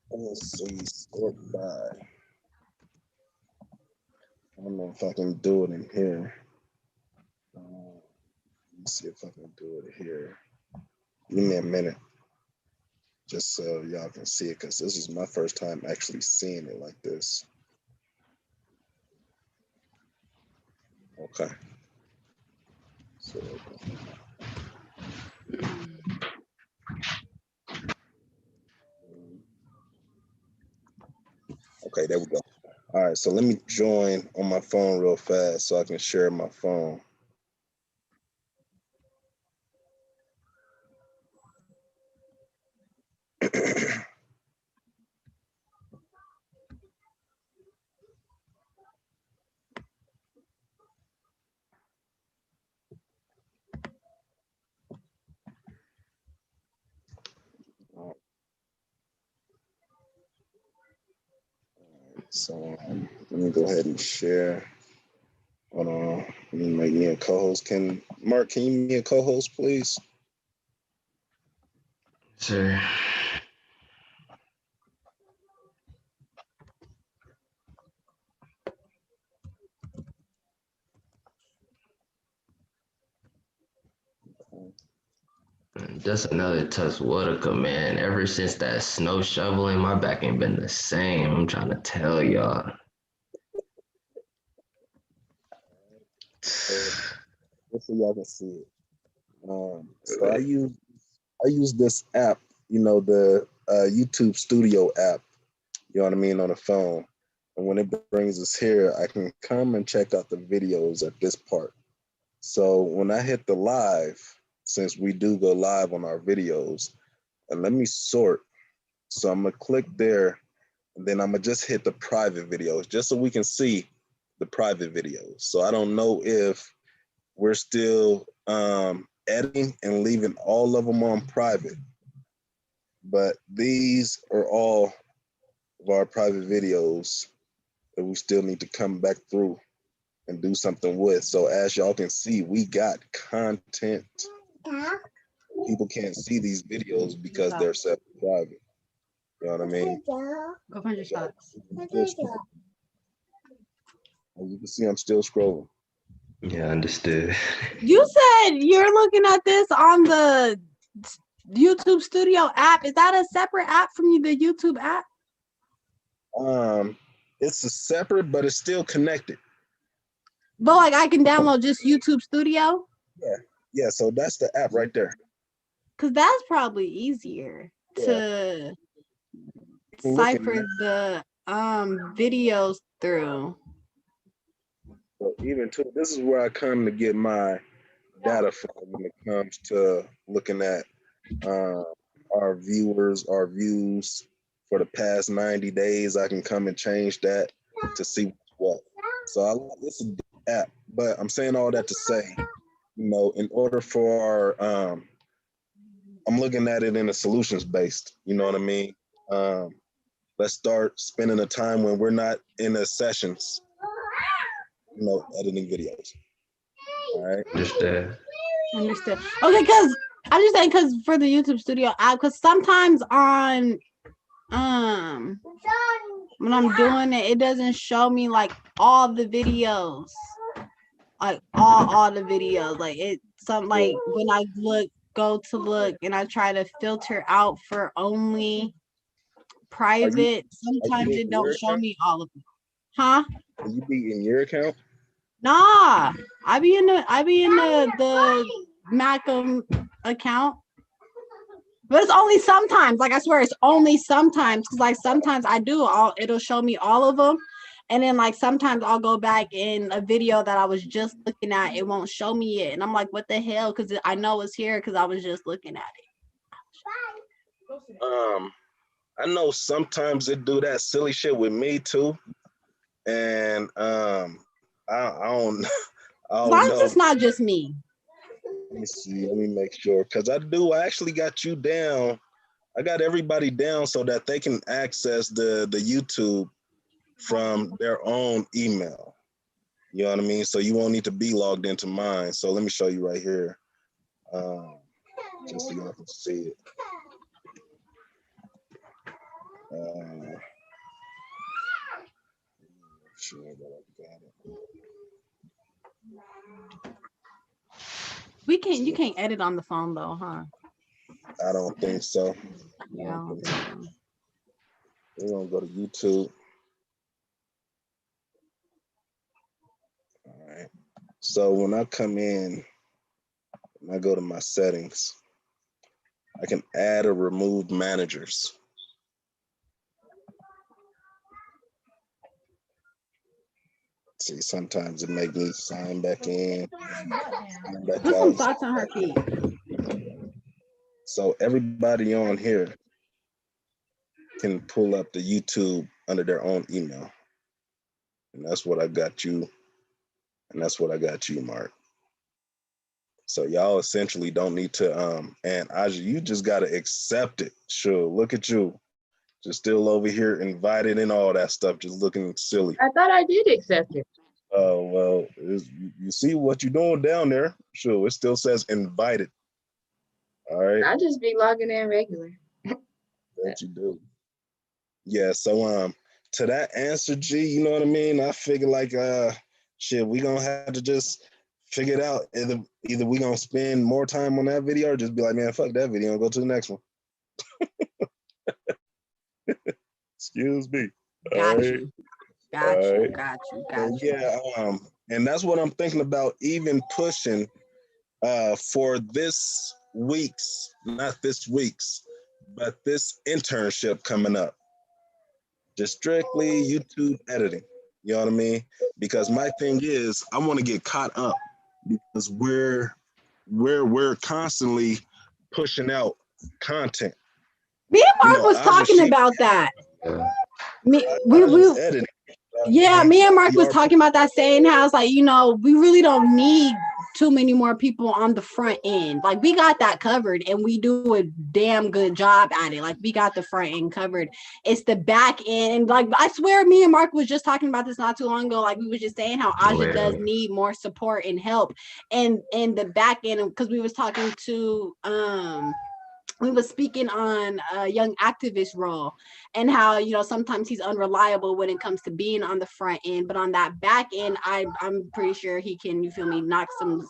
Let's see, sort by. I don't know if I can do it in here. Let me see if I can do it here. Give me a minute, just so y'all can see it, because this is my first time actually seeing it like this. Okay. So, okay, there we go. All right, so let me join on my phone real fast so I can share my phone. So let me go ahead and share. Hold on, let me make me a co-host. Mark, can you make me a co-host, please? Sure. Just another Tuswodica, man. Ever since that snow shoveling, my back ain't been the same. I'm trying to tell y'all. Just so y'all can see it. So I use this app, the YouTube Studio app, you know what I mean, on the phone. And when it brings us here, I can come and check out the videos at this part. So when I hit the live, since we do go live on our videos, and let me sort. So I'm gonna click there, and then I'm gonna just hit the private videos, just so we can see the private videos. So I don't know if we're still editing and leaving all of them on private, but these are all of our private videos that we still need to come back through and do something with. So as y'all can see, we got content. People can't see these videos because they're set private. You know what I mean? Go find your shots. As you can see, I'm still scrolling. Yeah, understood. You said you're looking at this on the YouTube Studio app. Is that a separate app from the YouTube app? It's a separate, but it's still connected. But like I can download just YouTube Studio? Yeah, so that's the app right there. Cause that's probably easier to cipher the videos through. But even too, this is where I come to get my data from when it comes to looking at our viewers, our views for the past 90 days. I can come and change that to see what. So this is the app, but I'm saying all that to say, you know, in order for our, I'm looking at it in a solutions based, you know what I mean? Let's start spending the time when we're not in the sessions, you know, editing videos. All right. Understood. Understood. Okay, because I'm just saying, because for the YouTube Studio app, because sometimes on when I'm doing it, it doesn't show me like all the videos, like all the videos. Like it, like when I go to look and I try to filter out for only private, sometimes it don't show me all of them. Huh? Will you be in your account? Nah, I be in the Macam account. But it's only sometimes, like I swear it's only sometimes, because like sometimes it'll show me all of them. And then like sometimes I'll go back in a video that I was just looking at, it won't show me it. And I'm like, what the hell? Because I know it's here because I was just looking at it. I know sometimes it do that silly shit with me too. And I don't As long as it's not just me. Let me see, let me make sure. Cause I actually got you down. I got everybody down so that they can access the YouTube from their own email. You know what I mean? So you won't need to be logged into mine. So let me show you right here. Just so y'all can see it. Sure that I got it. You can't edit on the phone though, huh? I don't think so. Yeah. We're gonna go to YouTube. All right. So when I come in, when I go to my settings, I can add or remove managers. See, sometimes it make me sign back in. Put some thoughts on her feet. So everybody on here can pull up the YouTube under their own email. And that's what I got you. And that's what I got you, Mark. So y'all essentially don't need to, and Aja, you just got to accept it. Sure, look at you. Just still over here invited and all that stuff, just looking silly. I thought I did accept it. Oh, well, you see what you're doing down there. Sure, it still says invited. All right. I just be logging in regular. That you do. Yeah, so to that answer, G, you know what I mean? I figure like shit, we gonna have to just figure it out. Either we gonna spend more time on that video or just be like, man, fuck that video and go to the next one. Excuse me. Got you. Yeah, and that's what I'm thinking about, even pushing for this week's, not this week's, but this internship coming up. Just strictly YouTube editing. You know what I mean? Because my thing is, I want to get caught up because we're constantly pushing out content. Me and Mark was talking about that. We editing. Yeah, me and Mark was talking about that, saying how it's like, we really don't need too many more people on the front end. Like, we got that covered and we do a damn good job at it. Like, we got the front end covered. It's the back end. And like, I swear me and Mark was just talking about this not too long ago. Like, we was just saying how Aja does need more support and help and the back end, because we was talking to we was speaking on a young activist role and how, sometimes he's unreliable when it comes to being on the front end, but on that back end, I'm pretty sure he can, you feel me, knock some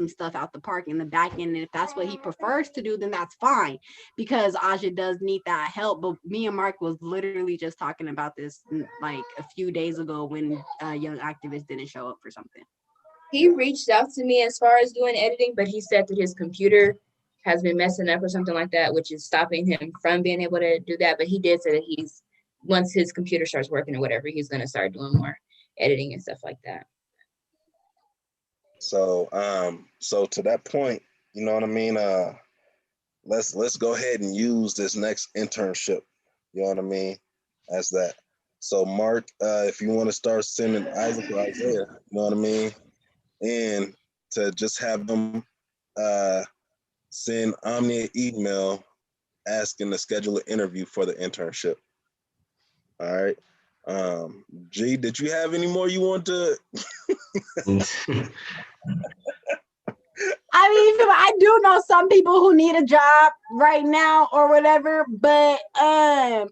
stuff out the park in the back end. And if that's what he prefers to do, then that's fine, because Aja does need that help. But me and Mark was literally just talking about this like a few days ago when a young activist didn't show up for something. He reached out to me as far as doing editing, but he said that his computer has been messing up or something like that, which is stopping him from being able to do that. But he did say that once his computer starts working or whatever, he's going to start doing more editing and stuff like that. So, so to that point, you know what I mean? Let's go ahead and use this next internship, you know what I mean, as that. So Mark, if you want to start sending Isaac or Isaiah, you know what I mean, and to just have them send Omni an email asking to schedule an interview for the internship. All right. G, did you have any more you want to? I mean, I do know some people who need a job right now or whatever, but I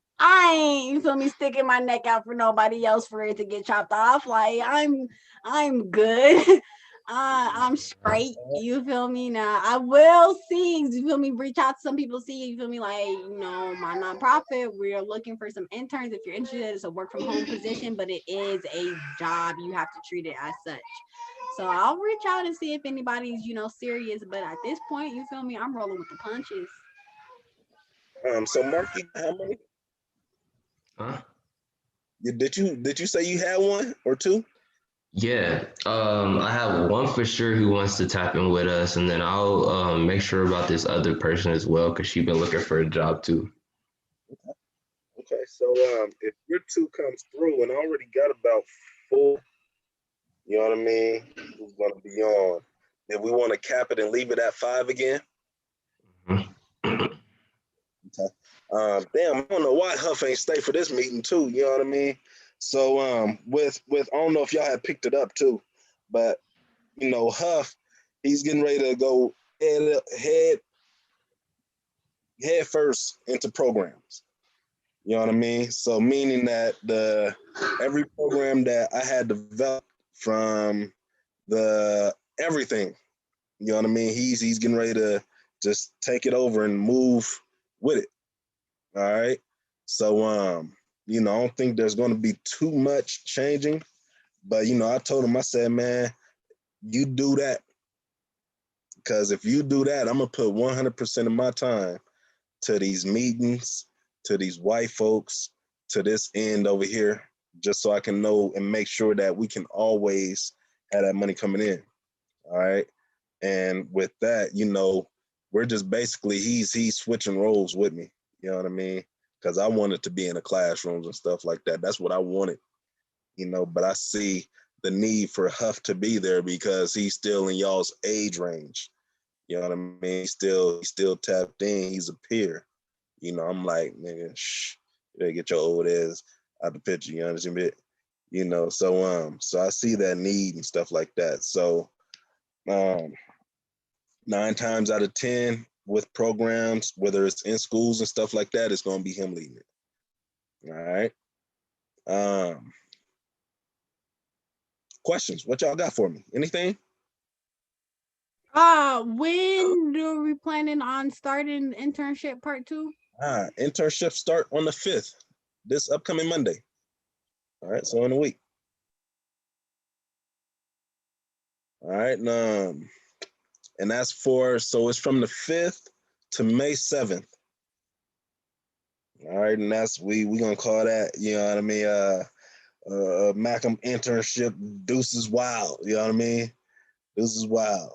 ain't, you feel me, sticking my neck out for nobody else for it to get chopped off. Like, I'm good. I'm straight. You feel me? Now I will see. You feel me? Reach out to some people. See, you feel me? Like, my nonprofit. We're looking for some interns. If you're interested, it's a work from home position, but it is a job. You have to treat it as such. So I'll reach out and see if anybody's, serious. But at this point, you feel me? I'm rolling with the punches. So Mark, you how many? Huh? Did you say you had one or two? Yeah, I have one for sure who wants to tap in with us, and then I'll make sure about this other person as well, because she's been looking for a job too. Okay, so if your two comes through and I already got about 4, you know what I mean, who's gonna be on, then we want to cap it and leave it at 5 again. Okay. Damn, I don't know why Huff ain't stay for this meeting too, you know what I mean? So with I don't know if y'all had picked it up too, but Huff, he's getting ready to go head first into programs. You know what I mean? So meaning that every program that I had developed from the everything, you know what I mean? He's getting ready to just take it over and move with it. All right. So I don't think there's going to be too much changing, but I told him, I said, man, you do that, because if you do that, I'm gonna put 100% of my time to these meetings, to these white folks, to this end over here, just so I can know and make sure that we can always have that money coming in. All right. And with that, we're just basically he's switching roles with me. You know what I mean? Because I wanted to be in the classrooms and stuff like that. That's what I wanted, but I see the need for Huff to be there because he's still in y'all's age range. You know what I mean? He's still tapped in. He's a peer. I'm like, nigga, shh, you better get your old ass out the picture. You understand me? So I see that need and stuff like that. So 9 times out of 10 with programs, whether it's in schools and stuff like that, it's gonna be him leading it. All right. Questions? What y'all got for me? Anything? When are we planning on starting internship part 2? Internship start on the 5th, this upcoming Monday. All right, so in a week. All right, and that's so it's from the 5th to May 7th. All right, and that's we gonna call that, you know what I mean, Malcolm internship Deuces Wild, you know what I mean? Deuces Wild.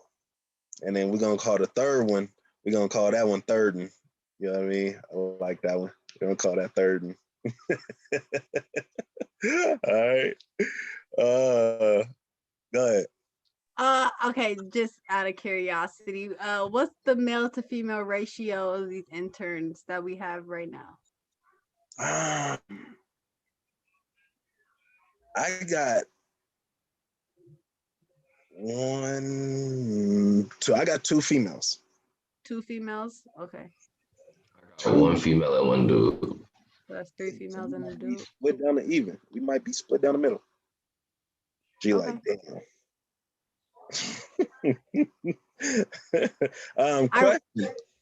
And then we're gonna call the third one, we're gonna call that one Thirden. You know what I mean? I like that one. We're gonna call that Thirden. All right. Go ahead. Okay, just out of curiosity, what's the male to female ratio of these interns that we have right now? I got I got two females. Two females? Okay. One female and one dude. So that's three females and a dude. Split down to even. We might be split down the middle. G Okay. like, damn. Question.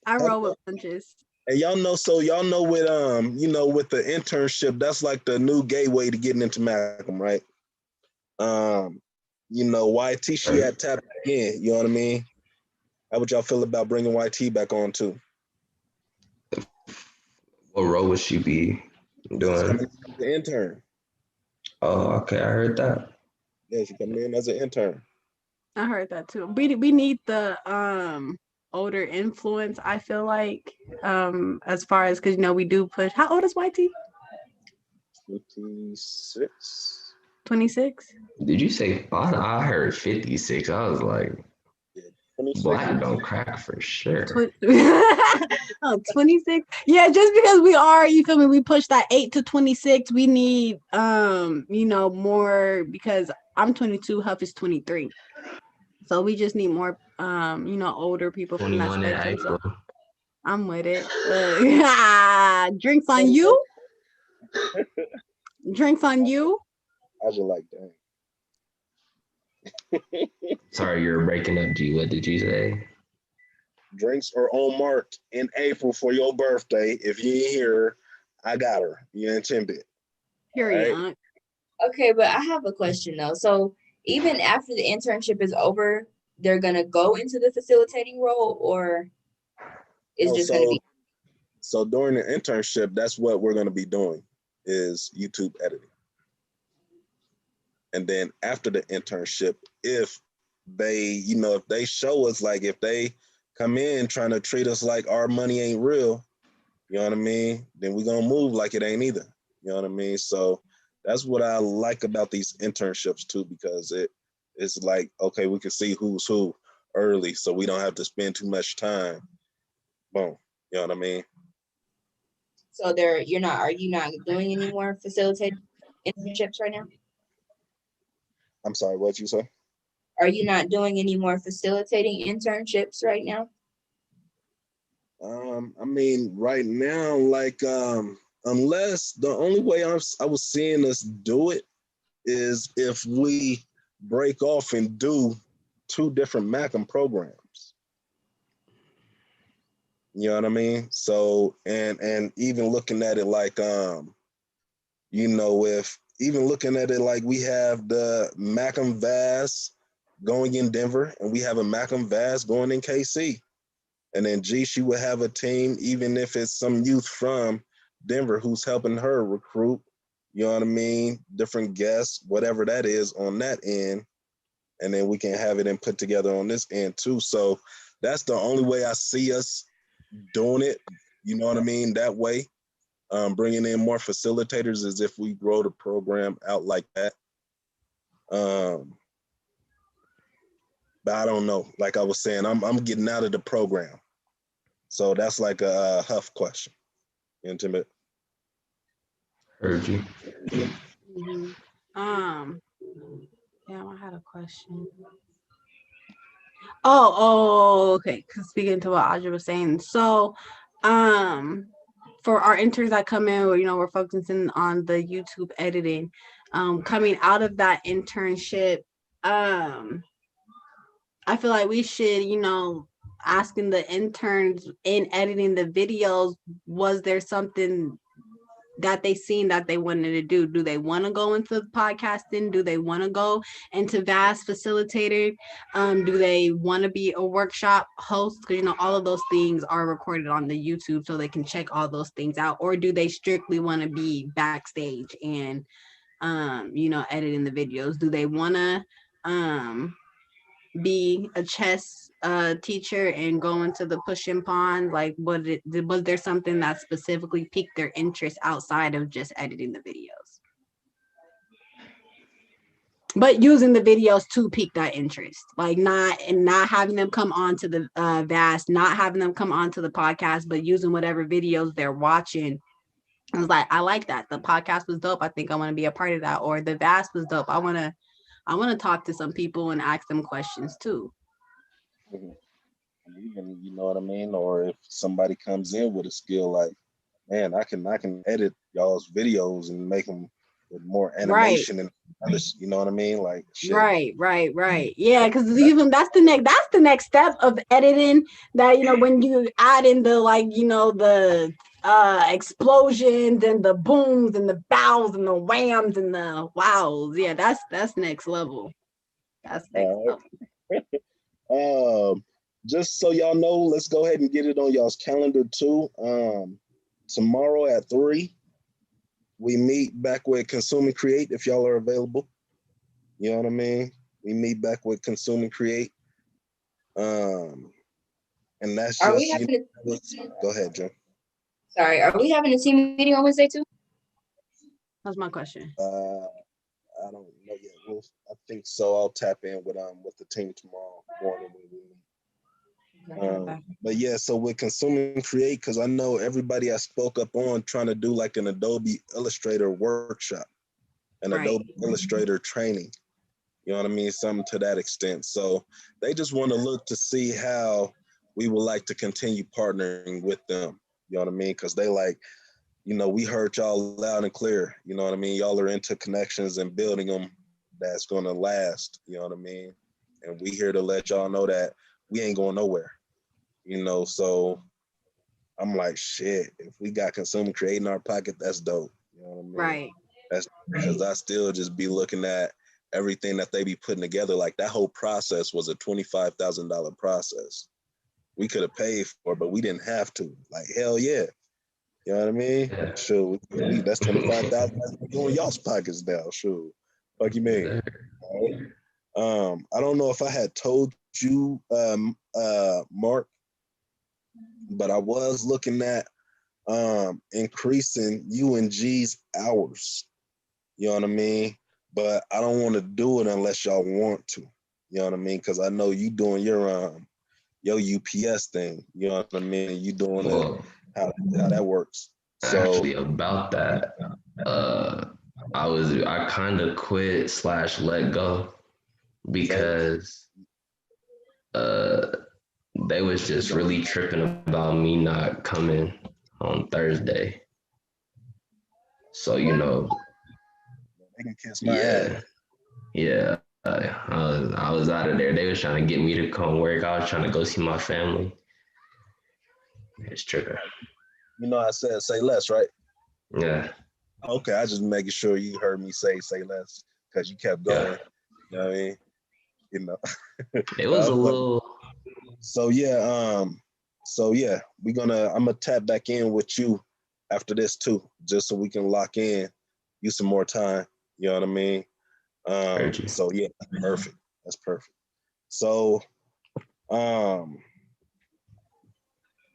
I roll with punches. And y'all know, so y'all know with with the internship, that's like the new gateway to getting into Malcolm, right? YT, she had tapped in, you know what I mean? How would y'all feel about bringing YT back on too? What role would she be doing? The intern. Oh, okay, I heard that. Yeah, she coming in as an intern. I heard that too. We need the older influence, I feel like, as far as, because we do push. How old is YT? 26. 26? Did you say? I heard 56. I was like, black don't crack for sure. 26. Yeah, just because we are, you feel me, we push that 8 to 26, we need more, because I'm 22, Huff is 23. So we just need more older people from that 21 in spectrum. April. So I'm with it. Drinks on you. Drinks on you. I just like that. Sorry, you're breaking up, G. What did you say? Drinks are on mark in April for your birthday. If you ain't here, I got her. You intended. Period. Right? Okay, but I have a question though. So even after the internship is over, they're gonna go into the facilitating role, or is just gonna be? So during the internship, that's what we're gonna be doing, is YouTube editing. And then after the internship, if they, if they show us, like if they come in trying to treat us like our money ain't real, you know what I mean? Then we're gonna move like it ain't either. You know what I mean? So that's what I like about these internships too, because it's like, okay, we can see who's who early, so we don't have to spend too much time. Boom. You know what I mean? So are you not doing any more facilitated internships right now? I'm sorry, what'd you say? Are you not doing any more facilitating internships right now? I mean, right now, like, unless the only way I was seeing us do it is if we break off and do 2 different Macam programs. You know what I mean? So, and even looking at it like, if even looking at it like we have the Macam Vaz going in Denver, and we have a Macam Vaz going in KC. And then G, she would have a team, even if it's some youth from Denver who's helping her recruit, you know what I mean? Different guests, whatever that is on that end. And then we can have it and put together on this end too. So that's the only way I see us doing it, you know what I mean? That way, bringing in more facilitators is if we grow the program out like that. But I don't know. Like I was saying, I'm getting out of the program. So that's like a Huff question. Intimate. Heard you. Mm-hmm. I had a question. Okay. Because speaking to what Audrey was saying, so, for our interns that come in, we're focusing on the YouTube editing. Coming out of that internship, I feel like we should, asking the interns in editing the videos, was there something that they seen that they wanted to do? Do they want to go into podcasting? Do they want to go into Vaz facilitator? Do they want to be a workshop host? Because all of those things are recorded on the YouTube, so they can check all those things out. Or do they strictly want to be backstage and editing the videos? Do they want to be a chess teacher and go into the push-in pond? Like, was there something that specifically piqued their interest outside of just editing the videos? But using the videos to pique that interest, like not having them come on to the VAST, not having them come on to the podcast, but using whatever videos they're watching. I was like, I like that. The podcast was dope. I think I want to be a part of that. Or the VAST was dope. I want to talk to some people and ask them questions too. Even, you know what I mean? Or if somebody comes in with a skill, like, man, I can edit y'all's videos and make them with more animation and others, you know what I mean? Like, shit. Right. Yeah, because even that's the next step of editing. That, you know, when you add in the, like, you know, the explosions and the booms and the bows and the whams and the wows. Yeah, that's next level. That's next level. Just so y'all know, let's go ahead and get it on y'all's calendar too. Tomorrow at 3, we meet back with Consume and Create if y'all are available. You know what I mean? We meet back with Consume and Create. And that's Are just, we having go ahead, Jim. Sorry, are we having a team meeting on Wednesday too? That's my question. I don't know yet. I think so. I'll tap in with the team tomorrow morning when we meet. But yeah, so with Consume and Create, because I know everybody I spoke up on trying to do like an Adobe Illustrator workshop, an Adobe Illustrator training. You know what I mean? Something to that extent. So they just want to look to see how we would like to continue partnering with them. You know what I mean? Because they like, you know, we heard y'all loud and clear. You know what I mean? Y'all are into connections and building them that's going to last. You know what I mean? And we here to let y'all know that we ain't going nowhere. You know, so I'm like, shit, if we got Consume and Create in our pocket, that's dope. You know what I mean? Right. That's because I still just be looking at everything that they be putting together. Like that whole process was a $25,000 process. We could have paid for it, but we didn't have to. Like, hell yeah. You know what I mean? Yeah. Sure. That's $25,000 in y'all's pockets now. Sure. Fuck you mean? Right. I don't know if I had told you, Mark, but I was looking at increasing UNG's hours. You know what I mean? But I don't want to do it unless y'all want to. You know what I mean? Because I know you doing your UPS thing. You know what I mean? You doing it, how that works. So actually about that, I kind of quit / let go because they was just really tripping about me not coming on Thursday. So, you know, they can kiss my ass. Yeah. I was out of there. They was trying to get me to come work. I was trying to go see my family. It's tripping. You know, I said say less, right? Yeah. Okay, I just making sure you heard me say less because you kept going. Yeah. You know what I mean? You know. It was a little. So yeah, I'm gonna tap back in with you after this too, just so we can lock in you some more time. You know what I mean? So yeah, perfect. That's perfect. So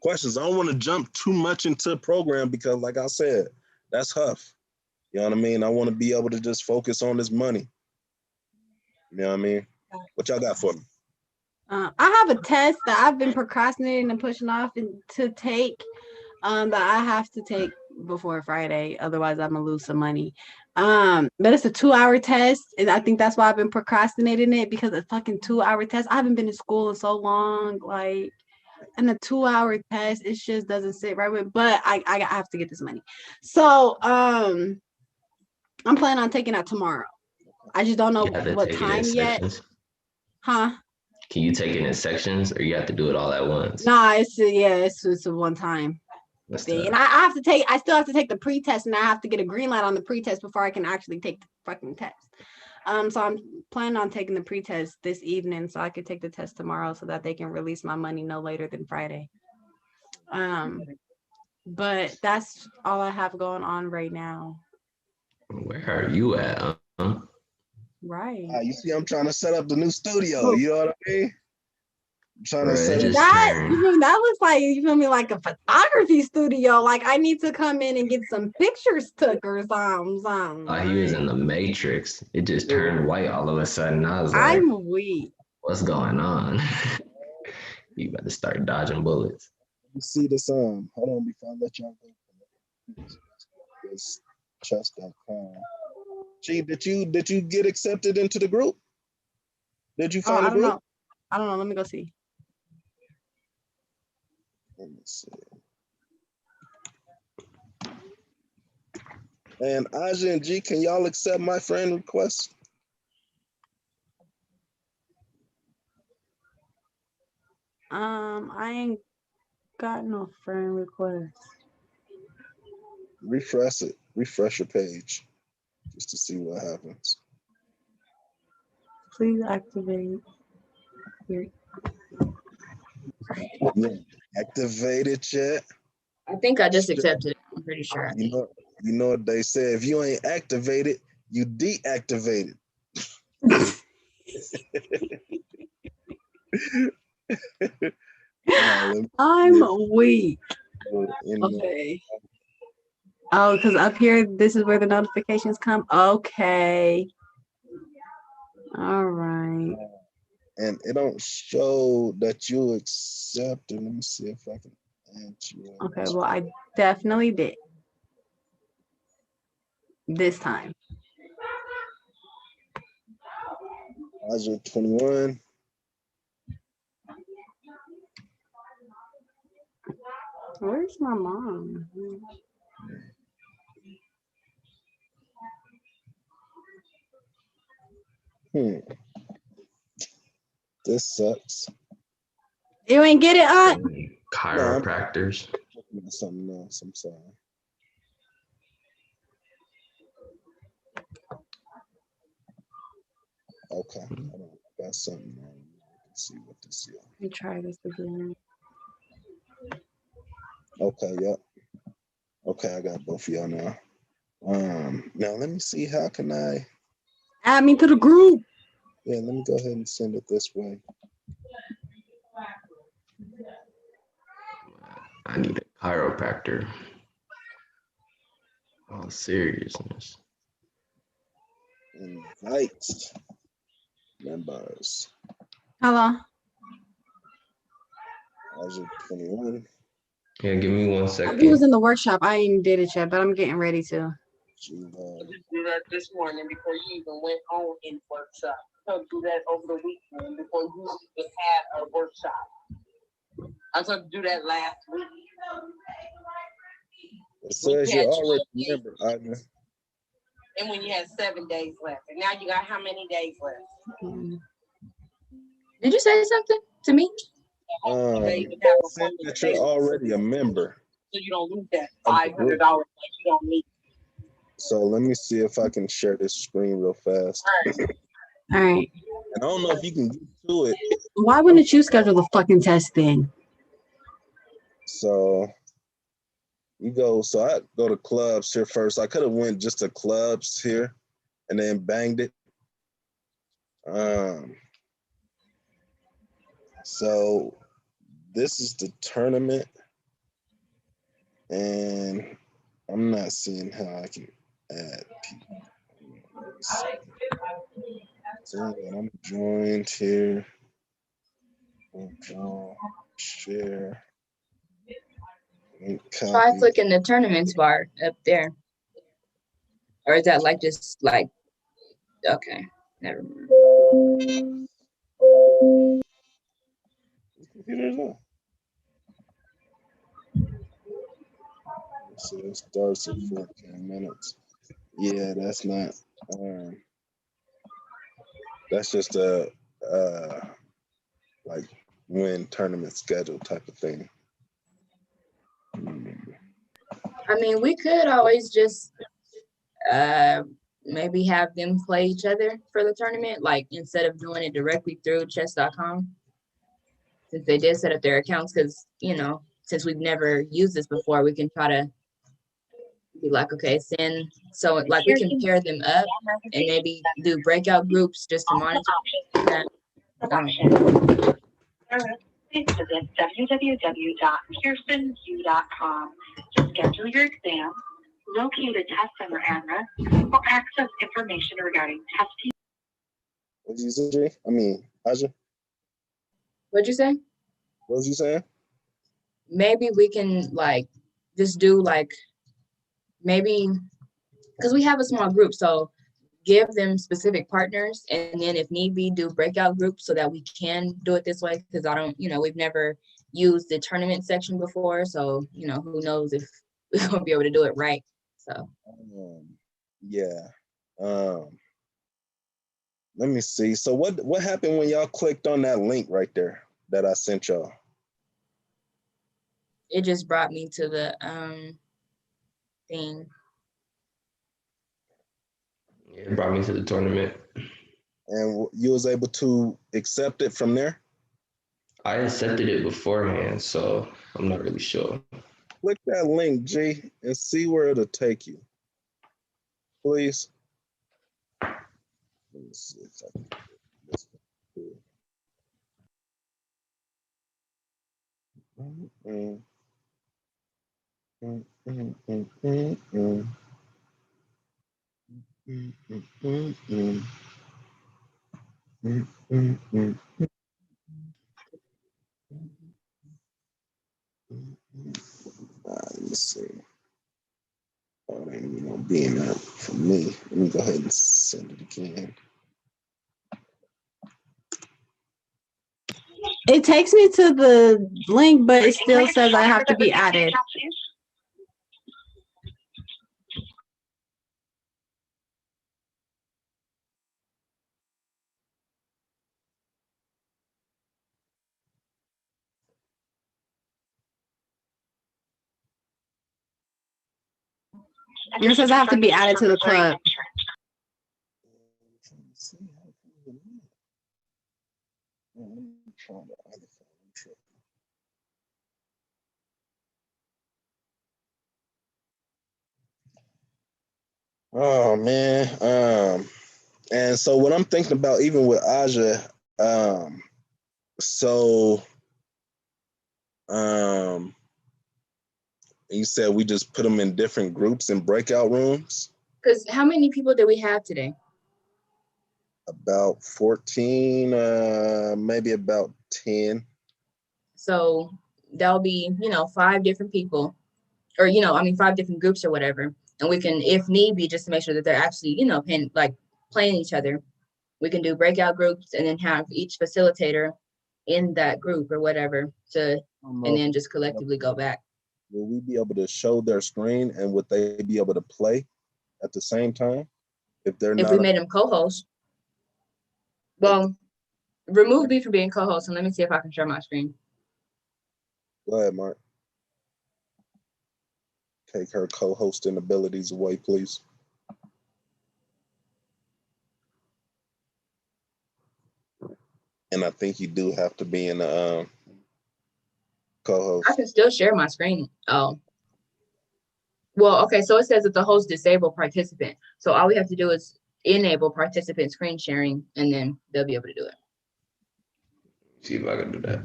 questions. I don't want to jump too much into the program because like I said, that's Huff. You know what I mean? I want to be able to just focus on this money. You know what I mean? What y'all got for me? I have a test that I've been procrastinating and pushing off to take that I have to take before Friday. Otherwise, I'm gonna lose some money. But it's a 2-hour test, and I think that's why I've been procrastinating it because it's fucking 2-hour test. I haven't been in school in so long, like, and a 2-hour test, it just doesn't sit right with. But I have to get this money, so I'm planning on taking that tomorrow. I just don't know what time yet. Huh? Can you take it in sections, or you have to do it all at once? Nah, it's a one time thing, and I still have to take the pre-test, and I have to get a green light on the pre-test before I can actually take the fucking test. So I'm planning on taking the pre-test this evening, so I could take the test tomorrow, so that they can release my money no later than Friday. But that's all I have going on right now. Where are you at? Right. You see, I'm trying to set up the new studio. You know what I mean? I'm trying to set up. That looks like, you feel me, like a photography studio. Like I need to come in and get some pictures took or something. He was in the Matrix. It just turned white all of a sudden. I was like, I'm weak. what's going on? You better start dodging bullets. You see this hold on before I let y'all go. This chess.com. Gee, did you get accepted into the group? Did you find I a group? I don't know. Let me go see. Let me see. And Aja and G, can y'all accept my friend request? I ain't got no friend request. Refresh your page just to see what happens. Please activate. Here. Yeah. Activated yet? I think I just accepted it. I'm pretty sure. You know what they say. If you ain't activated, you deactivated. I'm weak. Okay. Oh, because up here, this is where the notifications come. Okay. All right. And it don't show that you accepted. Let me see if I can add you. Okay, well, I definitely did. This time. Aja 21. Where's my mom? This sucks. You ain't get it, Aunt? Chiropractors. No, something else. I'm sorry. Okay. I got something wrong. Let's see what this is. Let me try this again. Okay, yep. Okay, I got both of y'all now. Now let me see, how can I add me to the group? Yeah, let me go ahead and send it this way. I need a chiropractor. All seriousness. Invite members. Hello. Aja 21. Yeah, give me 1 second. He was in the workshop. I ain't did it yet, but I'm getting ready to. I just do that this morning before you even went on in workshop. So do that over the weekend before you even had a workshop. I was going to do that last week. It says you're already a member, Aja. And when you had 7 days left. And now you got how many days left? Did you say something to me? Saying that you're already a member. So you don't lose that $500 like you don't need. So let me see if I can share this screen real fast. All right. And I don't know if you can get to it. Why wouldn't you schedule the fucking test then? So you go, so I go to clubs here first. I could have went just to clubs here and then banged it. So this is the tournament, and I'm not seeing how I can add people. So I'm joined here. Share. Try clicking the tournaments bar up there. Or is that like just like, okay, never mind. So it starts at 14 minutes. Yeah, that's not, that's just a, like when tournament schedule type of thing. I mean, we could always just maybe have them play each other for the tournament, like instead of doing it directly through chess.com, since they did set up their accounts, because, you know, since we've never used this before, we can try to be like, okay, send, so like we can pair them up and maybe do breakout groups just to monitor that. Please visit www.pearsonu.com to schedule your exam, locate a test center address, or access information regarding testing. What did you say, Jay? I mean, Aja? What'd you say? What was you saying? Maybe we can like just do like maybe because we have a small group, so give them specific partners, and then if need be, do breakout groups so that we can do it this way. Because I don't, we've never used the tournament section before, so who knows if we're gonna be able to do it right. So yeah. Let me see. So what happened when y'all clicked on that link right there that I sent y'all? It just brought me to the thing. Yeah, it brought me to the tournament. And you was able to accept it from there? I accepted it beforehand, so I'm not really sure. Click that link, G, and see where it'll take you. Please. Let me see if I can do this let me see. Oh, it ain't even gonna be in there for me. Let me go ahead and send it again. It takes me to the link, but it still says I have to be added. It says I have to be added to the club. Oh man. And so what I'm thinking about, even with Aja, you said we just put them in different groups and breakout rooms? Because how many people do we have today? About 14, maybe about 10. So that'll be, 5 different people, or 5 different groups or whatever. And we can, if need be, just to make sure that they're actually, playing each other, we can do breakout groups and then have each facilitator in that group or whatever and then just collectively go back. Will we be able to show their screen, and would they be able to play at the same time if they're not? If we made them co-host. Well, remove me from being co-host and let me see if I can share my screen. Go ahead, Mark. Take her co-hosting abilities away, please. And I think you do have to be in the co-host. I can still share my screen. Oh. Well, okay, so it says that the host disabled participant. So all we have to do is enable participant screen sharing, and then they'll be able to do it. See if I can do that.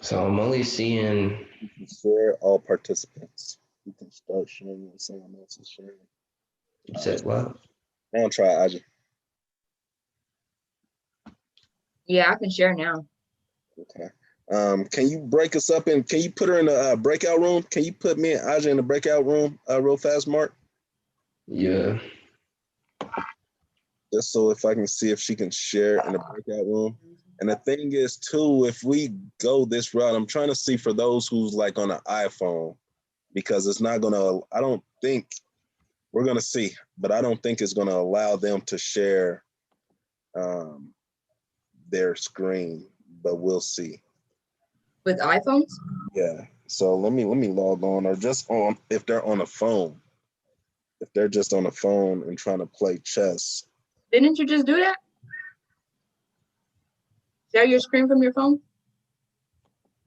So I'm only seeing. You can share all participants. You can start sharing when someone else is sharing. You said what? I want to try Aja. Yeah, I can share now. Okay. Can you break us up and can you put her in a breakout room? Can you put me and Aja in the breakout room real fast, Mark? Yeah. Just so if I can see if she can share in the breakout room. And the thing is too, if we go this route, I'm trying to see for those who's like on an iPhone, because it's not gonna, I don't think, we're gonna see, but I don't think it's gonna allow them to share their screen, but we'll see. With iPhones? Yeah. So let me log on, or just on if they're on a phone. If they're just on a phone and trying to play chess. Didn't you just do that? share your screen from your phone?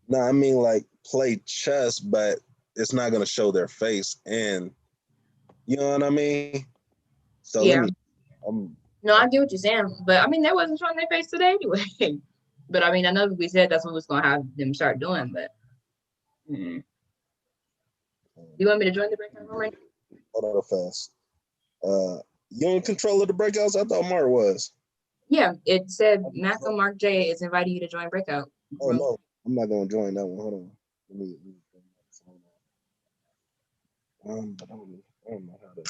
No, I mean like play chess, but it's not gonna show their face, and you know what I mean. So Yeah. let me, No, I get what you're saying, but I mean, that wasn't showing their face today anyway. But I mean, I know we said that's what was gonna have them start doing, but you want me to join the breakout room right now? hold on fast. You in control of the breakouts? I thought Mark was. Yeah, it said Malcolm Mark J is inviting you to join breakout. Oh no, I'm not gonna join that one. Hold on. Let me but I don't know how to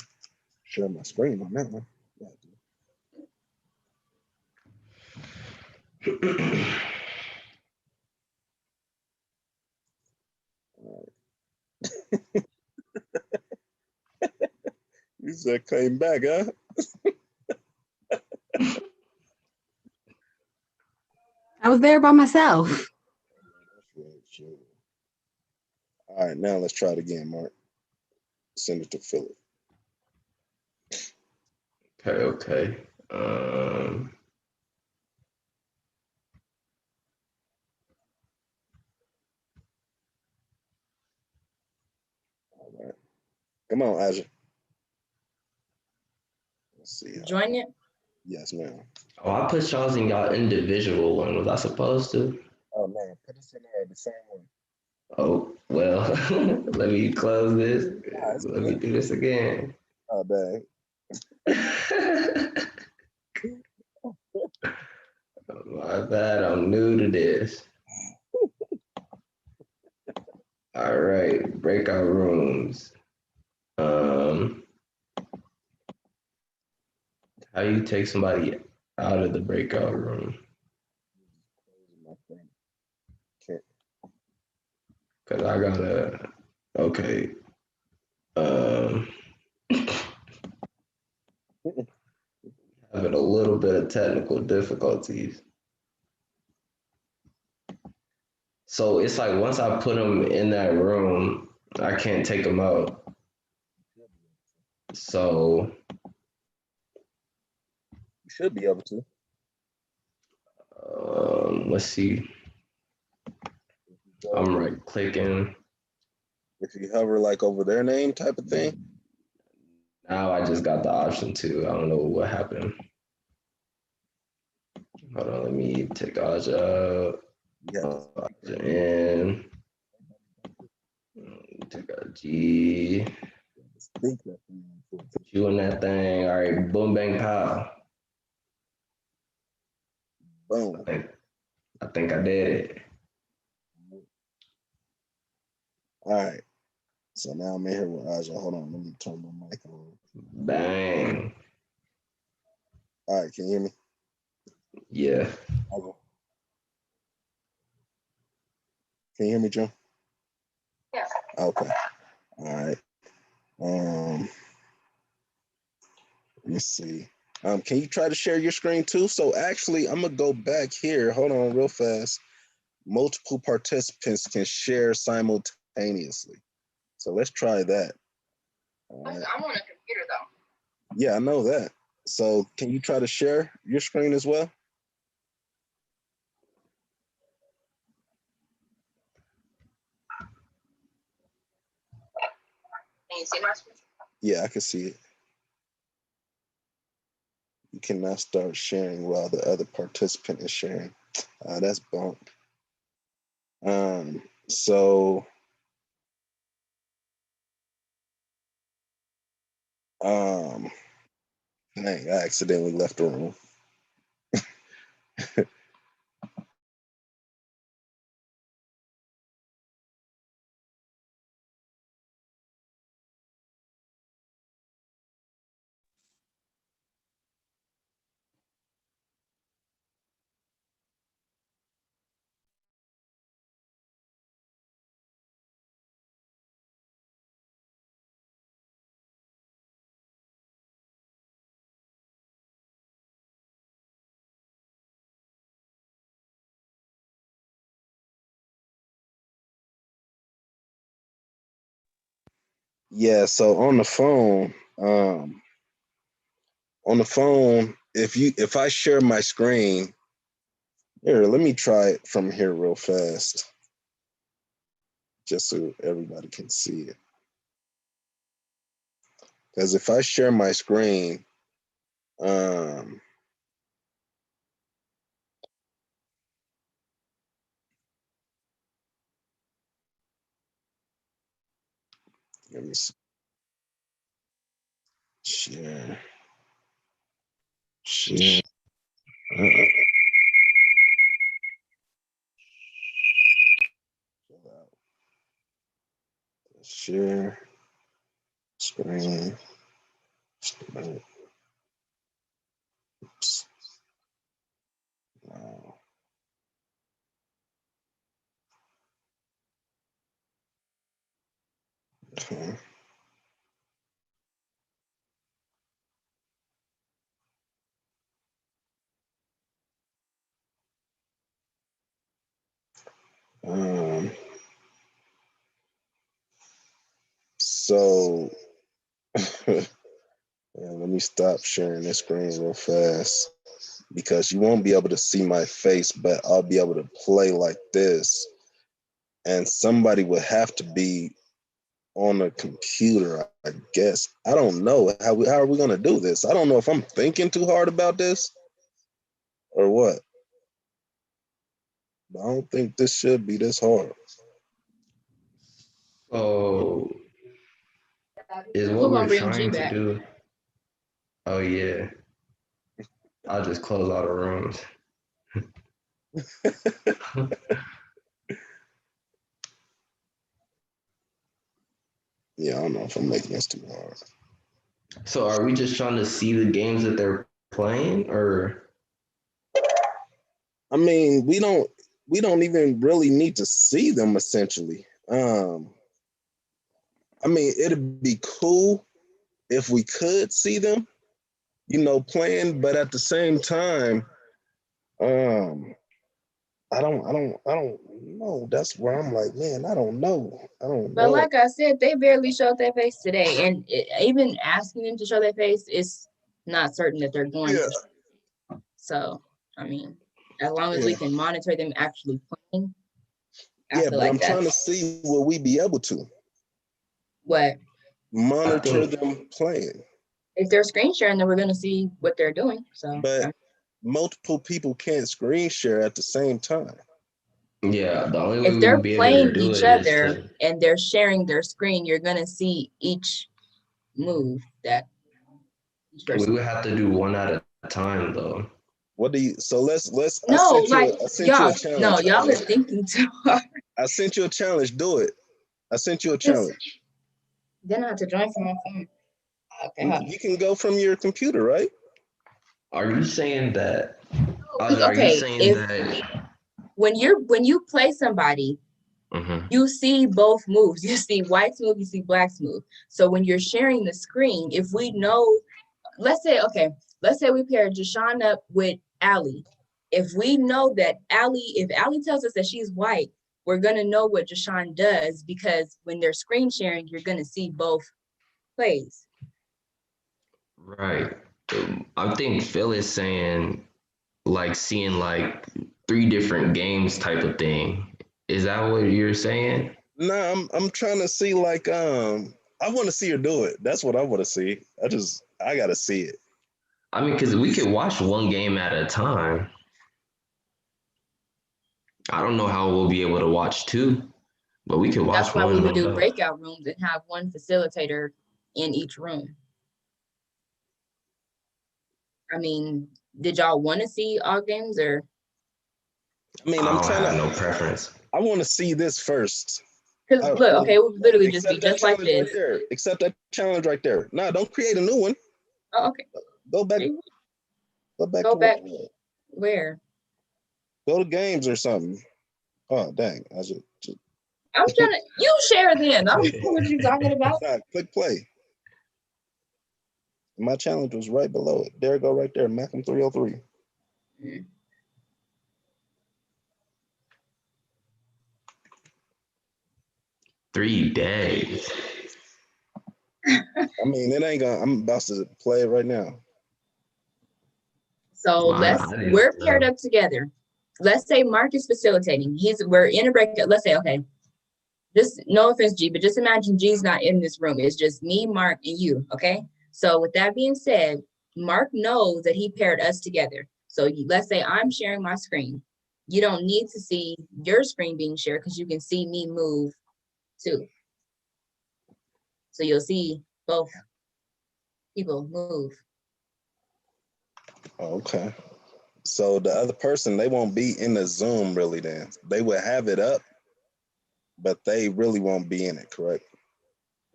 share my screen on that one. Yeah, you said came back, huh? I was there by myself. All right, now let's try it again, Mark. Send it to Philip. Okay. All right. Come on, Aja. Let's see. Join it? Yes, ma'am. Oh, I put y'all in y'all individual one. Was I supposed to? Oh man, put us in there the same one. Oh, well, let me close this. Let me do this again. Oh, dang. My bad, I'm new to this. All right, breakout rooms. How you take somebody out of the breakout room? Cause I gotta, okay. Having a little bit of technical difficulties. So it's like once I put them in that room, I can't take them out. So you should be able to. Let's see. I'm right clicking. If you hover like over their name type of thing. Now I just got the option to. I don't know what happened. Hold on, let me take Aja out. Aja in. Take out G. You in that thing. All right, boom, bang, pow. Boom. I think I did it. All right. So now I'm in here with Aja. Hold on, let me turn my mic on. Bang. All right, can you hear me? Yeah. Aja. Can you hear me, Joe? Yeah. Okay. All right. Let me see. Can you try to share your screen too? So actually, I'm gonna go back here. Hold on, real fast. Multiple participants can share simultaneously. So let's try that. All right. I'm on a computer though. Yeah, I know that. So can you try to share your screen as well? Can you see my screen? Yeah, I can see it. You cannot start sharing while the other participant is sharing. That's bunk. So dang, I accidentally left the room. Yeah, so on the phone, if I share my screen, Here, let me try it from here real fast, just so everybody can see it. Because if I share my screen, let me see. Share. Share. Share screen. Oops. No. Okay. So let me stop sharing this screen real fast because you won't be able to see my face, but I'll be able to play like this. And somebody would have to be on a computer, I guess. I don't know. How are we going to do this? I don't know if I'm thinking too hard about this or what. But I don't think this should be this hard. So is what we're trying to do. Oh yeah. I'll just close all the rooms. Yeah, I don't know if I'm making this too hard. So are we just trying to see the games that they're playing, or? I mean, we don't even really need to see them essentially. I mean, it'd be cool if we could see them, playing, but at the same time, I don't know. That's where I'm like, man, I don't know. But like I said, they barely showed their face today, and even asking them to show their face is not certain that they're going to. So, I mean, as long as we can monitor them actually playing, I feel like I'm trying to see will we be able to. What? Monitor them playing. If they're screen sharing, then we're going to see what they're doing. So, but multiple people can't screen share at the same time. Yeah, the only way if they're playing each other to... and they're sharing their screen, you're going to see each move that each person. We would have to do one at a time, though. What do you? So let's. No, I sent you a challenge. No, y'all are thinking too hard. I sent you a challenge. Do it. I sent you a challenge. Then I have to join from my phone. Okay. You can go from your computer, right? Are you saying that? Okay. When you play somebody, you see both moves. You see White's move. You see Black's move. So when you're sharing the screen, if we know, let's say we pair Jashawn up with Allie. If we know that if Allie tells us that she's White, we're gonna know what Jashawn does, because when they're screen sharing, you're gonna see both plays. Right. I think Phil is saying seeing 3 different games type of thing. Is that what you're saying? No, I'm trying to see I want to see her do it. That's what I want to see. I gotta see it. I mean, because we could watch one game at a time. I don't know how we'll be able to watch 2, but we can watch one. That's why we would do breakout rooms and have one facilitator in each room. I mean, did y'all want to see all games, or? I mean, I'm trying to have no preference. I want to see this first. Because look, okay, it would literally just be just like this. Right, accept that challenge right there. No, don't create a new one. Oh, okay. Go back. Go back. Where? Go to games or something. Oh dang! I'm trying to. You share then. I don't know what you're talking about. Click play. My challenge was right below it. There, go right there. Macam 303. Mm-hmm. 3 days. I mean, it ain't gonna. I'm about to play it right now. So we're paired up together. let's say Mark is facilitating. We're in a breakout. Let's say, okay, just no offense, G, but just imagine G's not in this room. It's just me, Mark, and you. Okay. So with that being said, Mark knows that he paired us together. So let's say I'm sharing my screen. You don't need to see your screen being shared because you can see me move too. So you'll see both people move. Okay. So the other person, they won't be in the Zoom really then. They will have it up, but they really won't be in it, correct?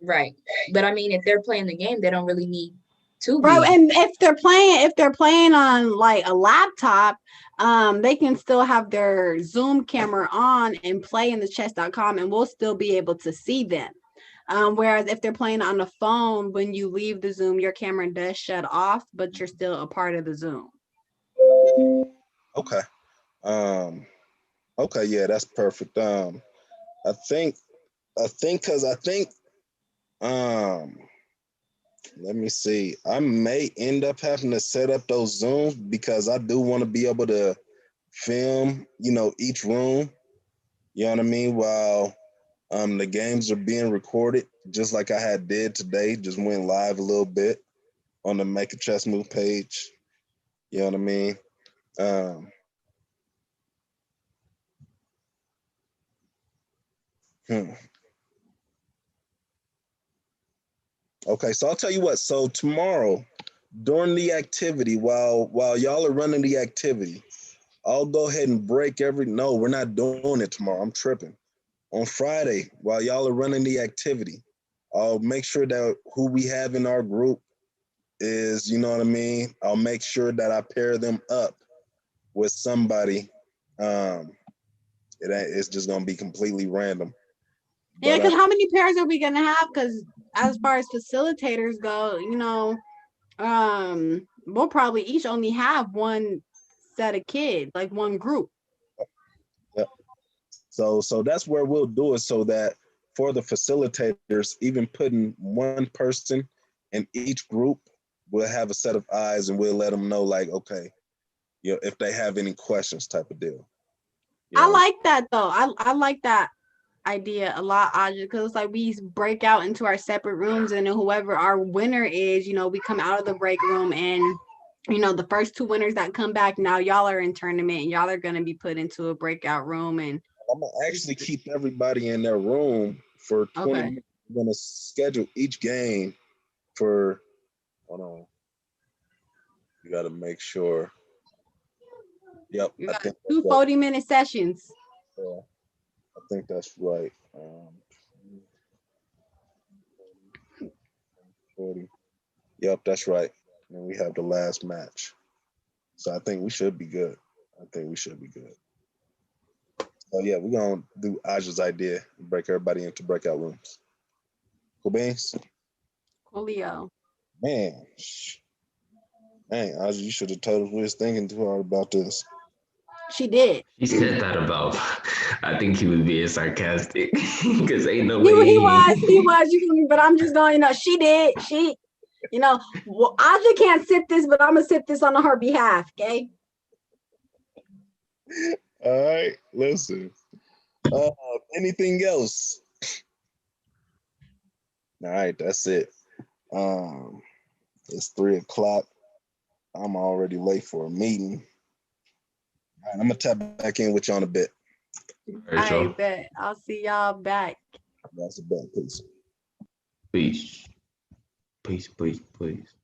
Right. But I mean, if they're playing the game, they don't really need to be. Bro, and if they're playing on like a laptop, they can still have their Zoom camera on and play in the chess.com and we'll still be able to see them. Whereas if they're playing on the phone, when you leave the Zoom, your camera does shut off, but you're still a part of the Zoom. Okay. Okay, yeah, that's perfect. I think let me see. I may end up having to set up those Zooms because I do want to be able to film, each room, you know what I mean, while the games are being recorded, just like I did today, just went live a little bit on the Make a Chess Move page, you know what I mean? Okay, so I'll tell you what. So tomorrow, during the activity, while y'all are running the activity, I'll go ahead and break no, we're not doing it tomorrow. I'm tripping. On Friday, while y'all are running the activity, I'll make sure that who we have in our group is, you know what I mean? I'll make sure that I pair them up with somebody. It's just gonna be completely random. Yeah, because how many pairs are we gonna have? Because as far as facilitators go, we'll probably each only have one set of kids, like one group. Yep. So that's where we'll do it, so that for the facilitators, even putting one person in each group, we'll have a set of eyes and we'll let them know, like, okay, if they have any questions, type of deal. I like that though. I like that idea a lot, Aja, because it's like we break out into our separate rooms, and then whoever our winner is, we come out of the break room, and the first two winners that come back, now y'all are in tournament and y'all are going to be put into a breakout room. And I'm gonna actually keep everybody in their room for 20 minutes. I'm gonna schedule each game for, hold on, you got to make sure. Yep, I think 2 40-minute sessions. Yeah, I think that's right. 40. Yep, that's right. And we have the last match. So I think we should be good. So yeah, we're gonna do Aja's idea and break everybody into breakout rooms. Cool beans? Coolio. Man, Aja, you should have told us we was thinking too hard about this. She did. He said that about, I think he was being sarcastic because ain't no way. He was, but I'm just going, she did. Well, Aja can't sit this, but I'm going to sit this on her behalf, okay? All right, listen. Anything else? All right, that's it. It's 3:00. I'm already late for a meeting. All right, I'm gonna tap back in with you on a bit. I bet. I'll see y'all back. That's a bet. Peace. Peace. Peace, please.